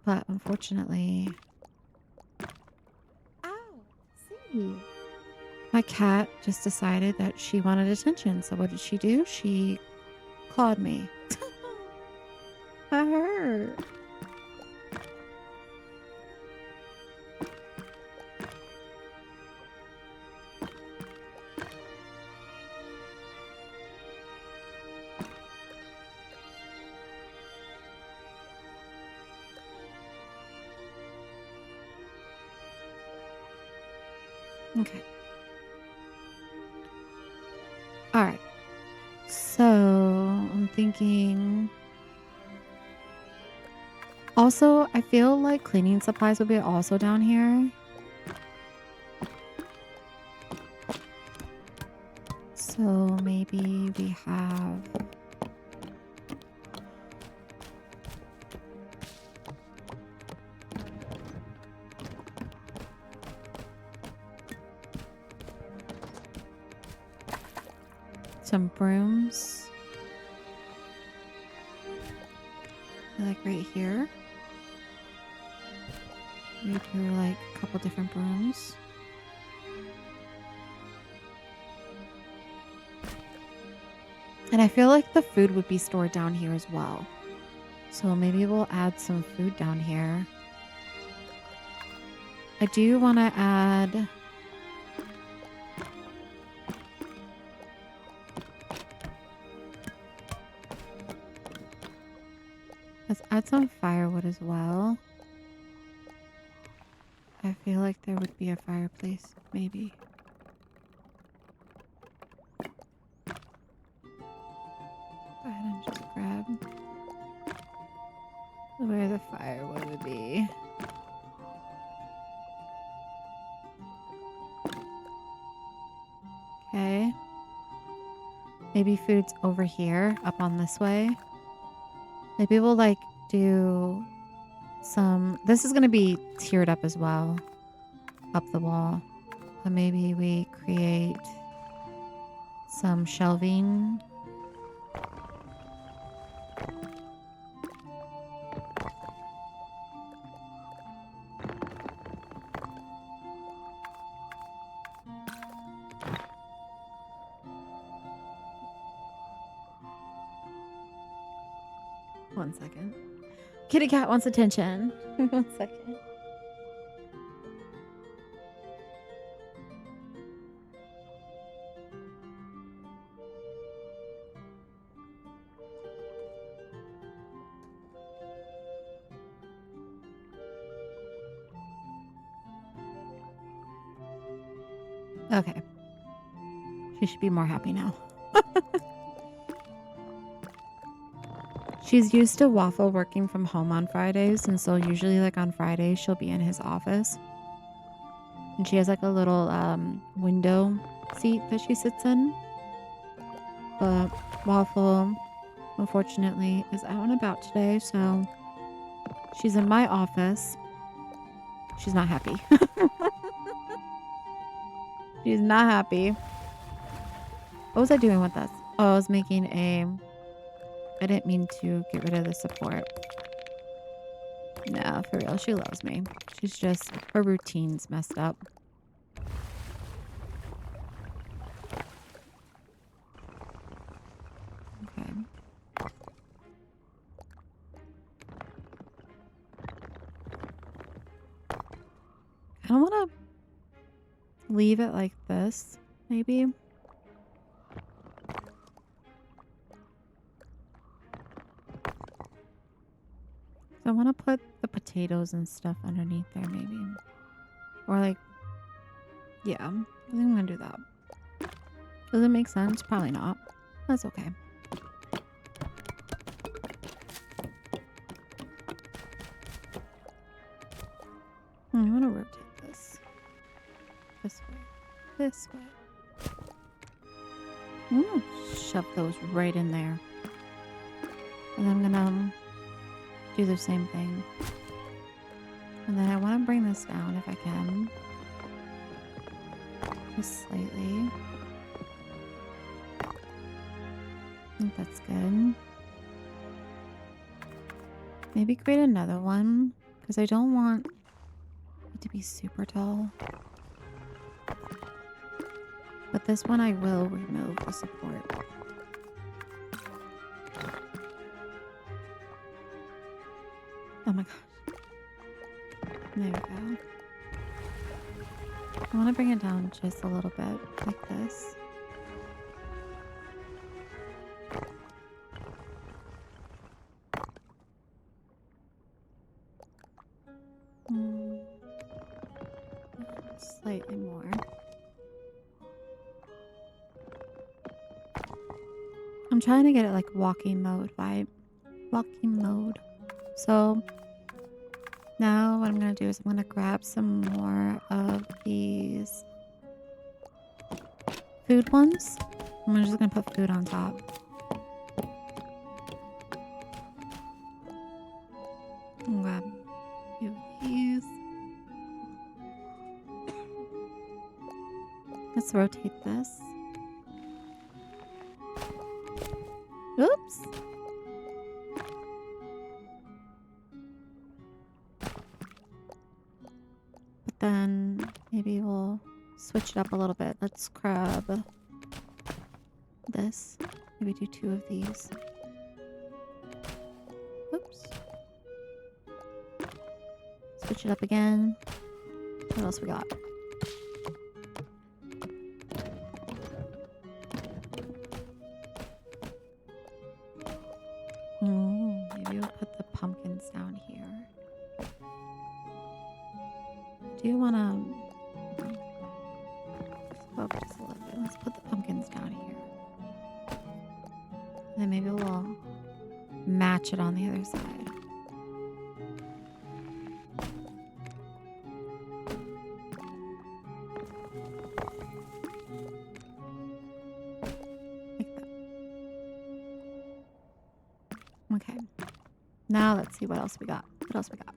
But unfortunately, ow, see, my cat just decided that she wanted attention. So what did she do? She clawed me. That hurt. Okay. All right. So I'm thinking. Also, I feel like cleaning supplies would be also down here. So maybe we have some brooms. Like right here. We do like a couple different brooms. And I feel like the food would be stored down here as well. So maybe we'll add some food down here. I do want to add... Let's add some firewood as well. I feel like there would be a fireplace, maybe. Go ahead and just grab where the firewood would be. Okay. Maybe food's over here, up on this way. Maybe we'll like do some... This is going to be tiered up as well, up the wall. But maybe we create some shelving. One second. Kitty cat wants attention. 1 second. Okay. She should be more happy now. She's used to Waffle working from home on Fridays, and so usually like on Fridays she'll be in his office. And she has like a little window seat that she sits in. But Waffle, unfortunately, is out and about today, so she's in my office. She's not happy. She's not happy. What was I doing with this? Oh, I was making a... I didn't mean to get rid of the support. No, for real, she loves me. She's just... Her routine's messed up. Okay. I don't want to leave it like this, maybe. I want to put the potatoes and stuff underneath there, maybe. Or like, yeah, I think I'm going to do that. Does it make sense? Probably not. That's okay. I want to rotate this. This way. This way. I'm going to shove those right in there. And I'm going to do the same thing. And then I want to bring this down if I can. Just slightly. I think that's good. Maybe create another one, because I don't want it to be super tall. But this one I will remove the support. Oh my gosh. There we go. I want to bring it down just a little bit, like this. Slightly more. I'm trying to get it like walking mode vibe. Walking mode. So now what I'm going to do is I'm going to grab some more of these food ones. I'm just going to put food on top. And grab a few of these. Let's rotate this. Oops. But then maybe we'll switch it up a little bit. Let's grab this. Maybe do 2 of these. Oops. Switch it up again. What else we got? Maybe we'll put the pumpkins down here. Do you want to up just a little bit? Let's put the pumpkins down here. And then maybe we'll match it on the other side. Like that. Okay. Now let's see what else we got. What else we got?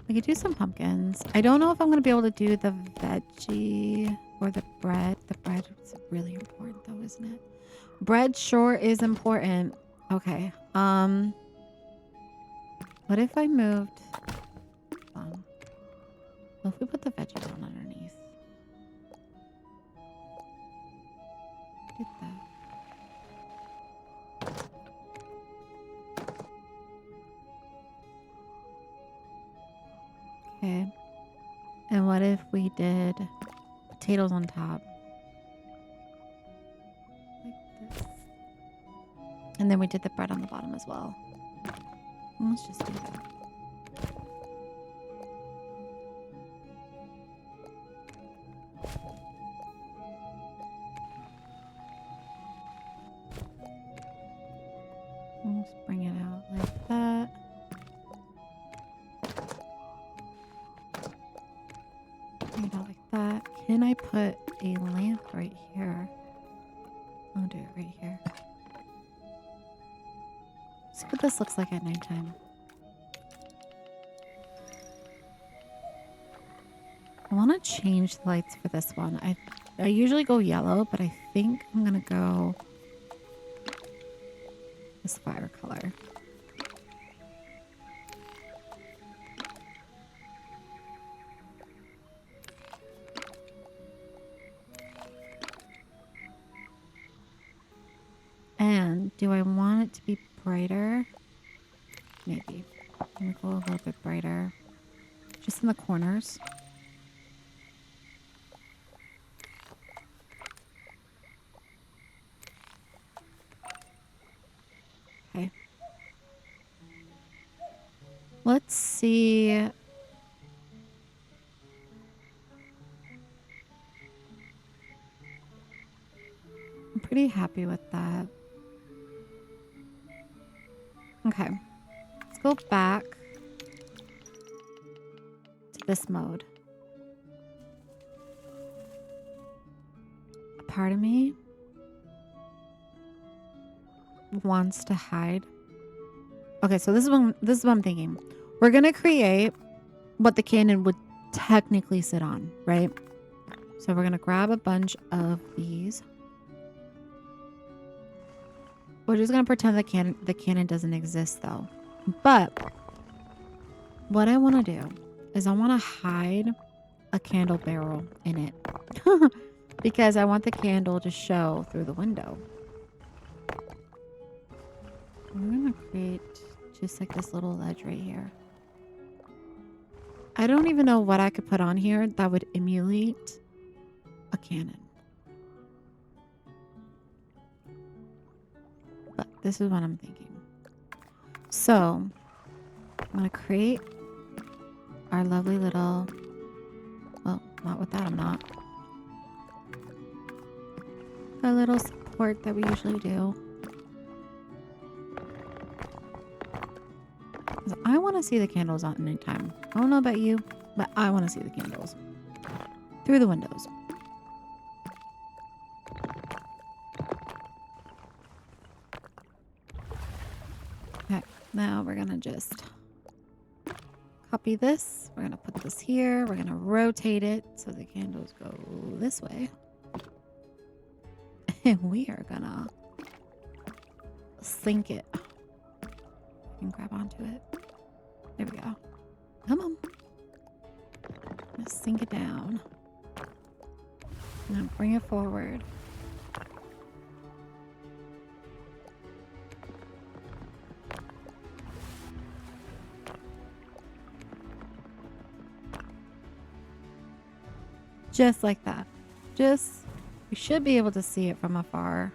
We could do some pumpkins. I don't know if I'm going to be able to do the veggie or the bread. The bread is really important though, isn't it? Bread sure is important. Okay. What if I moved... what if we put the veggie down underneath? Did that. Okay. And what if we did potatoes on top? Like this. And then we did the bread on the bottom as well. Let's just do that. Let's bring it out like that. Bring it out like that. Can I put a lamp right here? I'll do it right here. See what this looks like at nighttime. I want to change the lights for this one. I usually go yellow, but I think I'm gonna go this fire color. And do I want it to be brighter? Maybe. I'm gonna go a little bit brighter. Just in the corners. Okay. Let's see. I'm pretty happy with that. Okay. Let's go back to this mode. A part of me wants to hide. Okay, so this is what I'm thinking. We're gonna create what the cannon would technically sit on, right? So we're gonna grab a bunch of these. We're just gonna pretend the cannon doesn't exist though. But what I want to do is I want to hide a candle barrel in it because I want the candle to show through the window. I'm gonna create just like this little ledge right here. I don't even know what I could put on here that would emulate a cannon. But this is what I'm thinking. So I'm gonna create our lovely little, well, not with that, I'm not. Our little support that we usually do. I want to see the candles on any time. I don't know about you, but I want to see the candles through the windows. Okay, now we're going to just copy this. We're going to put this here. We're going to rotate it so the candles go this way. And we are going to sink it. And grab onto it. There we go. Come on. Just sink it down. Now bring it forward. Just like that. You should be able to see it from afar.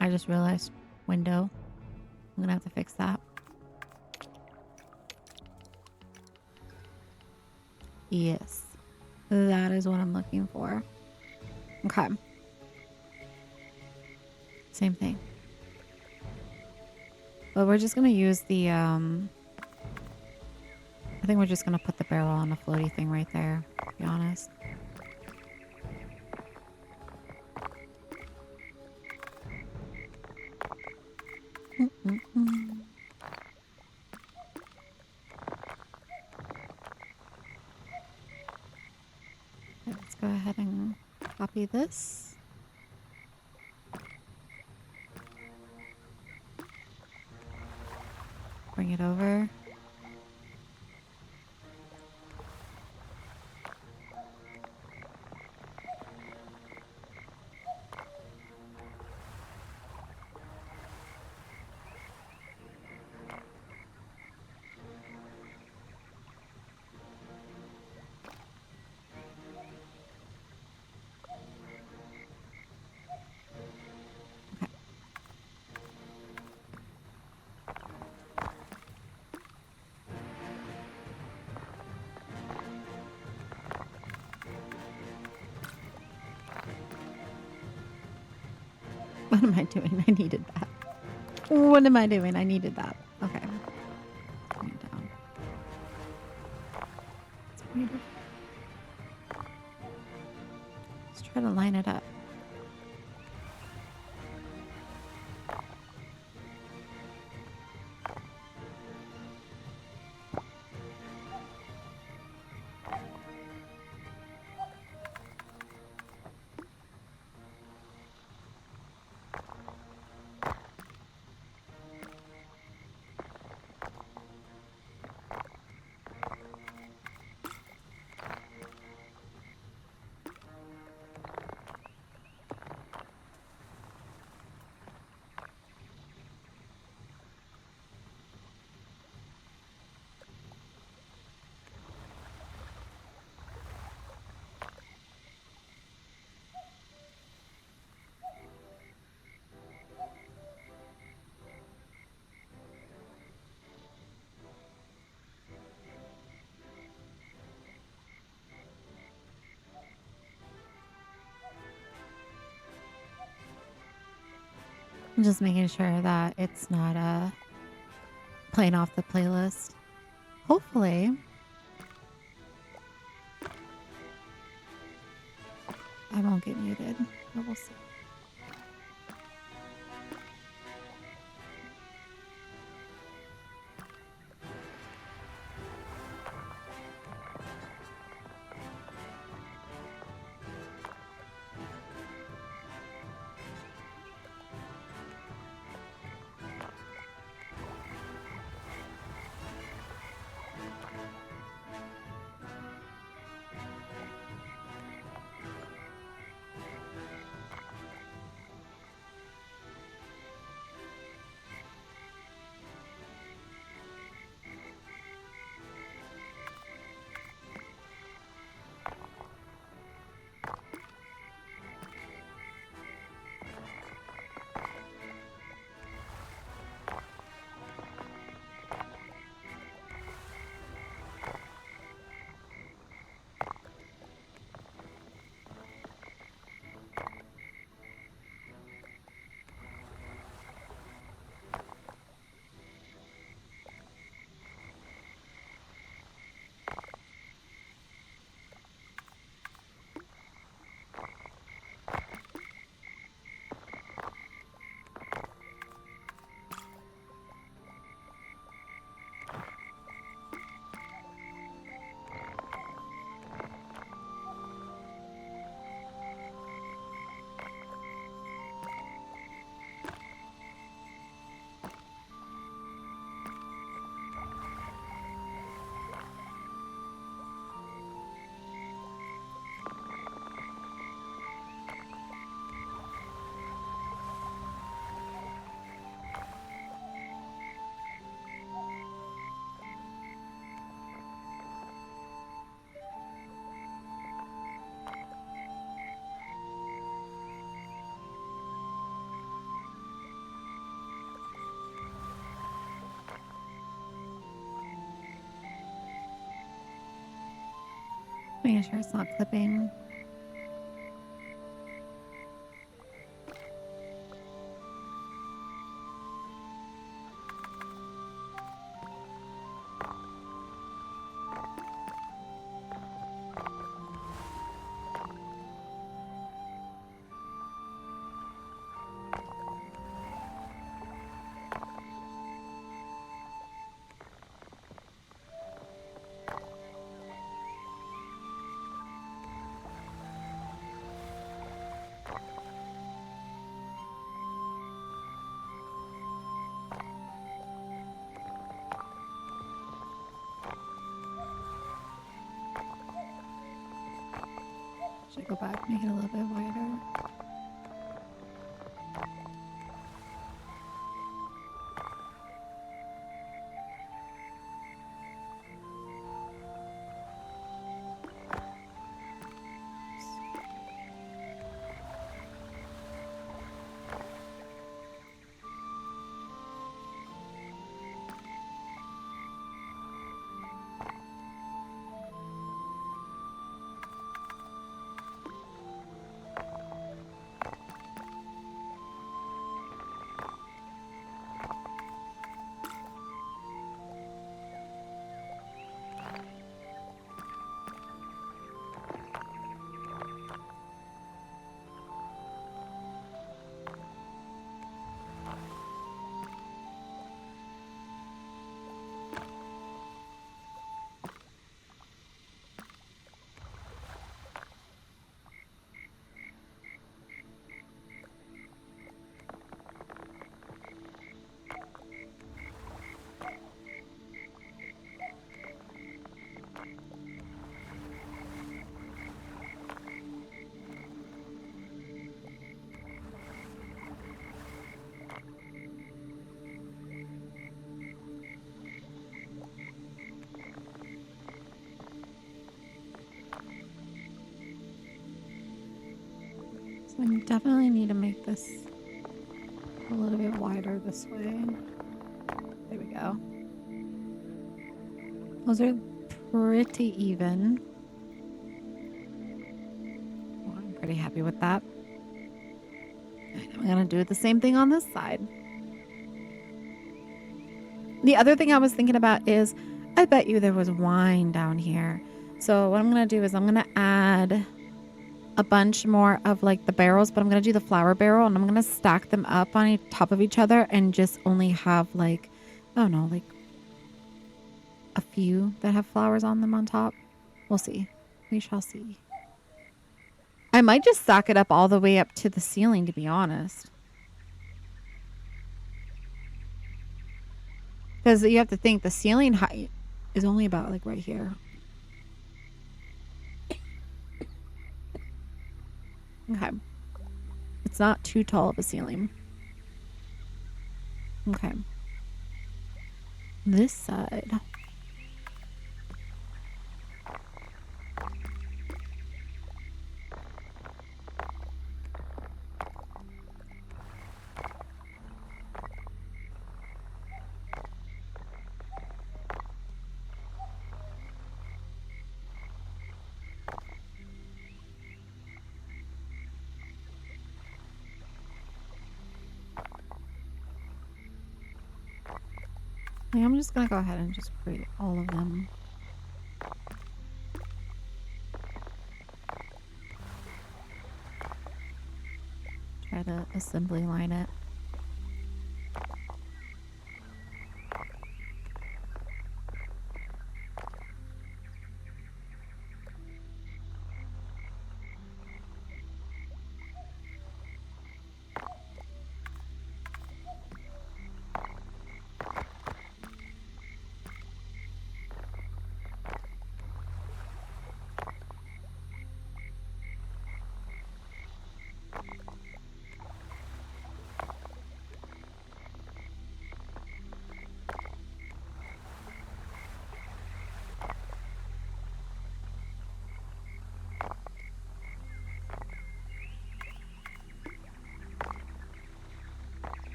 I just realized window. I'm gonna have to fix that. Yes. That is what I'm looking for. Okay. Same thing. But we're just gonna use the I think we're just gonna put the barrel on the floaty thing right there, to be honest. Let's go ahead and copy this. Bring it over. What am I doing? I needed that. What am I doing? I needed that. Okay. Bring it down. Let's try to line it up. I'm just making sure that it's not playing off the playlist. Hopefully, I won't get muted, but we'll see. Making sure it's not clipping. Should I go back, make it a little bit wider? So I definitely need to make this a little bit wider this way. There we go. Those are pretty even. Well, I'm pretty happy with that. I'm I'm going to do the same thing on this side. The other thing I was thinking about is I bet you there was wine down here. So what I'm going to do is I'm going to add a bunch more of like the barrels, but I'm going to do the flower barrel and I'm going to stack them up on top of each other and just only have like, I don't know, like a few that have flowers on them on top. We'll see. We shall see. I might just stack it up all the way up to the ceiling, to be honest. Because you have to think the ceiling height is only about like right here. Okay. It's not too tall of a ceiling. Okay. This side. I'm just going to go ahead and just create all of them. Try to assembly line it.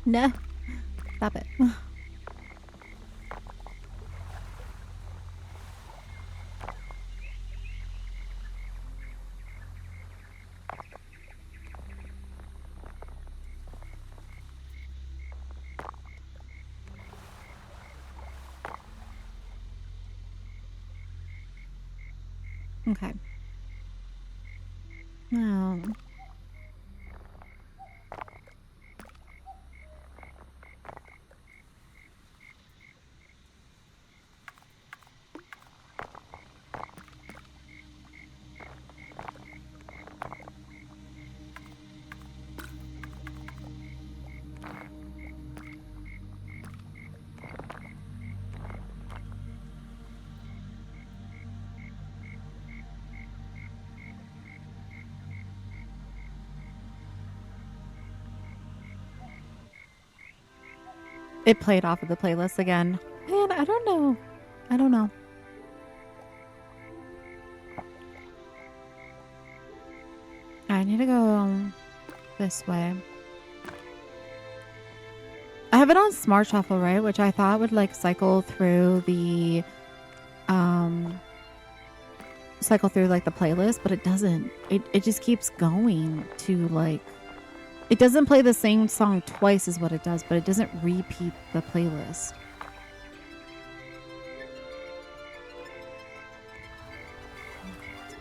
No. Stop it. Okay. Now. It played off of the playlist again. Man, I don't know. I don't know. I need to go this way. I have it on Smart Shuffle, right? Which I thought would like cycle through the like the playlist, but it doesn't. It just keeps going to like, it doesn't play the same song twice is what it does, but it doesn't repeat the playlist.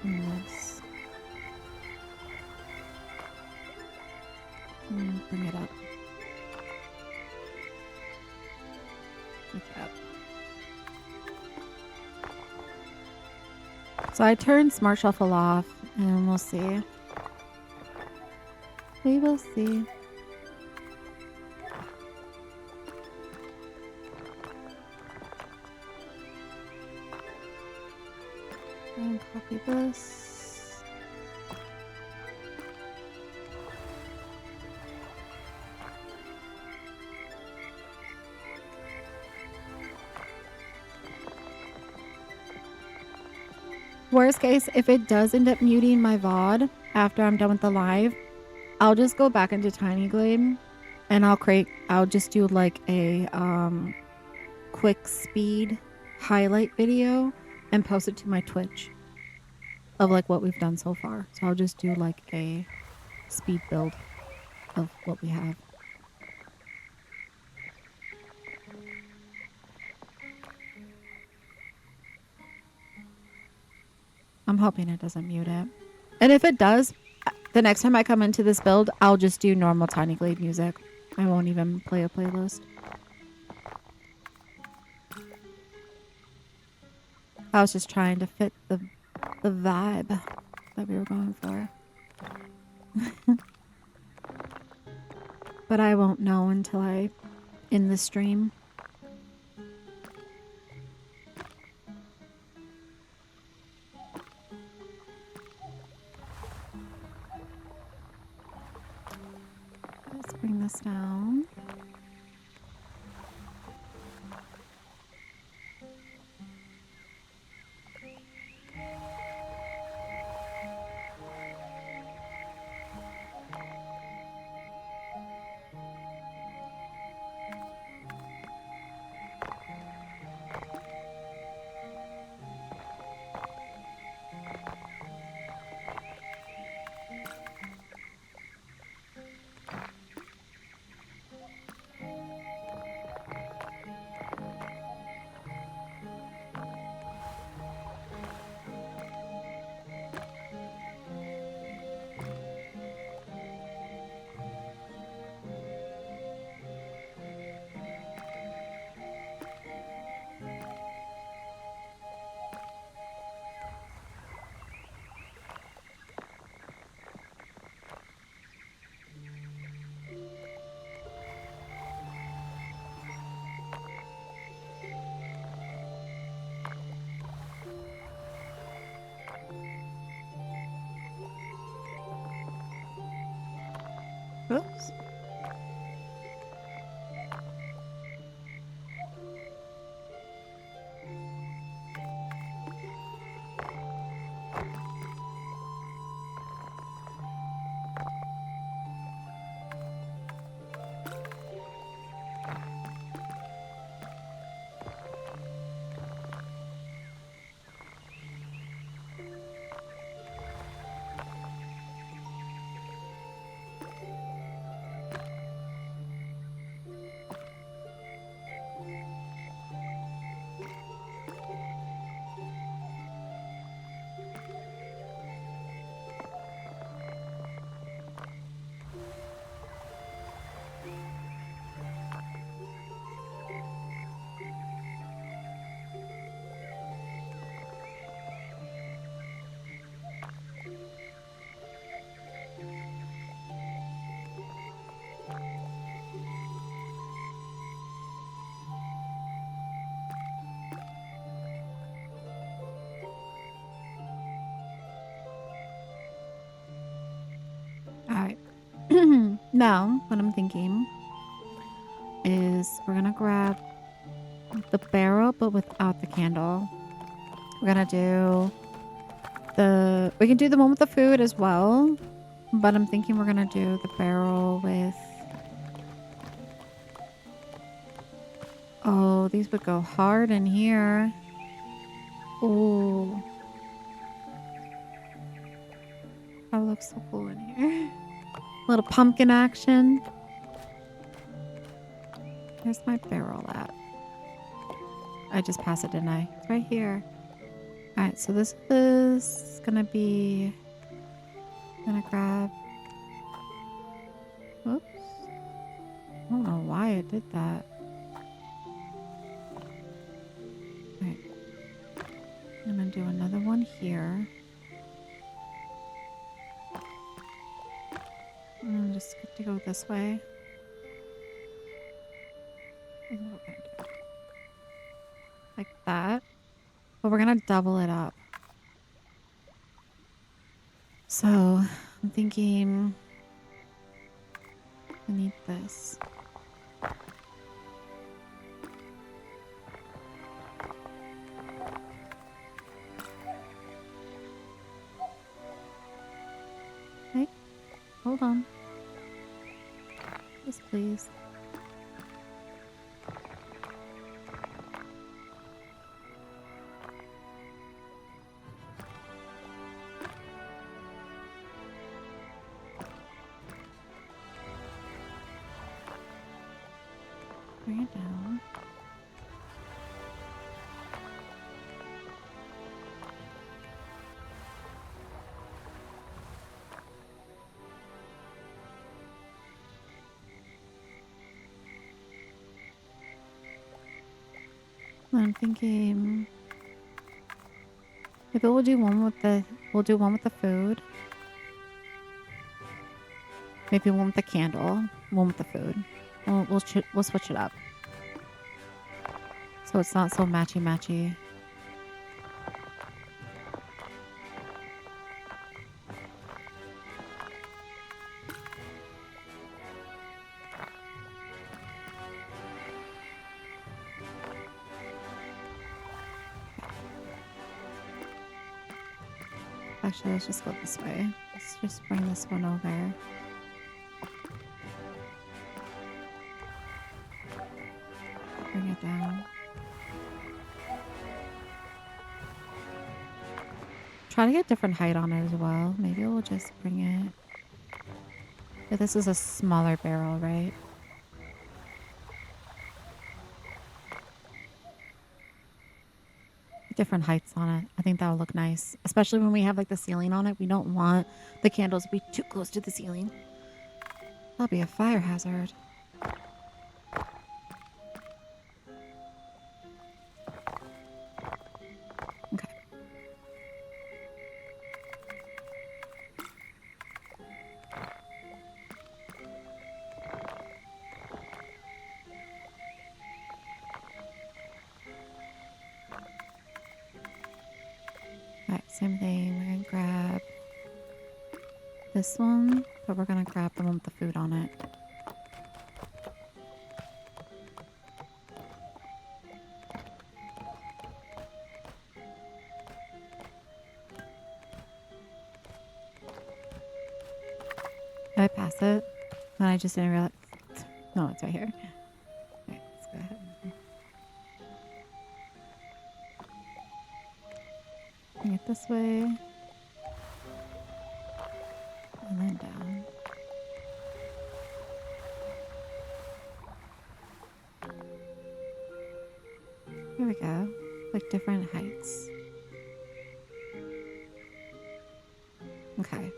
Yes. Bring it up. Look it up. So I turned Smart Shuffle off and we'll see. We will see. And copy this. Worst case, if it does end up muting my VOD after I'm done with the live, I'll just go back into TinyGlade and I'll just do like a quick speed highlight video and post it to my Twitch of like what we've done so far. So I'll just do like a speed build of what we have. I'm hoping it doesn't mute it. And if it does, the next time I come into this build, I'll just do normal Tiny Glade music. I won't even play a playlist. I was just trying to fit the vibe that we were going for. But I won't know until I in the stream. Let's bring this down. Oops. All right. Now, what I'm thinking is we're going to grab the barrel, but without the candle. We're going to do we can do the one with the food as well, but I'm thinking we're going to do the barrel with, oh, these would go hard in here. Oh, that looks so cool in here. Little pumpkin action. Where's my barrel at? I just passed it, didn't I? It's right here. All right, so this is gonna be, I'm gonna grab, oops. I don't know why it did that. All right. I'm gonna do another one here. I'm just going to go this way. Like that. But we're going to double it up. So I'm thinking I need this. Hey, hold on. Yes, please. bring it down. I'm thinking maybe we'll do one with the food. Maybe one with the candle, one with the food. We'll switch it up. So it's not so matchy-matchy. Actually, let's just go this way. Let's just bring this one over. Bring it down. Try to get different height on it as well. Maybe we'll just bring it. But this is a smaller barrel, right? Different heights on it. I think that would look nice. Especially when we have like the ceiling on it. We don't want the candles to be too close to the ceiling. That'll be a fire hazard. Okay. Alright, same thing. We're gonna grab this one, but we're gonna grab the one with the food on it. Did I pass it? And I just didn't realize. No, it's right here. Okay, let's go ahead. Bring it this way. And then down. Here we go. Like different heights. Okay.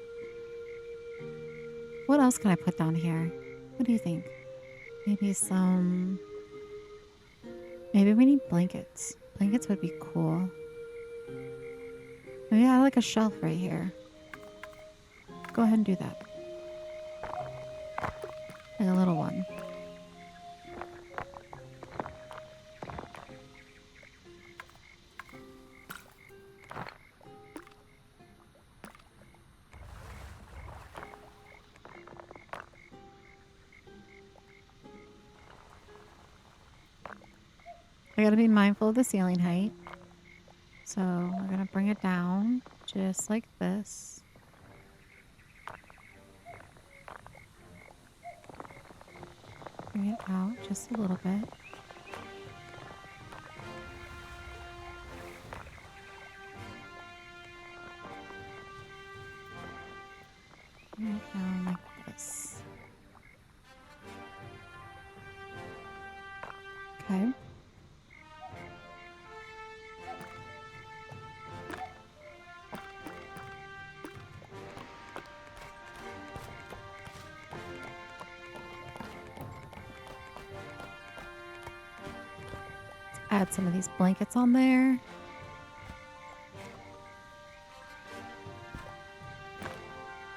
What else can I put down here? What do you think? Maybe some... Maybe we need blankets. Blankets would be cool. Maybe I like a shelf right here. Go ahead and do that. Like a little one. I gotta be mindful of the ceiling height. So we're gonna bring it down just like this. Bring it out just a little bit. Bring it down like this. Okay. Add some of these blankets on there.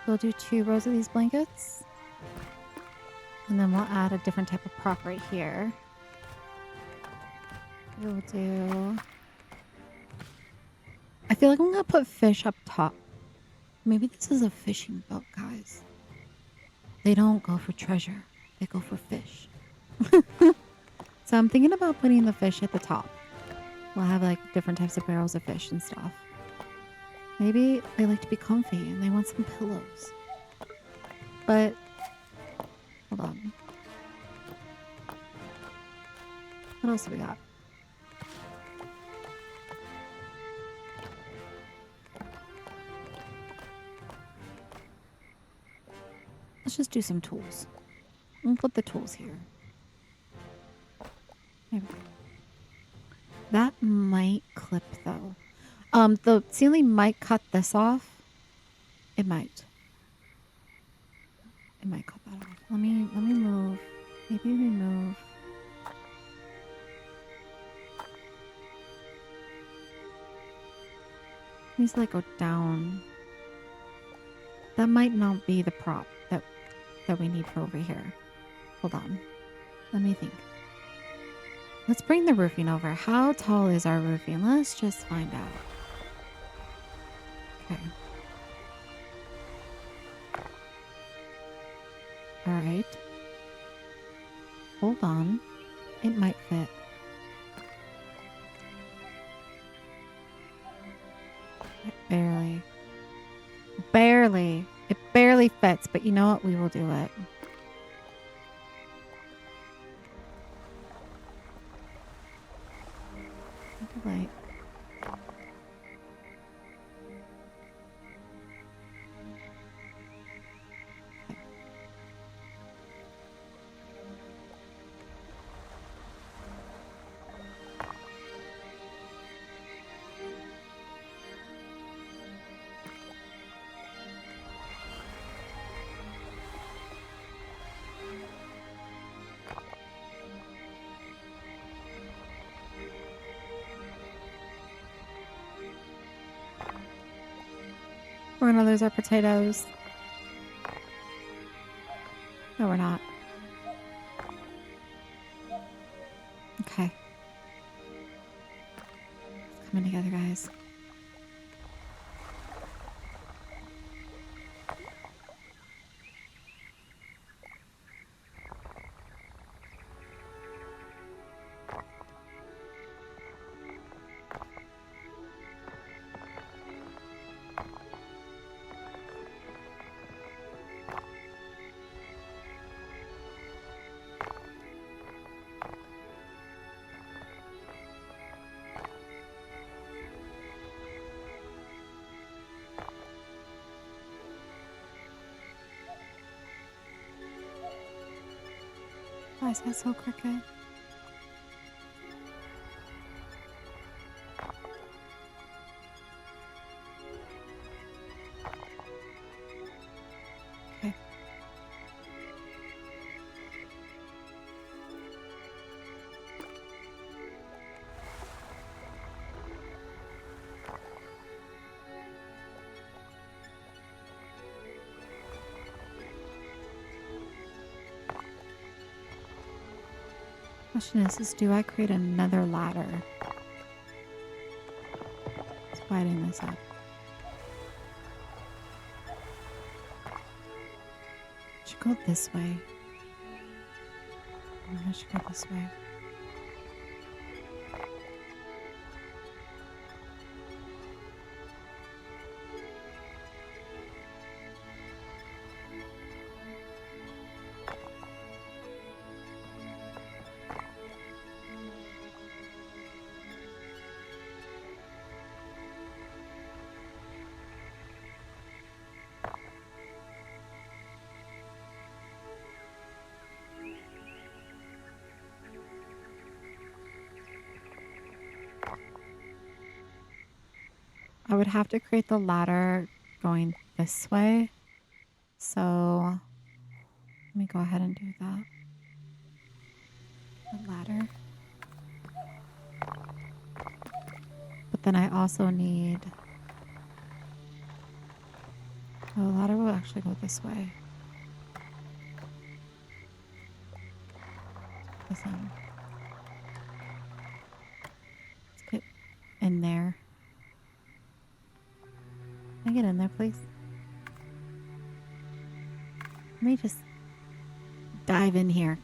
We'll do 2 rows of these blankets. And then we'll add a different type of prop right here. We'll do... I feel like I'm gonna put fish up top. Maybe this is a fishing boat, guys. They don't go for treasure. They go for fish. So I'm thinking about putting the fish at the top. We'll have like different types of barrels of fish and stuff. Maybe they like to be comfy and they want some pillows. But, hold on. What else do we got? Let's just do some tools. We'll put the tools here. Maybe. That might clip though. The ceiling might cut this off. It might. It might cut that off. Let me move. Maybe we move. Needs to like go down. That might not be the prop that we need for over here. Hold on. Let me think. Let's bring the roofing over. How tall is our roofing? Let's just find out. Okay. All right. Hold on. It might fit. Barely. Barely. It barely fits, but you know what? We will do it. Light. We're gonna lose our potatoes. No, we're not. Okay. It's coming together, guys. Why is that so crooked? Okay. Question is do I create another ladder? Let's widen this up. Should go this way. I should go this way. I would have to create the ladder going this way. So let me go ahead and do that. The ladder. But then I also need... Oh, the ladder will actually go this way. Let's get in there. Can I get in there, please? Let me just dive in here.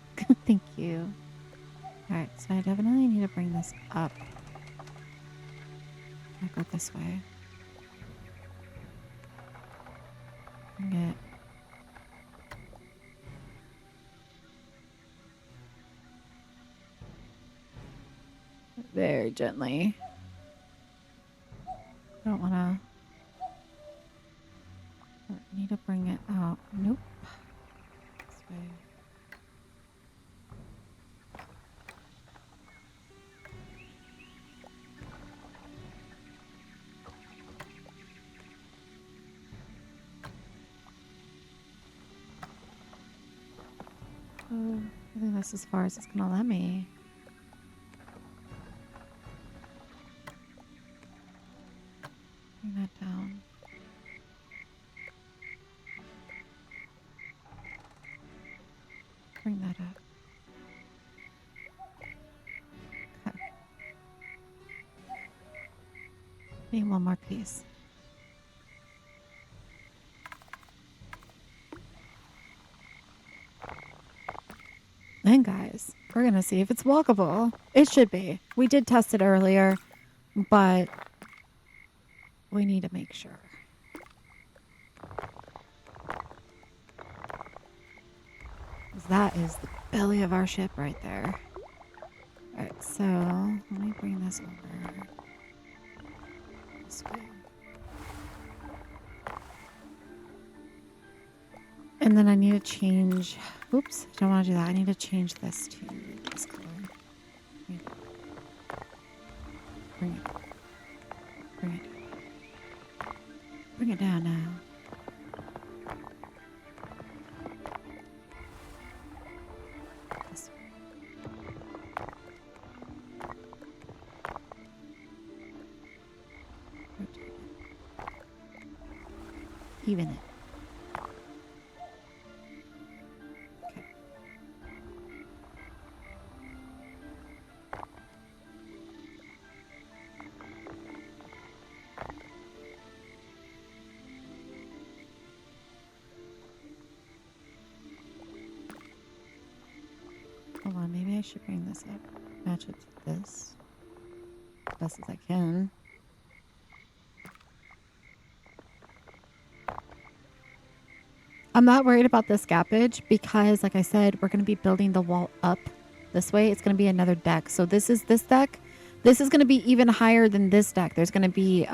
Thank you. Alright, so I definitely need to bring this up. I'll go this way. Get very gently. I don't want to... I need to bring it out. Nope. This way. Oh, I think that's as far as it's gonna let me. Bring that down. Bring that up. Okay. Need one more piece. And guys, we're gonna see if it's walkable. It should be. We did test it earlier, but we need to make sure. That is the belly of our ship right there. Alright, so let me bring this over this way. And then I need to change. Oops, I don't want to do that. I need to change this to this color. Bring it. Bring it down. Bring it down now. This way. Rotate it. Even it. Hold on, maybe I should bring this up. Match it to this. Best as I can. I'm not worried about this gappage because, like I said, we're going to be building the wall up this way. It's going to be another deck. So this is this deck. This is going to be even higher than this deck. There's going to be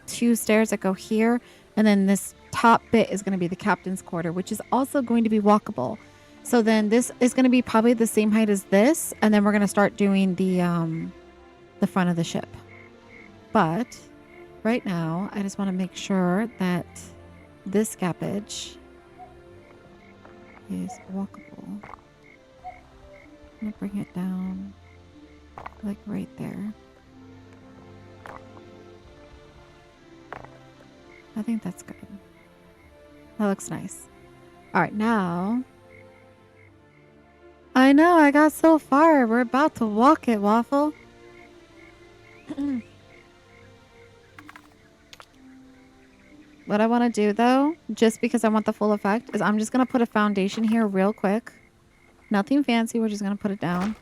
2 stairs that go here. And then this top bit is going to be the captain's quarter, which is also going to be walkable. So then this is going to be probably the same height as this. And then we're going to start doing the front of the ship. But right now, I just want to make sure that this gappage is walkable. I'm going to bring it down like right there. I think that's good. That looks nice. All right, now... I know, I got so far. We're about to walk it, Waffle. What I want to do, though, just because I want the full effect, is I'm just going to put a foundation here real quick. Nothing fancy. We're just going to put it down.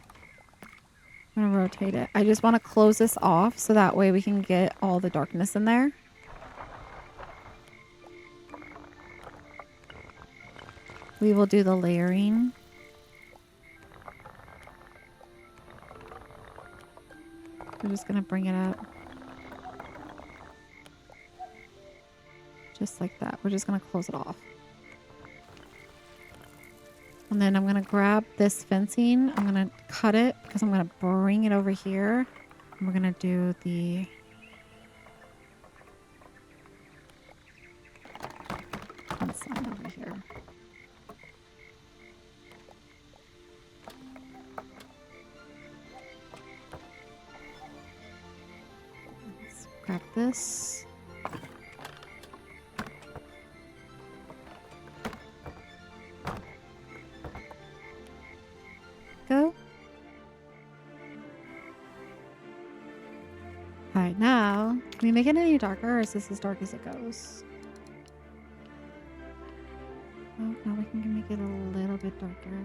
I'm going to rotate it. I just want to close this off so that way we can get all the darkness in there. We will do the layering. We're just going to bring it up. Just like that. We're just going to close it off. And then I'm going to grab this fencing. I'm going to cut it because I'm going to bring it over here. And we're going to do the... fence line over here. Let's grab this. Go. Alright, now, can we make it any darker or is this as dark as it goes? Oh, now we can make it a little bit darker.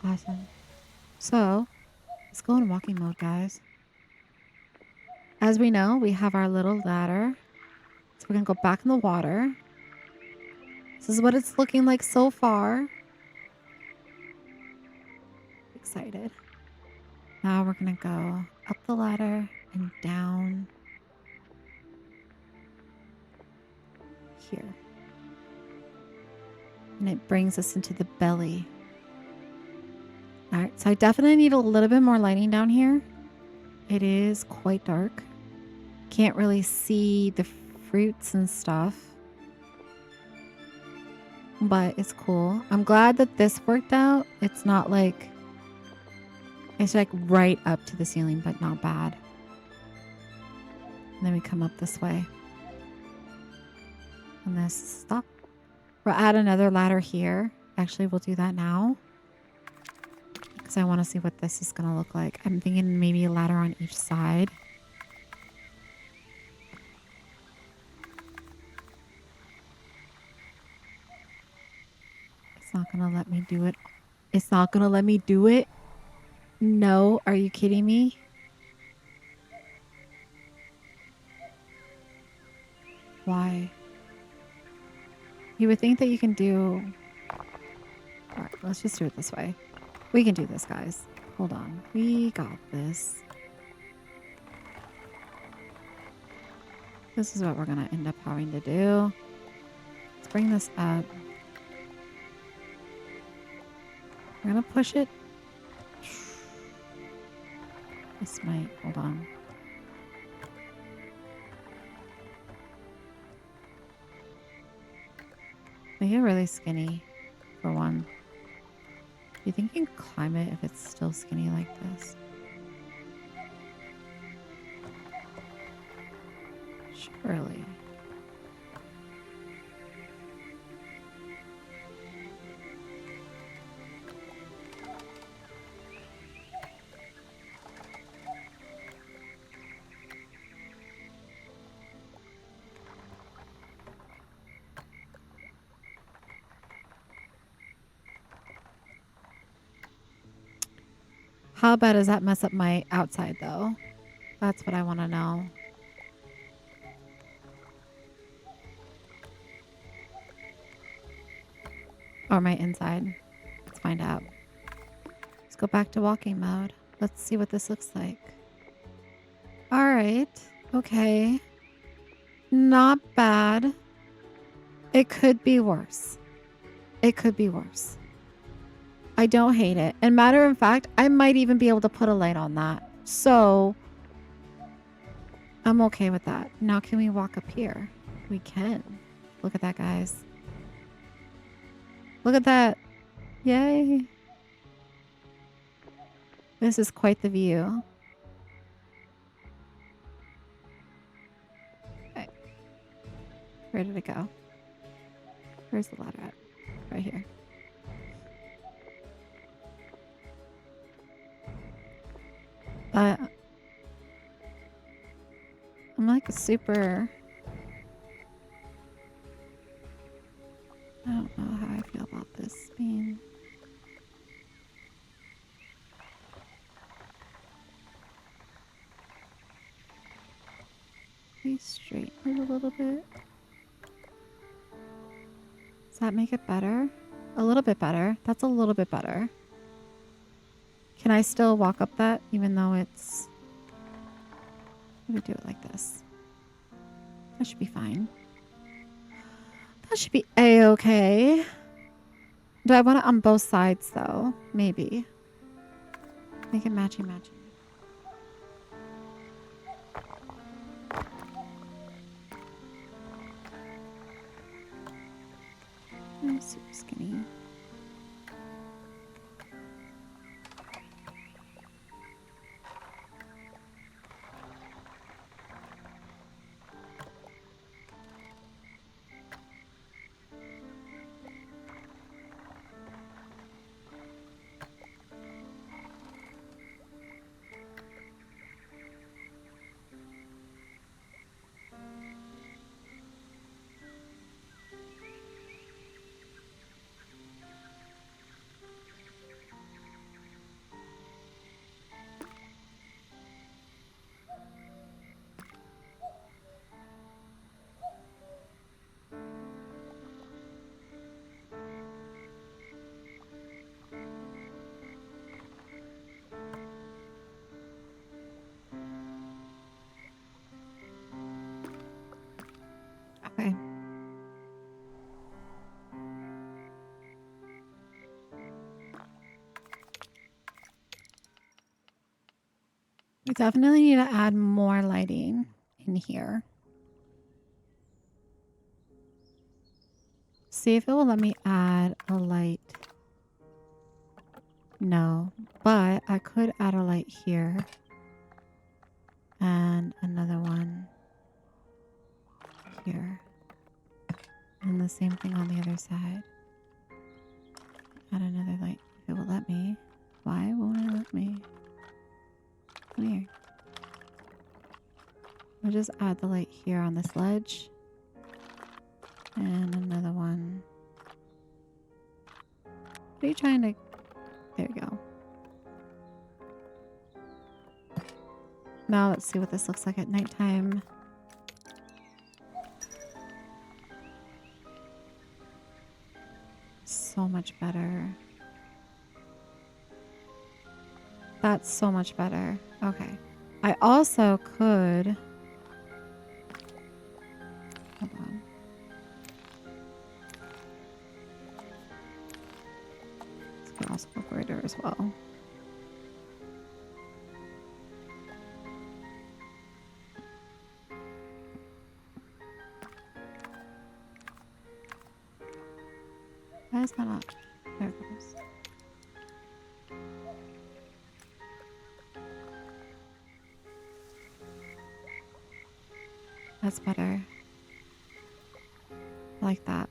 Awesome. So, let's go in walking mode, guys. As we know, we have our little ladder. So we're going to go back in the water. This is what it's looking like so far. Excited. Now we're going to go up the ladder and down here. And it brings us into the belly. All right, so I definitely need a little bit more lighting down here. It is quite dark. Can't really see the fruits and stuff. But it's cool. I'm glad that this worked out. It's not like... It's like right up to the ceiling, but not bad. And then we come up this way. And this stop. We'll add another ladder here. Actually, we'll do that now. Because I want to see what this is going to look like. I'm thinking maybe a ladder on each side. It's not going to let me do it. It's not going to let me do it. No, are you kidding me? Why? You would think that you can do... Alright, let's just do it this way. We can do this, guys. Hold on. We got this. This is what we're going to end up having to do. Let's bring this up. We're going to push it. This might... Hold on. They get really skinny, for one. Do you think you can climb it if it's still skinny like this? Surely. How bad does that mess up my outside, though? That's what I want to know. Or my inside. Let's find out. Let's go back to walking mode. Let's see what this looks like. All right. Okay. Not bad. It could be worse. It could be worse. I don't hate it. And matter of fact, I might even be able to put a light on that. So I'm okay with that. Now can we walk up here? We can. Look at that, guys. Look at that. Yay. This is quite the view. Okay. Where did it go? Where's the ladder at? Right here. But I'm like a super... I don't know how I feel about this being... Please straighten it a little bit. Does that make it better? A little bit better. That's a little bit better. Can I still walk up that even though it's... Let me do it like this. That should be fine. That should be a-okay. Do I want it on both sides though? Maybe. Make it matchy. I'm super skinny. Okay. I Definitely need to add more lighting in here. See if it will let me add a light. No, but I could add a light here. And another one here. And the same thing on the other side. Add another light if it will let me. Why won't it let me? Weird. I'll just add the light here on this ledge. And another one. What are you trying to... There we go. Now let's see what this looks like at nighttime. So much better. That's so much better. Okay. I also could... Hold on. This could also go brighter as well. Why is that not? There it goes. That's better. I like that.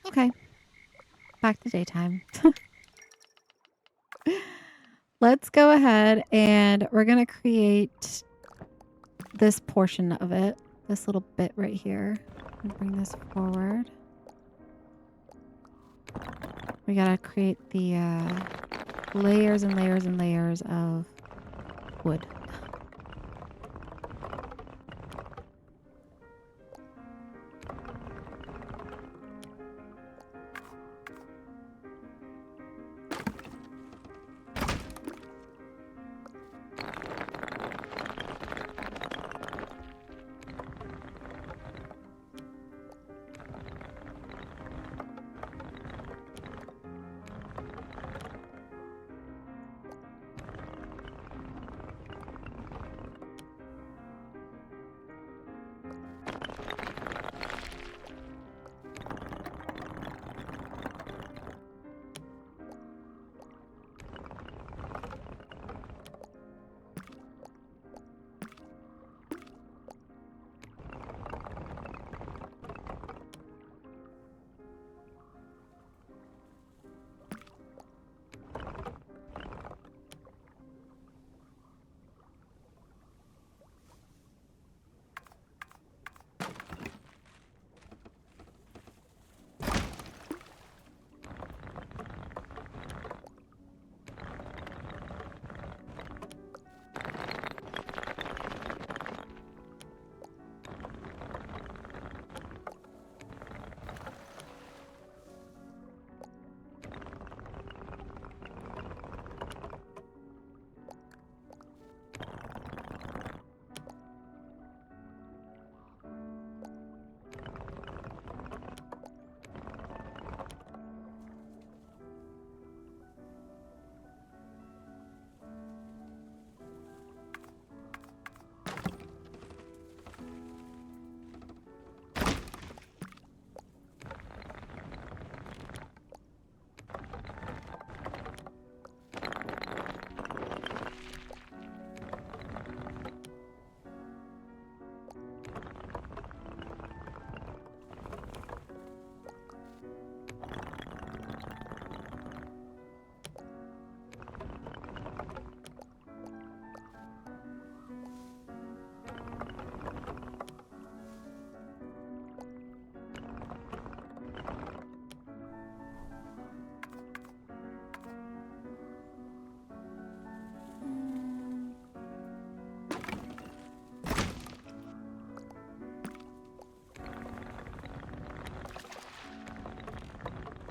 Okay. Back to daytime. Let's go ahead and we're going to create this portion of it. This little bit right here. And bring this forward. We got to create the layers and layers and layers of wood.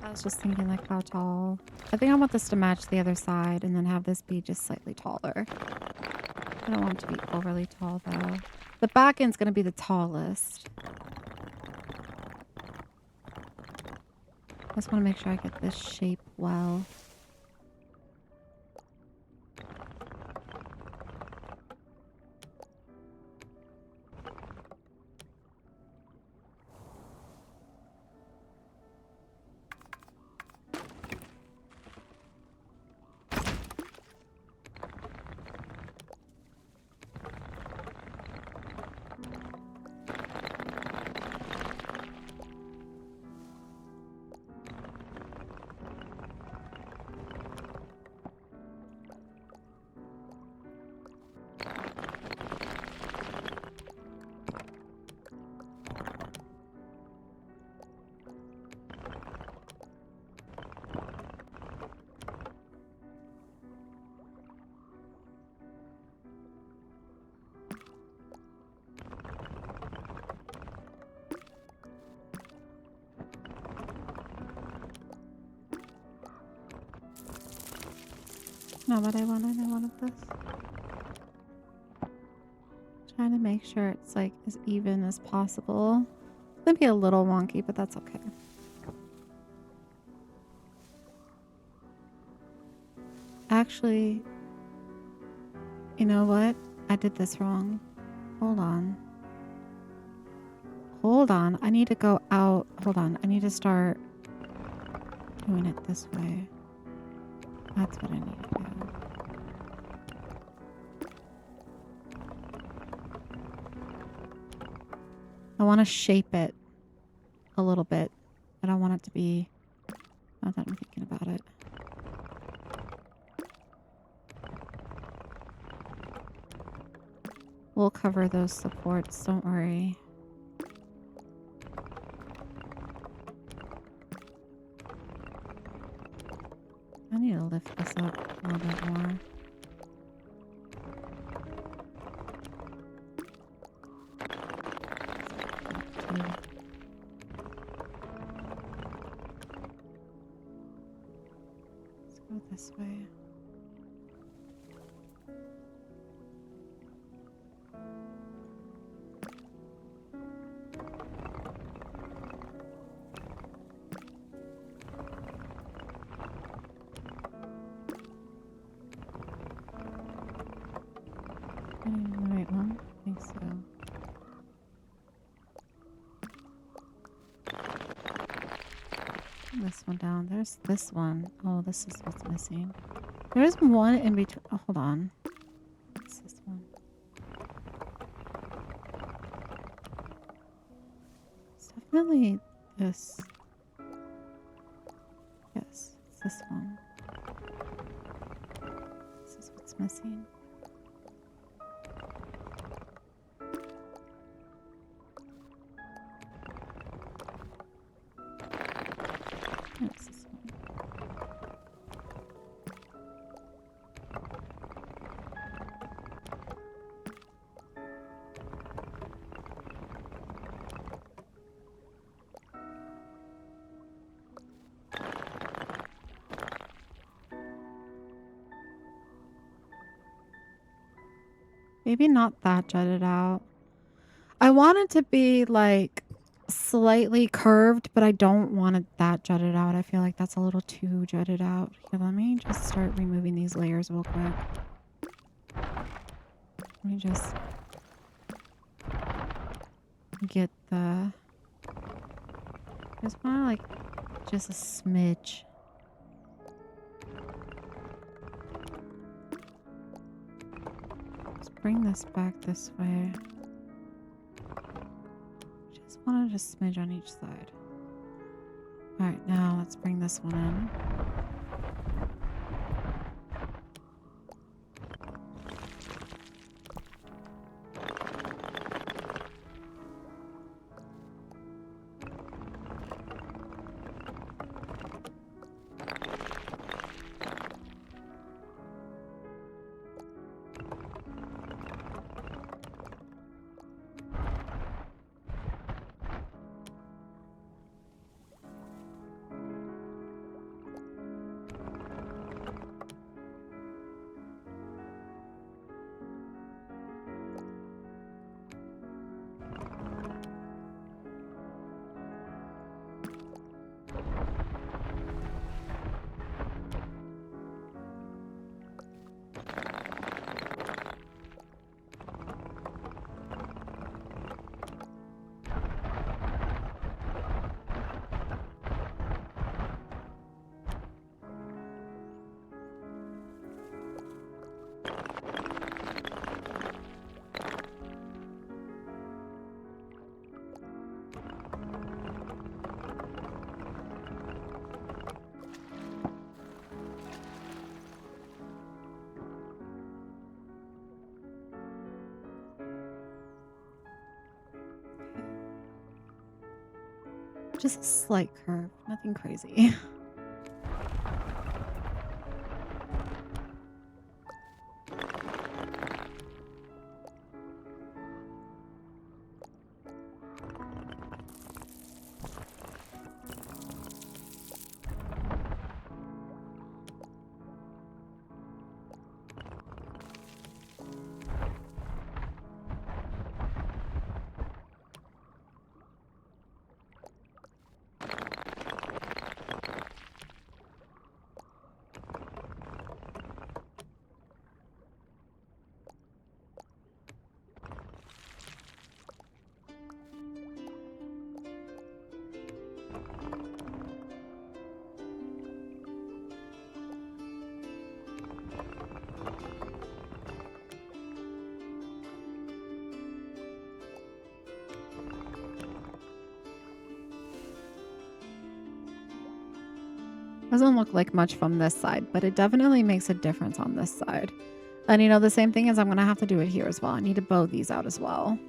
I was just thinking like how tall. I think I want this to match the other side and then have this be just slightly taller. I don't want it to be overly tall though. The back end's going to be the tallest. Just want to make sure I get this shape well. Not what I wanted. I wanted this. Trying to make sure it's like as even as possible. It's gonna be a little wonky, but that's okay. Actually, you know what? I did this wrong. Hold on. Hold on. I need to go out. Hold on. I need to start doing it this way. That's what I need to do. I want to shape it a little bit. I don't want it to be... Now that I'm thinking about it. We'll cover those supports, don't worry. I need to lift this up a little bit more. Let's go this way. The right one? I think so. This one down. There's this one. Oh, this is what's missing. There's one in between. Oh, hold on. What's this one? It's definitely this. Yes, it's this one. This is what's missing. That's this one. Maybe not that jutted out. I want it to be like slightly curved, but I don't want it that jutted out. I feel like that's a little too jutted out. Here, let me just start removing these layers real quick. Let me just get the... Just want to like just a smidge. Let's bring this back this way. Just wanted a smidge on each side. Alright, now let's bring this one in. Just a slight curve, nothing crazy. Doesn't look like much from this side, but it definitely makes a difference on this side. And you know, the same thing is I'm going to have to do it here as well. I need to bow these out as well.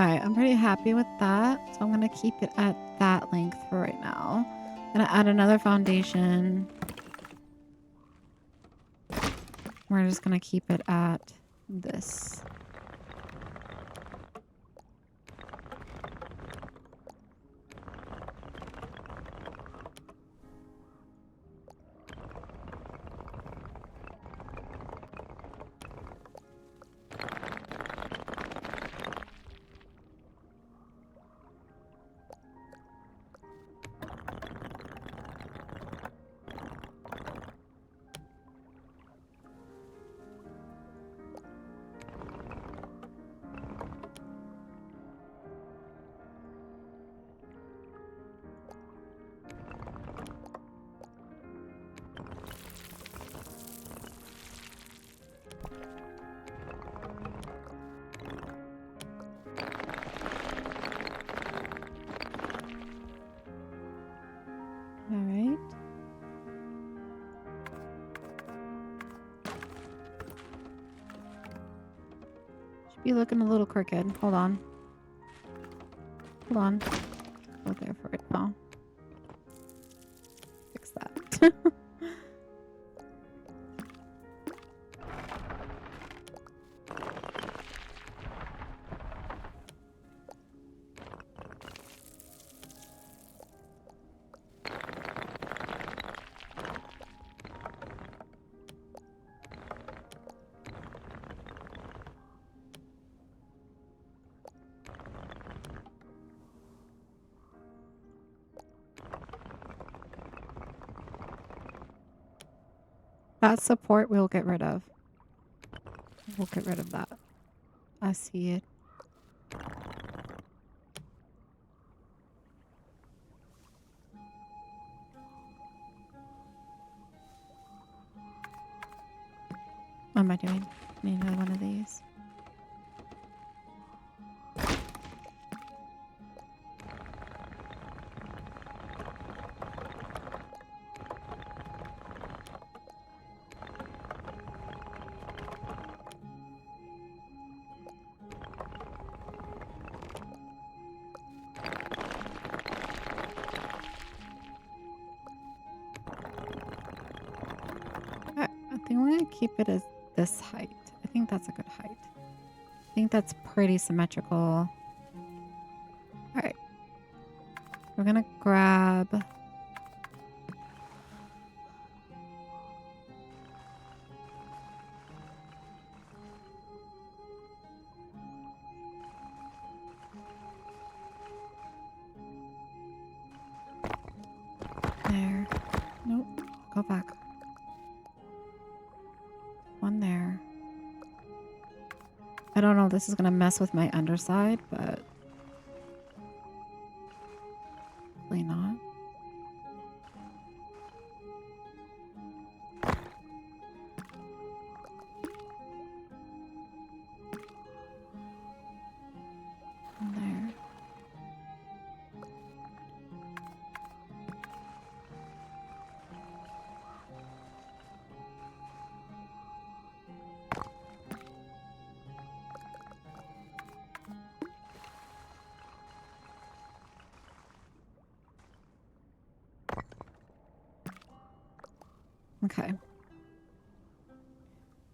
All right, I'm pretty happy with that. So I'm going to keep it at that length for right now. I'm going to add another foundation. We're just going to keep it at this. All right. Should be looking a little crooked. Hold on. Hold on. Go there for it now. Fix that. That support we'll get rid of. We'll get rid of that. I see it. What am I doing? Need another one of these. I think I'm gonna keep it as this height. I think that's a good height. I think that's pretty symmetrical. All right. We're gonna grab... There. Nope. Go back. One there. I don't know if this is gonna mess with my underside, but hopefully not. One there. Okay.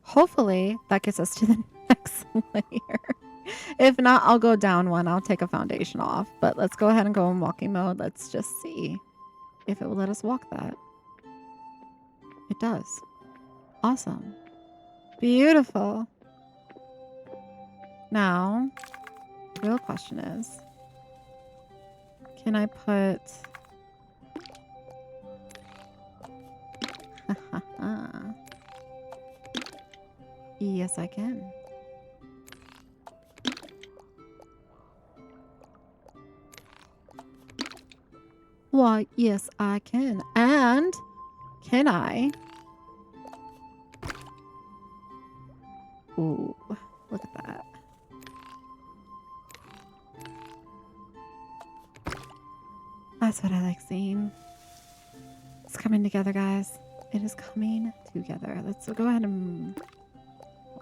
Hopefully that gets us to the next layer. If not, I'll go down one. I'll take a foundation off. But let's go ahead and go in walking mode. Let's just see if it will let us walk that. It does. Awesome. Beautiful. Now, the real question is, can I put... Yes, I can. Why, yes, I can. And can I? Ooh, look at that. That's what I like seeing. It's coming together, guys. It is coming together. Let's go ahead and...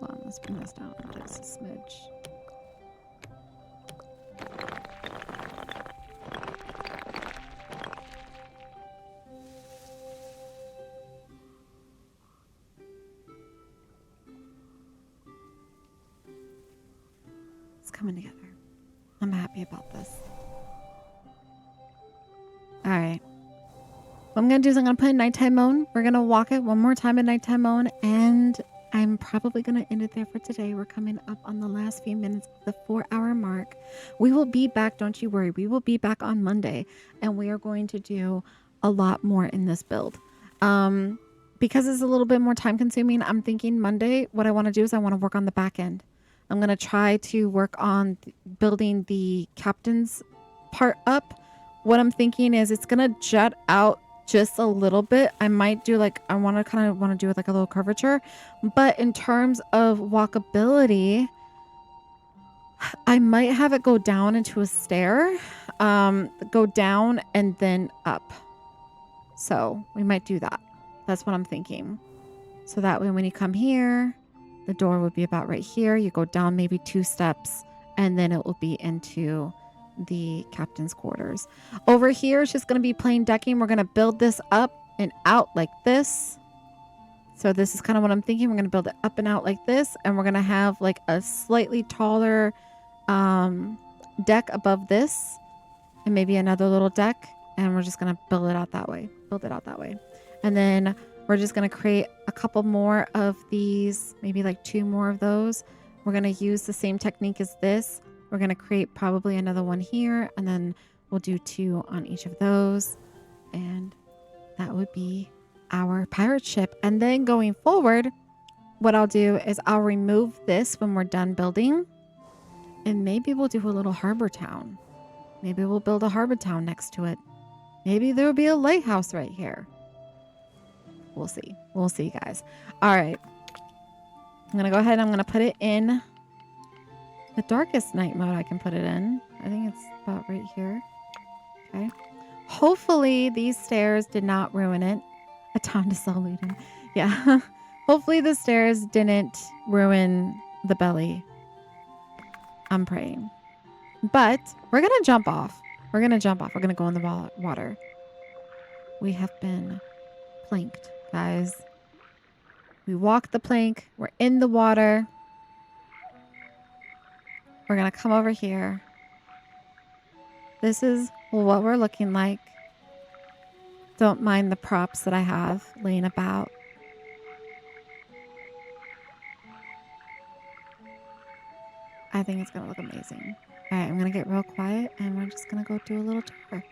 Hold on, let's bring this down just a smidge. It's coming together. I'm happy about this. All right. What I'm going to do is I'm going to put in nighttime mode. We're going to walk it one more time in nighttime mode, and I'm probably going to end it there for today. We're coming up on the last few minutes of the 4-hour mark. We will be back. Don't you worry. We will be back on Monday, and we are going to do a lot more in this build. Because it's a little bit more time consuming, I'm thinking Monday, what I want to do is I want to work on the back end. I'm going to try to work on building the captain's part up. What I'm thinking is it's going to jut out just a little bit. I might do like, I want to do it like a little curvature, but in terms of walkability, I might have it go down into a stair, go down and then up. So we might do that. That's what I'm thinking. So that way when you come here, the door would be about right here. You go down maybe 2 steps and then it will be into the captain's quarters. Over here, it's just going to be plain decking. We're going to build this up and out like this. So this is kind of what I'm thinking. We're going to build it up and out like this. And we're going to have like a slightly taller deck above this. And maybe another little deck. And we're just going to build it out that way. Build it out that way. And then we're just going to create a couple more of these. Maybe like 2 more of those. We're going to use the same technique as this. We're going to create probably another one here, and then we'll do 2 on each of those. And that would be our pirate ship. And then going forward, what I'll do is I'll remove this when we're done building. And maybe we'll do a little harbor town. Maybe we'll build a harbor town next to it. Maybe there'll be a lighthouse right here. We'll see. We'll see, guys. All right. I'm going to go ahead and I'm going to put it in the darkest night mode I can put it in. I think it's about right here. Okay. Hopefully these stairs did not ruin it. A town to sell looting. Yeah. Hopefully the stairs didn't ruin the belly. I'm praying. But we're going to jump off. We're going to jump off. We're going to go in the water. We have been planked, guys. We walked the plank. We're in the water. We're going to come over here. This is what we're looking like. Don't mind the props that I have laying about. I think it's going to look amazing. All right, I'm going to get real quiet and we're just going to go do a little tour.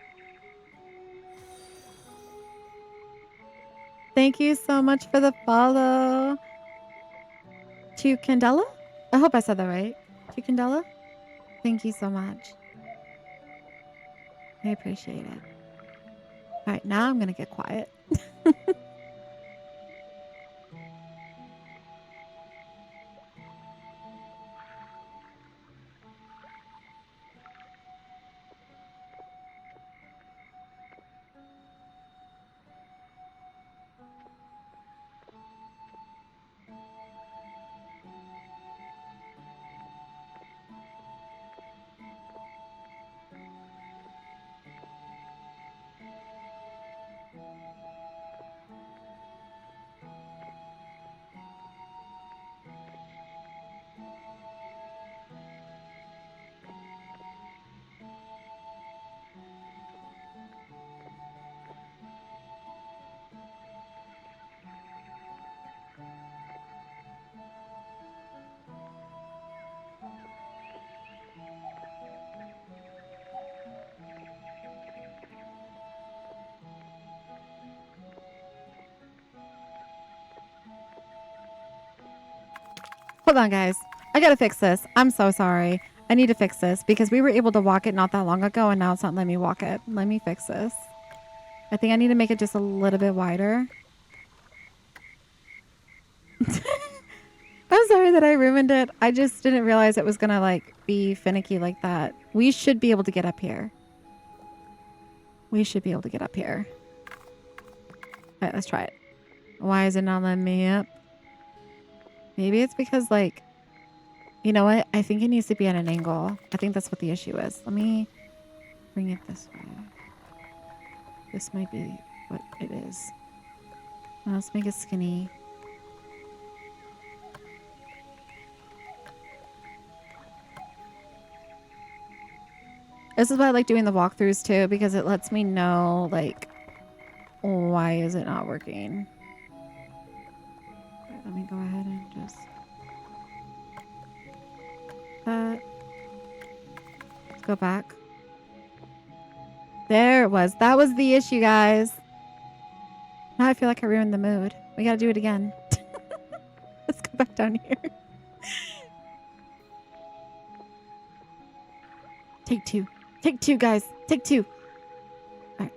Thank you so much for the follow. To Candela? I hope I said that right. To Candela? Thank you so much. I appreciate it. All right, now I'm going to get quiet. Hold on, guys. I gotta fix this. I'm so sorry. I need to fix this because we were able to walk it not that long ago and now it's not letting me walk it. Let me fix this. I think I need to make it just a little bit wider. I'm sorry that I ruined it. I just didn't realize it was gonna like be finicky like that. We should be able to get up here. We should be able to get up here. All right, let's try it. Why is it not letting me up? Maybe it's because, like, you know what? I think it needs to be at an angle. I think that's what the issue is. Let me bring it this way. This might be what it is. Now let's make it skinny. This is why I like doing the walkthroughs too, because it lets me know, like, why is it not working? Let me go ahead and just let's go back. There it was. That was the issue, guys. Now I feel like I ruined the mood. We gotta do it again. Let's go back down here. Take two. Take two, guys. Take two. All right.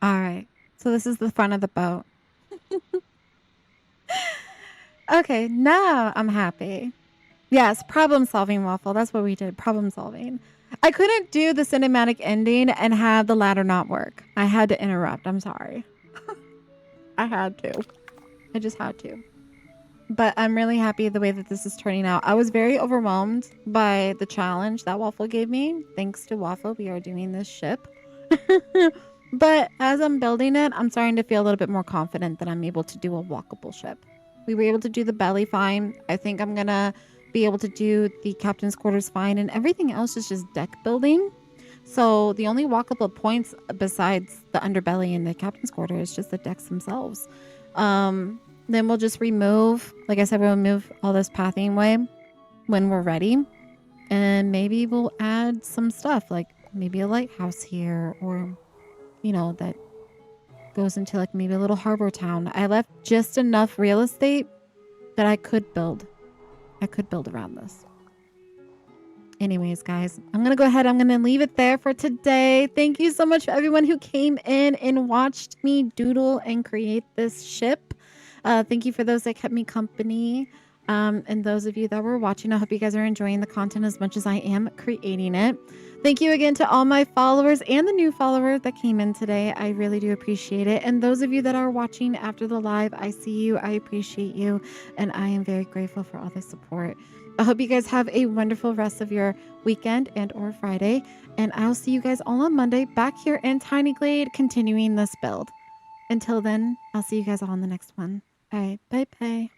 All right. So this is the front of the boat. Okay, now I'm happy. Yes, problem solving, Waffle. That's what we did. Problem solving. I couldn't do the cinematic ending and have the ladder not work. I had to interrupt. I'm sorry. I had to. I just had to. But I'm really happy the way that this is turning out. I was very overwhelmed by the challenge that Waffle gave me. Thanks to Waffle, we are doing this ship. But as I'm building it, I'm starting to feel a little bit more confident that I'm able to do a walkable ship. We were able to do the belly fine. I think I'm gonna be able to do the captain's quarters fine, and everything else is just deck building. So the only walkable points besides the underbelly and the captain's quarter is just the decks themselves. Then we'll just remove, like I said, we'll remove all this pathing way when we're ready. And maybe we'll add some stuff, like maybe a lighthouse here, or, you know, that goes into like maybe a little harbor town. I left just enough real estate that I could build. I could build around this. Anyways, guys, I'm going to go ahead. I'm going to leave it there for today. Thank you so much for everyone who came in and watched me doodle and create this ship. Thank you for those that kept me company. And those of you that were watching, I hope you guys are enjoying the content as much as I am creating it. Thank you again to all my followers and the new follower that came in today. I really do appreciate it. And those of you that are watching after the live, I see you. I appreciate you. And I am very grateful for all the support. I hope you guys have a wonderful rest of your weekend and or Friday. And I'll see you guys all on Monday back here in Tiny Glade continuing this build. Until then, I'll see you guys all in the next one. All right. Bye-bye.